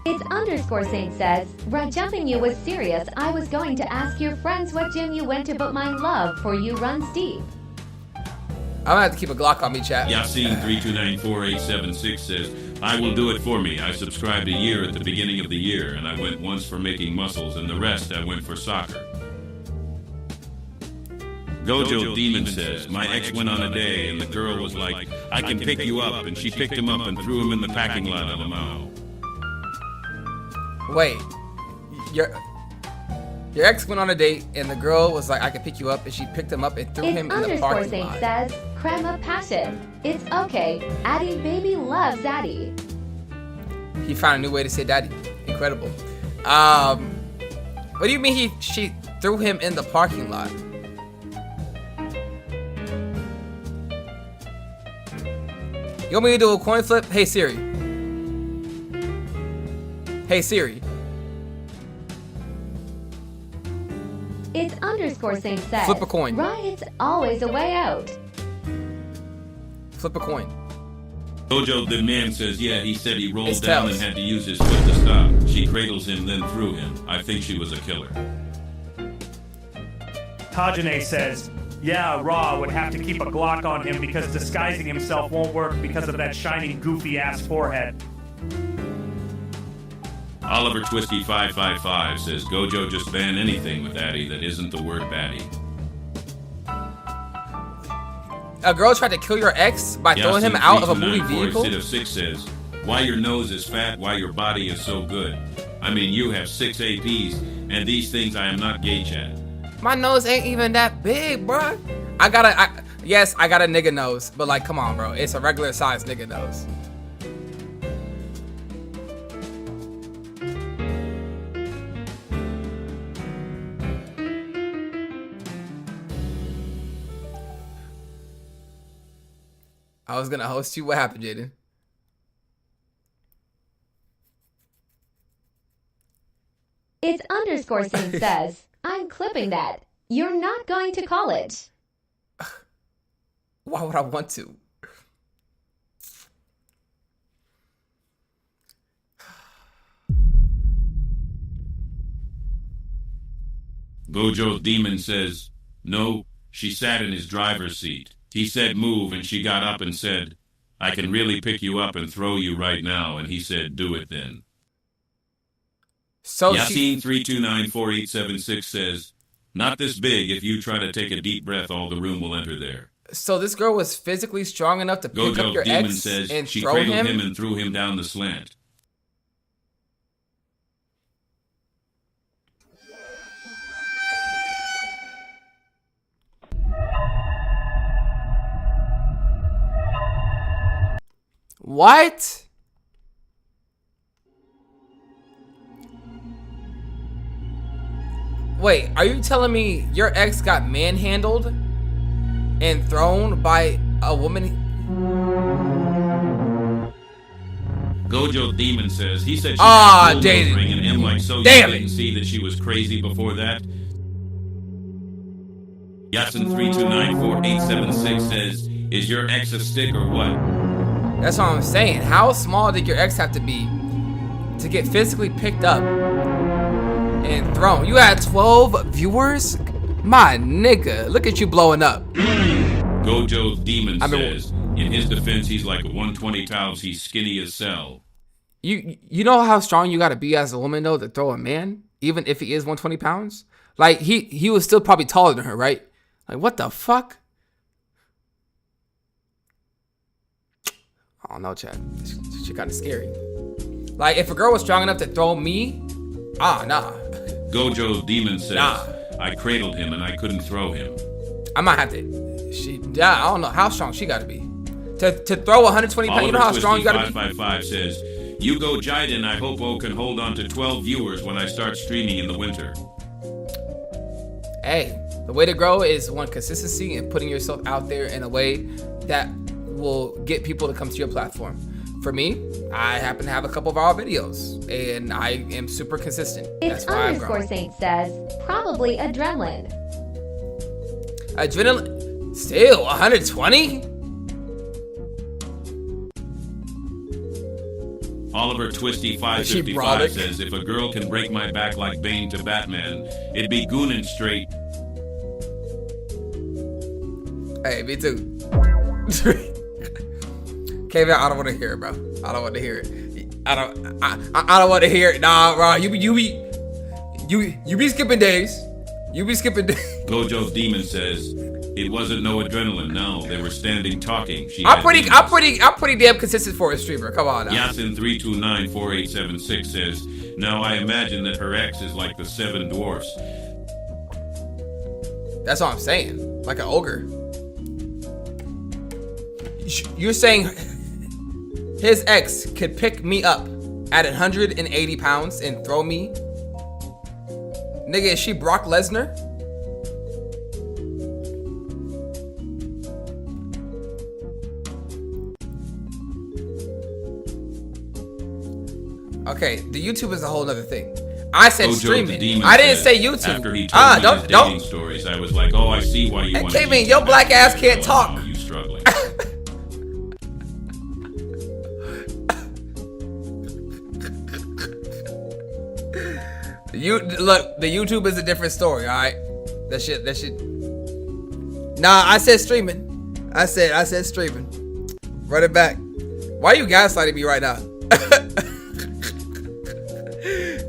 It's underscore Saint says, right, jumping you was serious. I was going to ask your friends what gym you went to, but my love for you runs deep. I'm gonna have to keep a Glock on me, chat. Yasin 3294876 says, I will do it for me. I subscribed a year at the beginning of the year, and I went once for making muscles, and the rest I went for soccer. Gojo Demon says, my ex went on a day, and the girl was like, I can pick you up, and she picked him up and threw him in the parking lot of the mall. Wait, your ex went on a date, and the girl was like, I can pick you up, and she picked him up and threw him in the parking Saint lot. says, creme of passion. It's okay. Addie baby loves Addie. He found a new way to say daddy. Incredible. What do you mean she threw him in the parking lot? You want me to do a coin flip? Hey Siri. Hey Siri. It's underscore Saint says, Flip a coin. Riot's always a way out. Flip a coin. Gojo the man says, yeah, he said he rolled It's down tails. and had to use his foot to stop. She cradles him, then threw him. I think she was a killer. Tajane says, yeah, Raw would have to keep a Glock on him because disguising himself won't work because of that shiny, goofy-ass forehead. Oliver Twisty 555 says, Gojo just ban anything with Addy that isn't the word baddie. A girl tried to kill your ex by throwing him out of a movie vehicle? Sid of 6 says, why your nose is fat, why your body is so good. I mean, you have 6 APs, and these things I am not gay chat. My nose ain't even that big, bruh. Yes, I got a nigga nose, but like, come on, bro. It's a regular size nigga nose. I was gonna host you. What happened, Jaden? It's underscore Saint says, I'm clipping that. You're not going to college. Why would I want to? Gojo Demon says, no, she sat in his driver's seat. He said move, and she got up and said, I can really pick you up and throw you right now. And he said, do it then. So Yassine 3294876 says, not this big. If you try to take a deep breath, all the room will enter there. So this girl was physically strong enough to pick up your Demon ex says and she throw cradled him? him and threw him down the slant. What? Wait, are you telling me your ex got manhandled and thrown by a woman? Gojo Demon says he said she Ah, had a damn it. ring, and M like so Damn you didn't see that she was crazy before that. Yasin 3294876 says, is your ex a stick or what? That's what I'm saying. How small did your ex have to be to get physically picked up and thrown? You had 12 viewers? My nigga, look at you blowing up. Gojo Demon says, in his defense, he's like a 120 pounds. He's skinny as cell. You know how strong you gotta be as a woman though to throw a man, even if he is 120 pounds? Like he was still probably taller than her, right? Like what the fuck? I don't know, Chad. Shit kind of scary. Like if a girl was strong enough to throw me, nah. Gojo Demon says, nah. I cradled him and I couldn't throw him. I might have to. I don't know how strong she gotta be to throw 120 pounds. You know how strong you gotta be. 555 says, you go Jiden. I hope O can hold on to 12 viewers when I start streaming in the winter. Hey, the way to grow is one, consistency and putting yourself out there in a way that will get people to come to your platform. For me, I happen to have a couple of our videos and I am super consistent. It's That's why I've underscore grown. Saint says, probably adrenaline. Adrenaline, still 120? Oliver Twisty 555 says, if a girl can break my back like Bane to Batman, it'd be goonin' straight. Hey, me too. Kevin, I don't want to hear it, bro. I don't want to hear it. I don't want to hear it. Nah, bro. You be skipping days. You be skipping days. Gojo Demon says, it wasn't no adrenaline. No, they were standing talking. I'm pretty damn consistent for a streamer. Come on now. Yasin 3294876 says, now I imagine that her ex is like the 7 dwarfs. That's what I'm saying. Like an ogre. You're saying his ex could pick me up at 180 pounds and throw me? Nigga, is she Brock Lesnar? Okay, the YouTube is a whole other thing. I said Gojo streaming. I didn't say YouTube. After he told me his dating stories, I was like, oh, I see why you want to. Kevin, your black ass can't talk. You struggling? You look, the YouTube is a different story, all right? That shit. Nah, I said streaming. I said streaming. Run it back. Why are you gaslighting me right now?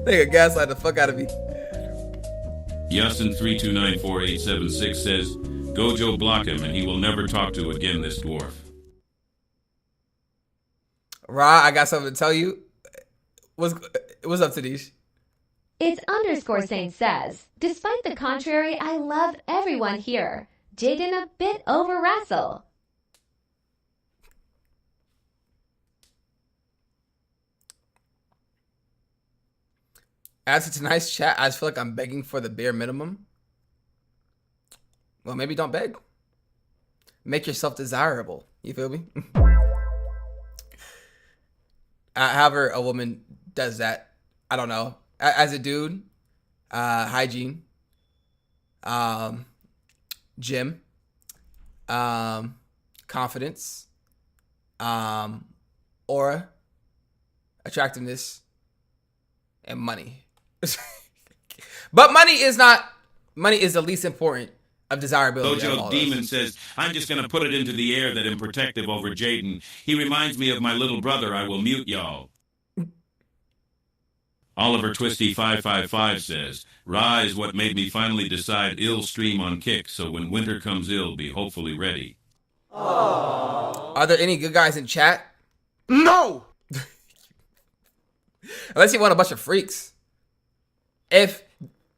Nigga, gaslight the fuck out of me. Yasin32948876 says, Gojo block him and he will never talk to again this dwarf. Ra, I got something to tell you. What's up, Tadish? It's _Saint says, despite the contrary, I love everyone here. Jaden a bit over Russell. After tonight's chat, I just feel like I'm begging for the bare minimum. Well, maybe don't beg. Make yourself desirable. You feel me? However a woman does that, I don't know. As a dude, hygiene, gym, confidence, aura, attractiveness, and money. But money is the least important of desirability. Gojo Demon says, I'm just going to put it into the air that I'm protective over Jaden. He reminds me of my little brother. I will mute y'all. Oliver Twisty 555 says, Ra is what made me finally decide ill stream on Kick, so when winter comes ill, be hopefully ready. Are there any good guys in chat? No! Unless you want a bunch of freaks. If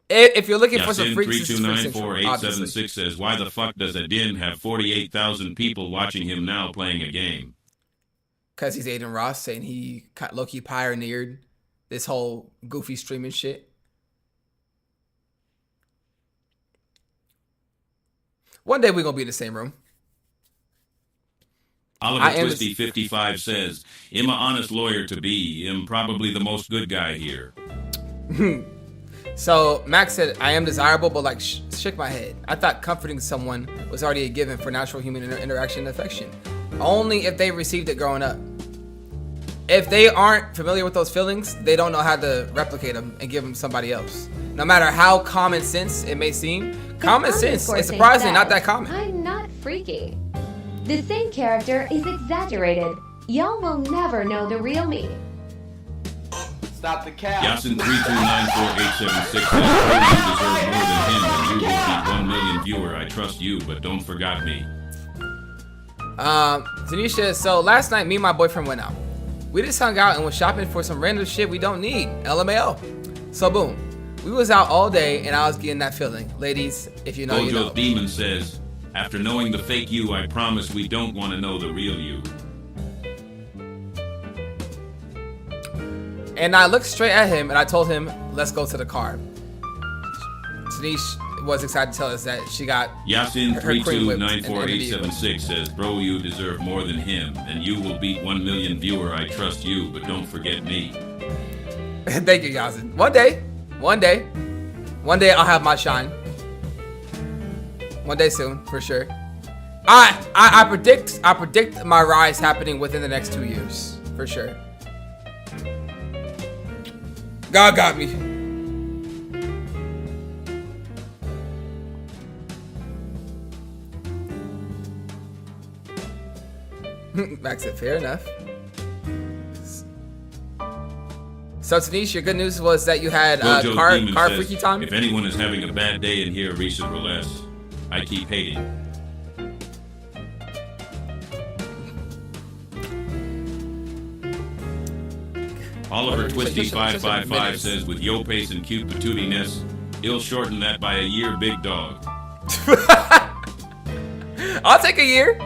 you're looking for some freaks, 3294876 says, why the fuck does Adin have 48,000 people watching him now playing a game? Because he's Aiden Ross saying he low-key pioneered this whole goofy streaming shit. One day we're going to be in the same room. Oliver Twisty 55 says, I'm an honest lawyer to be. I'm probably the most good guy here. So Max said, I am desirable, but like shook my head. I thought comforting someone was already a given for natural human interaction and affection. Only if they received it growing up. If they aren't familiar with those feelings, they don't know how to replicate them and give them to somebody else. No matter how common sense it may seem, common sense is surprisingly not that common. I'm not freaky. The same character is exaggerated. Y'all will never know the real me. Stop the cap. Yasin32948876 says, you deserve more than him and you will beat 1 million viewer. I trust you, but don't forget me. Tanisha, so last night me and my boyfriend went out. We just hung out and was shopping for some random shit we don't need. LMAO. So boom. We was out all day and I was getting that feeling. Ladies, if you know, you know. Gojo Demon says, after knowing the fake you, I promise we don't want to know the real you. And I looked straight at him and I told him, let's go to the car. Tanish was excited to tell us that she got Yasin32948876 says, bro, you deserve more than him, and you will beat 1 million viewer. I trust you, but don't forget me. Thank you, Yasin. One day I'll have my shine. One day soon, for sure. I predict my rise happening within the next 2 years, for sure. God got me. Max said, fair enough. So Tanisha, your good news was that you had car freaky time? If anyone is having a bad day in here, recent or less, I keep hating. Oliver Twisty 555 says, with yo pace and cute patootiness, he'll shorten that by a year, big dog. I'll take a year.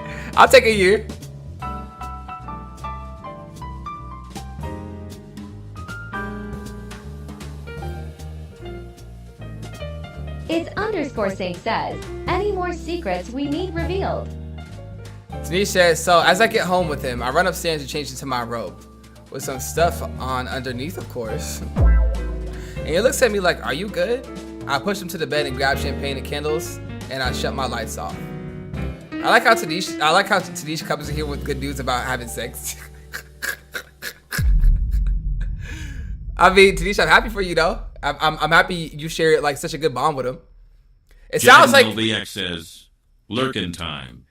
It's _Saint says, any more secrets we need revealed. Tanisha says, so as I get home with him, I run upstairs to change into my robe. With some stuff on underneath, of course. And he looks at me like, are you good? I push him to the bed and grab champagne and candles, and I shut my lights off. I like how Tanisha comes in here with good news about having sex. I mean, Tanisha, I'm happy for you though. I'm happy you share like such a good bond with him. It Jack sounds like LVX says, lurkin' time.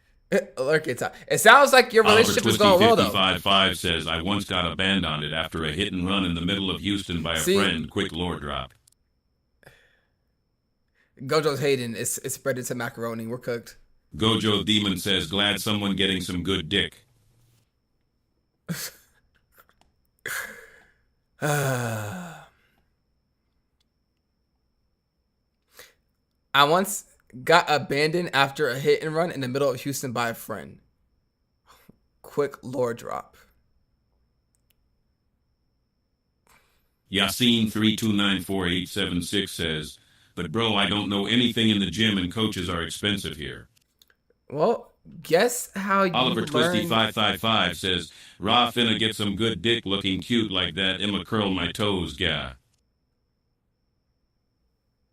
lurking time. It sounds like your relationship is going well though. 555 says, I once got a band on it after a hit and run in the middle of Houston by a friend. Quick lore drop. Gojo's hating. It's spread into macaroni. We're cooked. Gojo Demon says, glad someone getting some good dick. I once got abandoned after a hit and run in the middle of Houston by a friend. Quick lore drop. Yassine 3294876 says, but bro, I don't know anything in the gym and coaches are expensive here. Well, guess how you Oliver Twisty learn... 555 says, Raw finna get some good dick looking cute like that. I'ma curl my toes, yeah.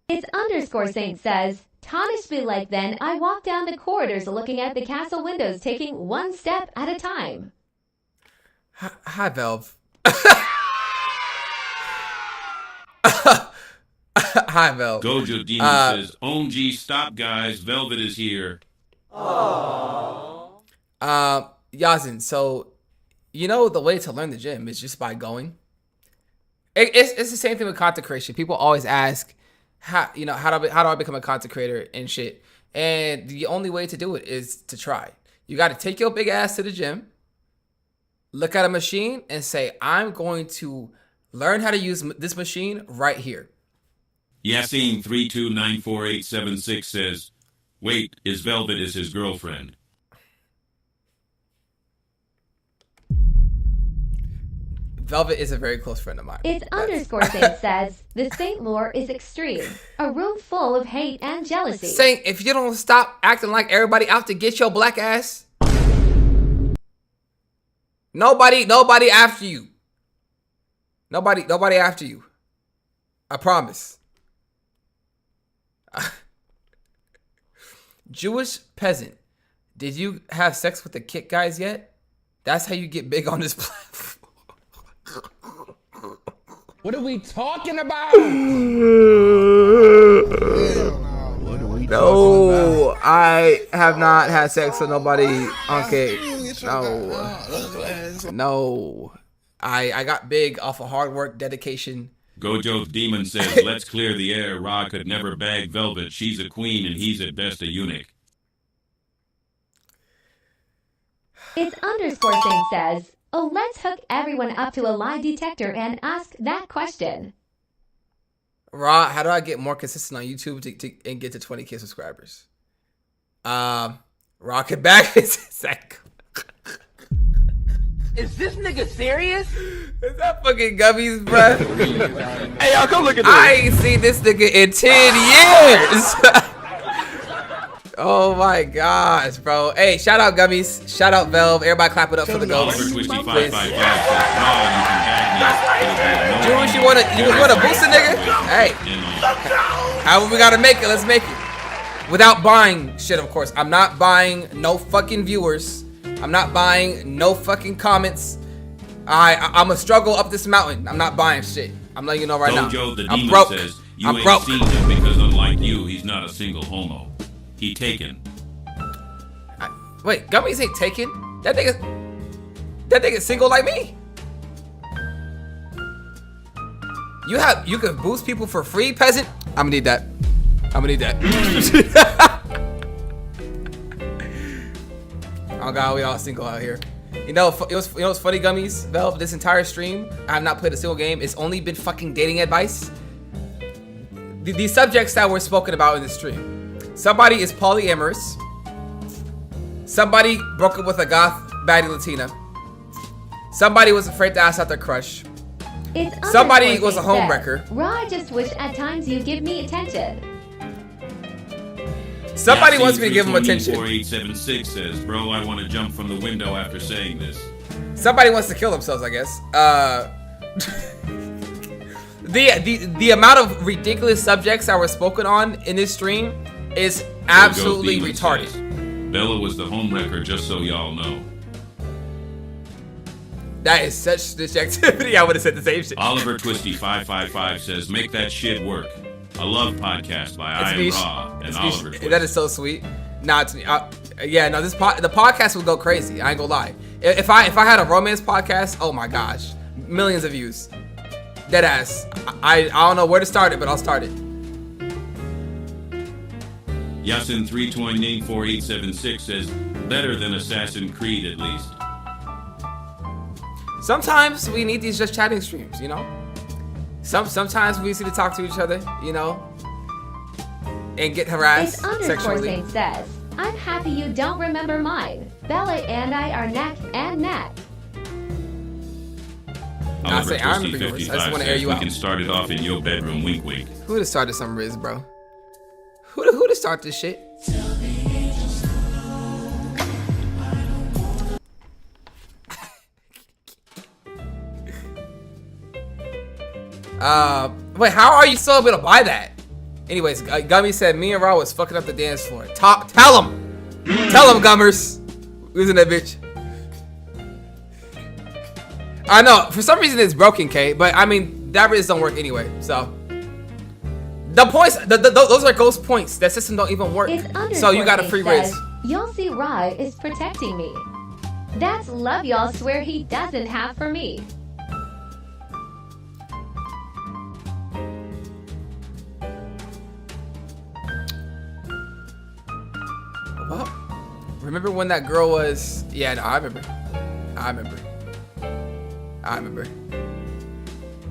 It's underscore Saint says, Tonish be like then, I walk down the corridors looking at the castle windows, taking one step at a time. Hi, Velv. Hi, Velv. Gojo Demon says, OMG, stop guys, Velvet is here. Yazin, so you know the way to learn the gym is just by going. It's the same thing with content creation. People always ask, how do I become a content creator and shit? And the only way to do it is to try. You got to take your big ass to the gym, look at a machine, and say, I'm going to learn how to use this machine right here. Yassine 3294876 says, wait, is Velvet is his girlfriend? Velvet is a very close friend of mine. It's underscore Saint says, the Saint lore is extreme. A room full of hate and jealousy. Saint, if you don't stop acting like everybody out to get your black ass, nobody after you. Nobody after you. I promise. Jewish peasant, did you have sex with the Kit guys yet? That's how you get big on this platform. What are we talking about? No, I have not had sex with nobody. Okay, no. I got big off of hard work, dedication. Gojo's Demon says, let's clear the air. Ra could never bag Velvet. She's a queen and he's at best a eunuch. It's underscore Saint says, oh, let's hook everyone up to a lie detector and ask that question. Ra, how do I get more consistent on YouTube and get to 20K subscribers? Ra could back his sack. Is this nigga serious? Is that fucking gummies, bruh? Hey, y'all, come look at this. I ain't seen this nigga in 10 years. Oh my gosh, bro. Hey, shout out gummies. Shout out Velv. Everybody clap it up for the goats. Oliver Twisty Please. 555 says, Jewish, you wanna boost a nigga? Hey, however we gotta make it, let's make it. Without buying shit, of course. I'm not buying no fucking viewers. I'm not buying no fucking comments. I'm a struggle up this mountain. I'm not buying shit. I'm letting you know right now. Gojo the I'm Demon broke. says, you I'm ain't broke. seen him because unlike you, he's not a single homo. He taken. Wait, gummies ain't taken. That nigga single like me. You can boost people for free, peasant. I'm gonna need that. Oh god, we all single out here. You know what's funny, gummies? Velv, this entire stream, I have not played a single game. It's only been fucking dating advice. These subjects that were spoken about in the stream. Somebody is polyamorous. Somebody broke up with a goth baddie Latina. Somebody was afraid to ask out their crush. Somebody was a homewrecker. Ra, I just wish at times you give me attention. Somebody wants me to give him attention. 4876 says, bro, I want to jump from the window after saying this. Somebody wants to kill themselves, I guess. The amount of ridiculous subjects that were spoken on in this stream is absolutely retarded. Says, Bella was the homewrecker, just so y'all know. That is such snitch activity. I would have said the same shit. Oliver Twisty 555 says, "Make that shit work." A love podcast by I Am Raw and Oliver Twist. That is so sweet. Nah, yeah, no, the podcast would go crazy. I ain't gonna lie. If I had a romance podcast, oh my gosh, millions of views. Dead ass. I don't know where to start it, but I'll start it. Yasin 3294876 says, "Better than Assassin's Creed at least." Sometimes we need these just chatting streams, you know. Sometimes we need to talk to each other, you know, and get harassed sexually. Saint says, I'm happy you don't remember mine. Bella and I are neck and neck. Oliver I remember Twisty yours. I just 55 want to air says, you "We out. can start it off in your bedroom, wink wink." Who would have started some Riz, bro? Who to start this shit? Wait, how are you still able to buy that? Anyways, Gummy said me and Raw was fucking up the dance floor. Tell him, Gummers. Who's in that bitch? I know for some reason it's broken, K, but I mean that Riz don't work anyway. So the points, those are ghost points. That system don't even work. So you got a free Riz. Y'all see Rye is protecting me. That's love y'all swear he doesn't have for me. Well, remember when that girl was? Yeah, no, I remember.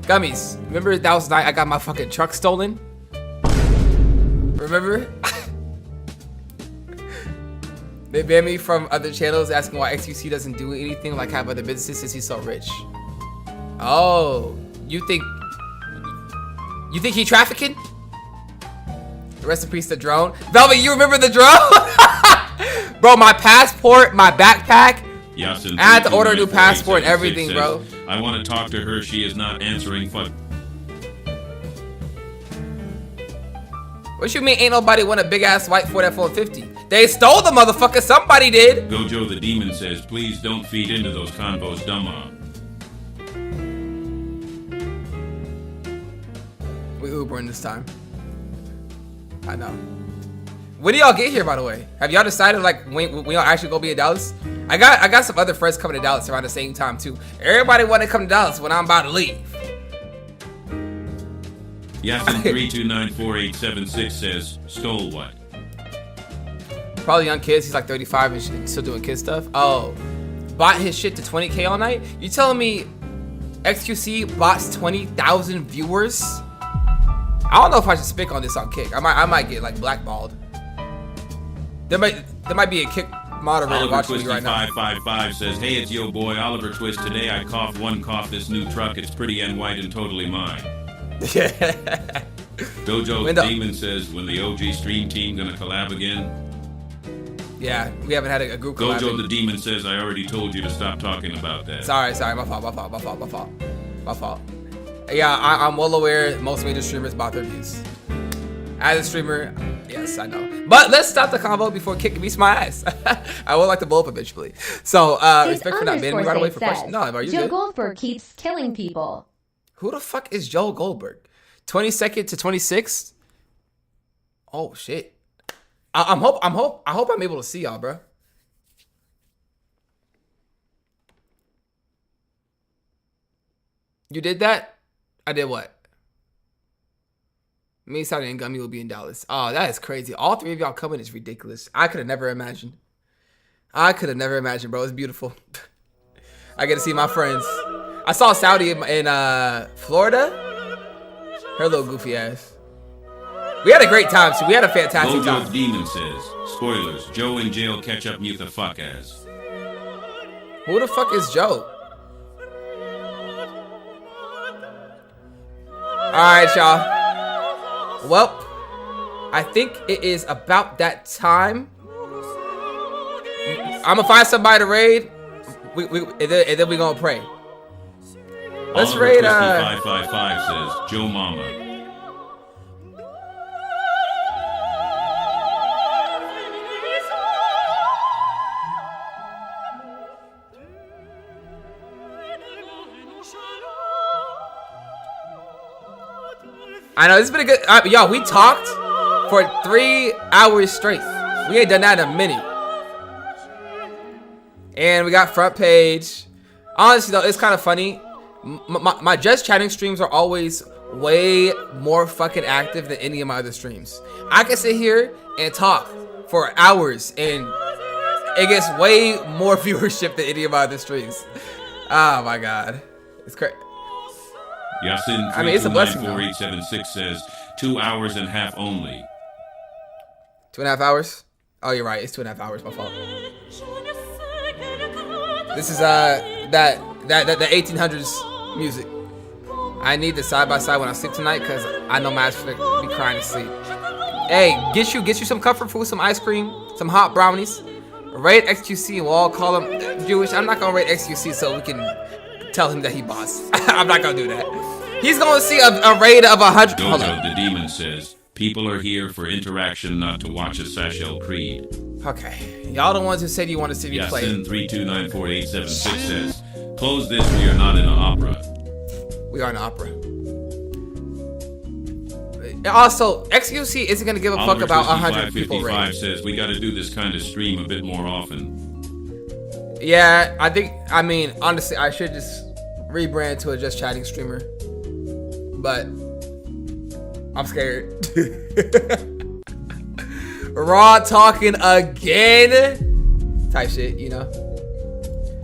Gummies, remember that was the night I got my fucking truck stolen? Remember? They banned me from other channels asking why XQC doesn't do anything like have other businesses since he's so rich. Oh, you think he trafficking? Rest in peace, the drone. Velvet, you remember the drone? Bro, my passport, my backpack. Yasin, I had to order a new passport and everything, bro. "I want to talk to her. She is not answering." What you mean ain't nobody want a big ass white Ford F-150? They stole the motherfucker. Somebody did. Gojo the Demon says, "Please don't feed into those convos, dumma." We Ubering this time. I know. When do y'all get here, by the way? Have y'all decided like when y'all actually go be in Dallas? I got some other friends coming to Dallas around the same time too. Everybody want to come to Dallas when I'm about to leave. Yasin 3294876 says, "Stole what?" Probably young kids. He's like 35 and still doing kid stuff. Oh, bought his shit to 20K all night. You telling me XQC bots 20,000 viewers? I don't know if I should speak on this on Kick. I might get like blackballed. There might be a Kick moderator Oliver watching Twisty me right now. 555 says, "Hey, it's yo boy Oliver Twist. Today I coughed one cough this new truck. It's pretty and white and totally mine." Dojo Demon says, "When the OG stream team gonna collab again?" Yeah, we haven't had a group collab. Gojo the Demon says, "I already told you to stop talking about that." Sorry, my fault. Yeah, I'm well aware most major streamers bought their views. As a streamer, yes, I know. But let's stop the convo before Kick beats my ass. I would like to blow up eventually. So, respect for not banning me right away for questions. No, are you Joe good? Goldberg keeps killing people. Who the fuck is Joe Goldberg? 22nd to 26th? Oh shit. I hope I'm able to see y'all, bro. You did that? I did what? Me, Saudi, and Gummy will be in Dallas. Oh, that is crazy. All three of y'all coming is ridiculous. I could have never imagined. Bro. It's beautiful. I get to see my friends. I saw Saudi in Florida. Her little goofy ass. We had a great time, too. We had a fantastic time. Gojo Demon says, "Spoilers, Joe in jail, catch up mute the fuck ass." Who the fuck is Joe? Alright, y'all. Well, I think it is about that time. I'm gonna find somebody to raid. And then we gonna pray. Let's Oliver raid. 555 says, "Joe Mama." I know, it's been a good... y'all, we talked for 3 hours straight. We ain't done that in a minute. And we got front page. Honestly, though, it's kind of funny. My just chatting streams are always way more fucking active than any of my other streams. I can sit here and talk for hours, and it gets way more viewership than any of my other streams. Oh, my God. It's crazy. Yasin I mean, it's a blessing, 4876 says 2 hours and a half only. 2.5 hours? Oh, you're right. It's 2.5 hours. My fault. This is the 1800s music. I need the side by side when I sleep tonight because I know my ass will be crying to sleep. Hey, get you some comfort food, some ice cream, some hot brownies. Rate XQC and we'll all call him Jewish. I'm not gonna rate XQC so we can tell him that he boss. I'm not gonna do that. He's gonna see a rate of 100. Dojo the Demon says, people are here for interaction, not to watch a Sashel Creed. Okay. Y'all the ones who said you want to see me play. Yasin 3294876 says, close this, we are not in an opera. We are an opera. Also, XQC isn't gonna give a fuck about 100 people rated. Says, we gotta do this kind of stream a bit more often. Yeah, I mean, honestly, I should just rebrand to a just chatting streamer. But I'm scared. Raw talking again type shit, you know.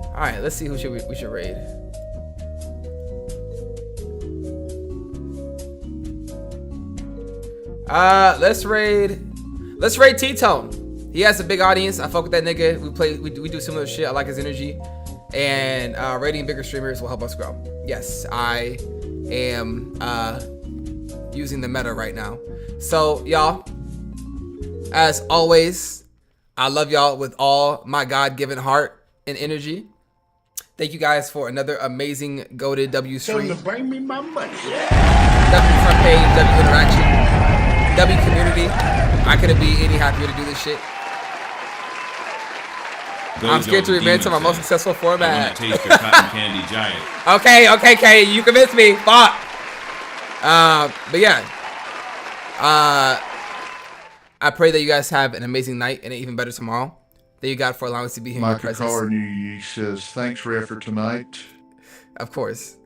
All right, let's see who we should raid. Let's raid T-Tone. He has a big audience. I fuck with that nigga. We do similar shit. I like his energy. And rating bigger streamers will help us grow. Yes, I am using the meta right now. So y'all, as always, I love y'all with all my God-given heart and energy. Thank you guys for another amazing goated W stream. Tell them to bring me my money. W front page, W interaction, W community. I couldn't be any happier to do this shit. I'm scared to revert to my most successful format. Taste your cotton candy giant. Okay, Kay, you convinced me. Fuck. But yeah. I pray that you guys have an amazing night and an even better tomorrow. Thank you, God, for allowing us to be here in your presence. Michael Carney says, thanks for your effort tonight. Of course.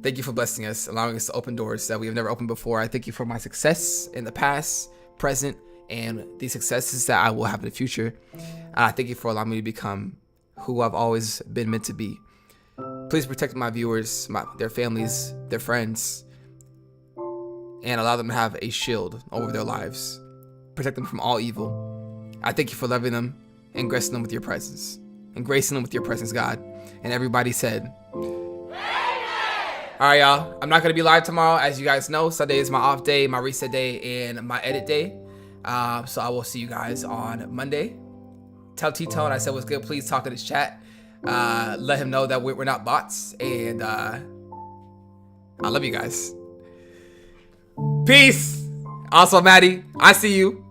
Thank you for blessing us, allowing us to open doors that we have never opened before. I thank you for my success in the past, present, and the successes that I will have in the future. I thank you for allowing me to become who I've always been meant to be. Please protect my viewers, their families, their friends, and allow them to have a shield over their lives. Protect them from all evil. I thank you for loving them and gracing them with your presence. God. And everybody said, alright, y'all. I'm not going to be live tomorrow. As you guys know, Sunday is my off day, my reset day, and my edit day. So I will see you guys on Monday. Tell T-Tone I said what's good. Please talk in his chat. Let him know that we're not bots. And I love you guys. Peace. Also, Maddie, I see you.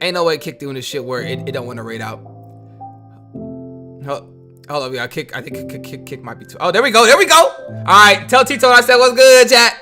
Ain't no way Kick doing this shit where it don't want to raid out. Hold up, y'all. Kick, I think Kick might be too. Oh, there we go. All right, tell T-Tone I said what's good, chat.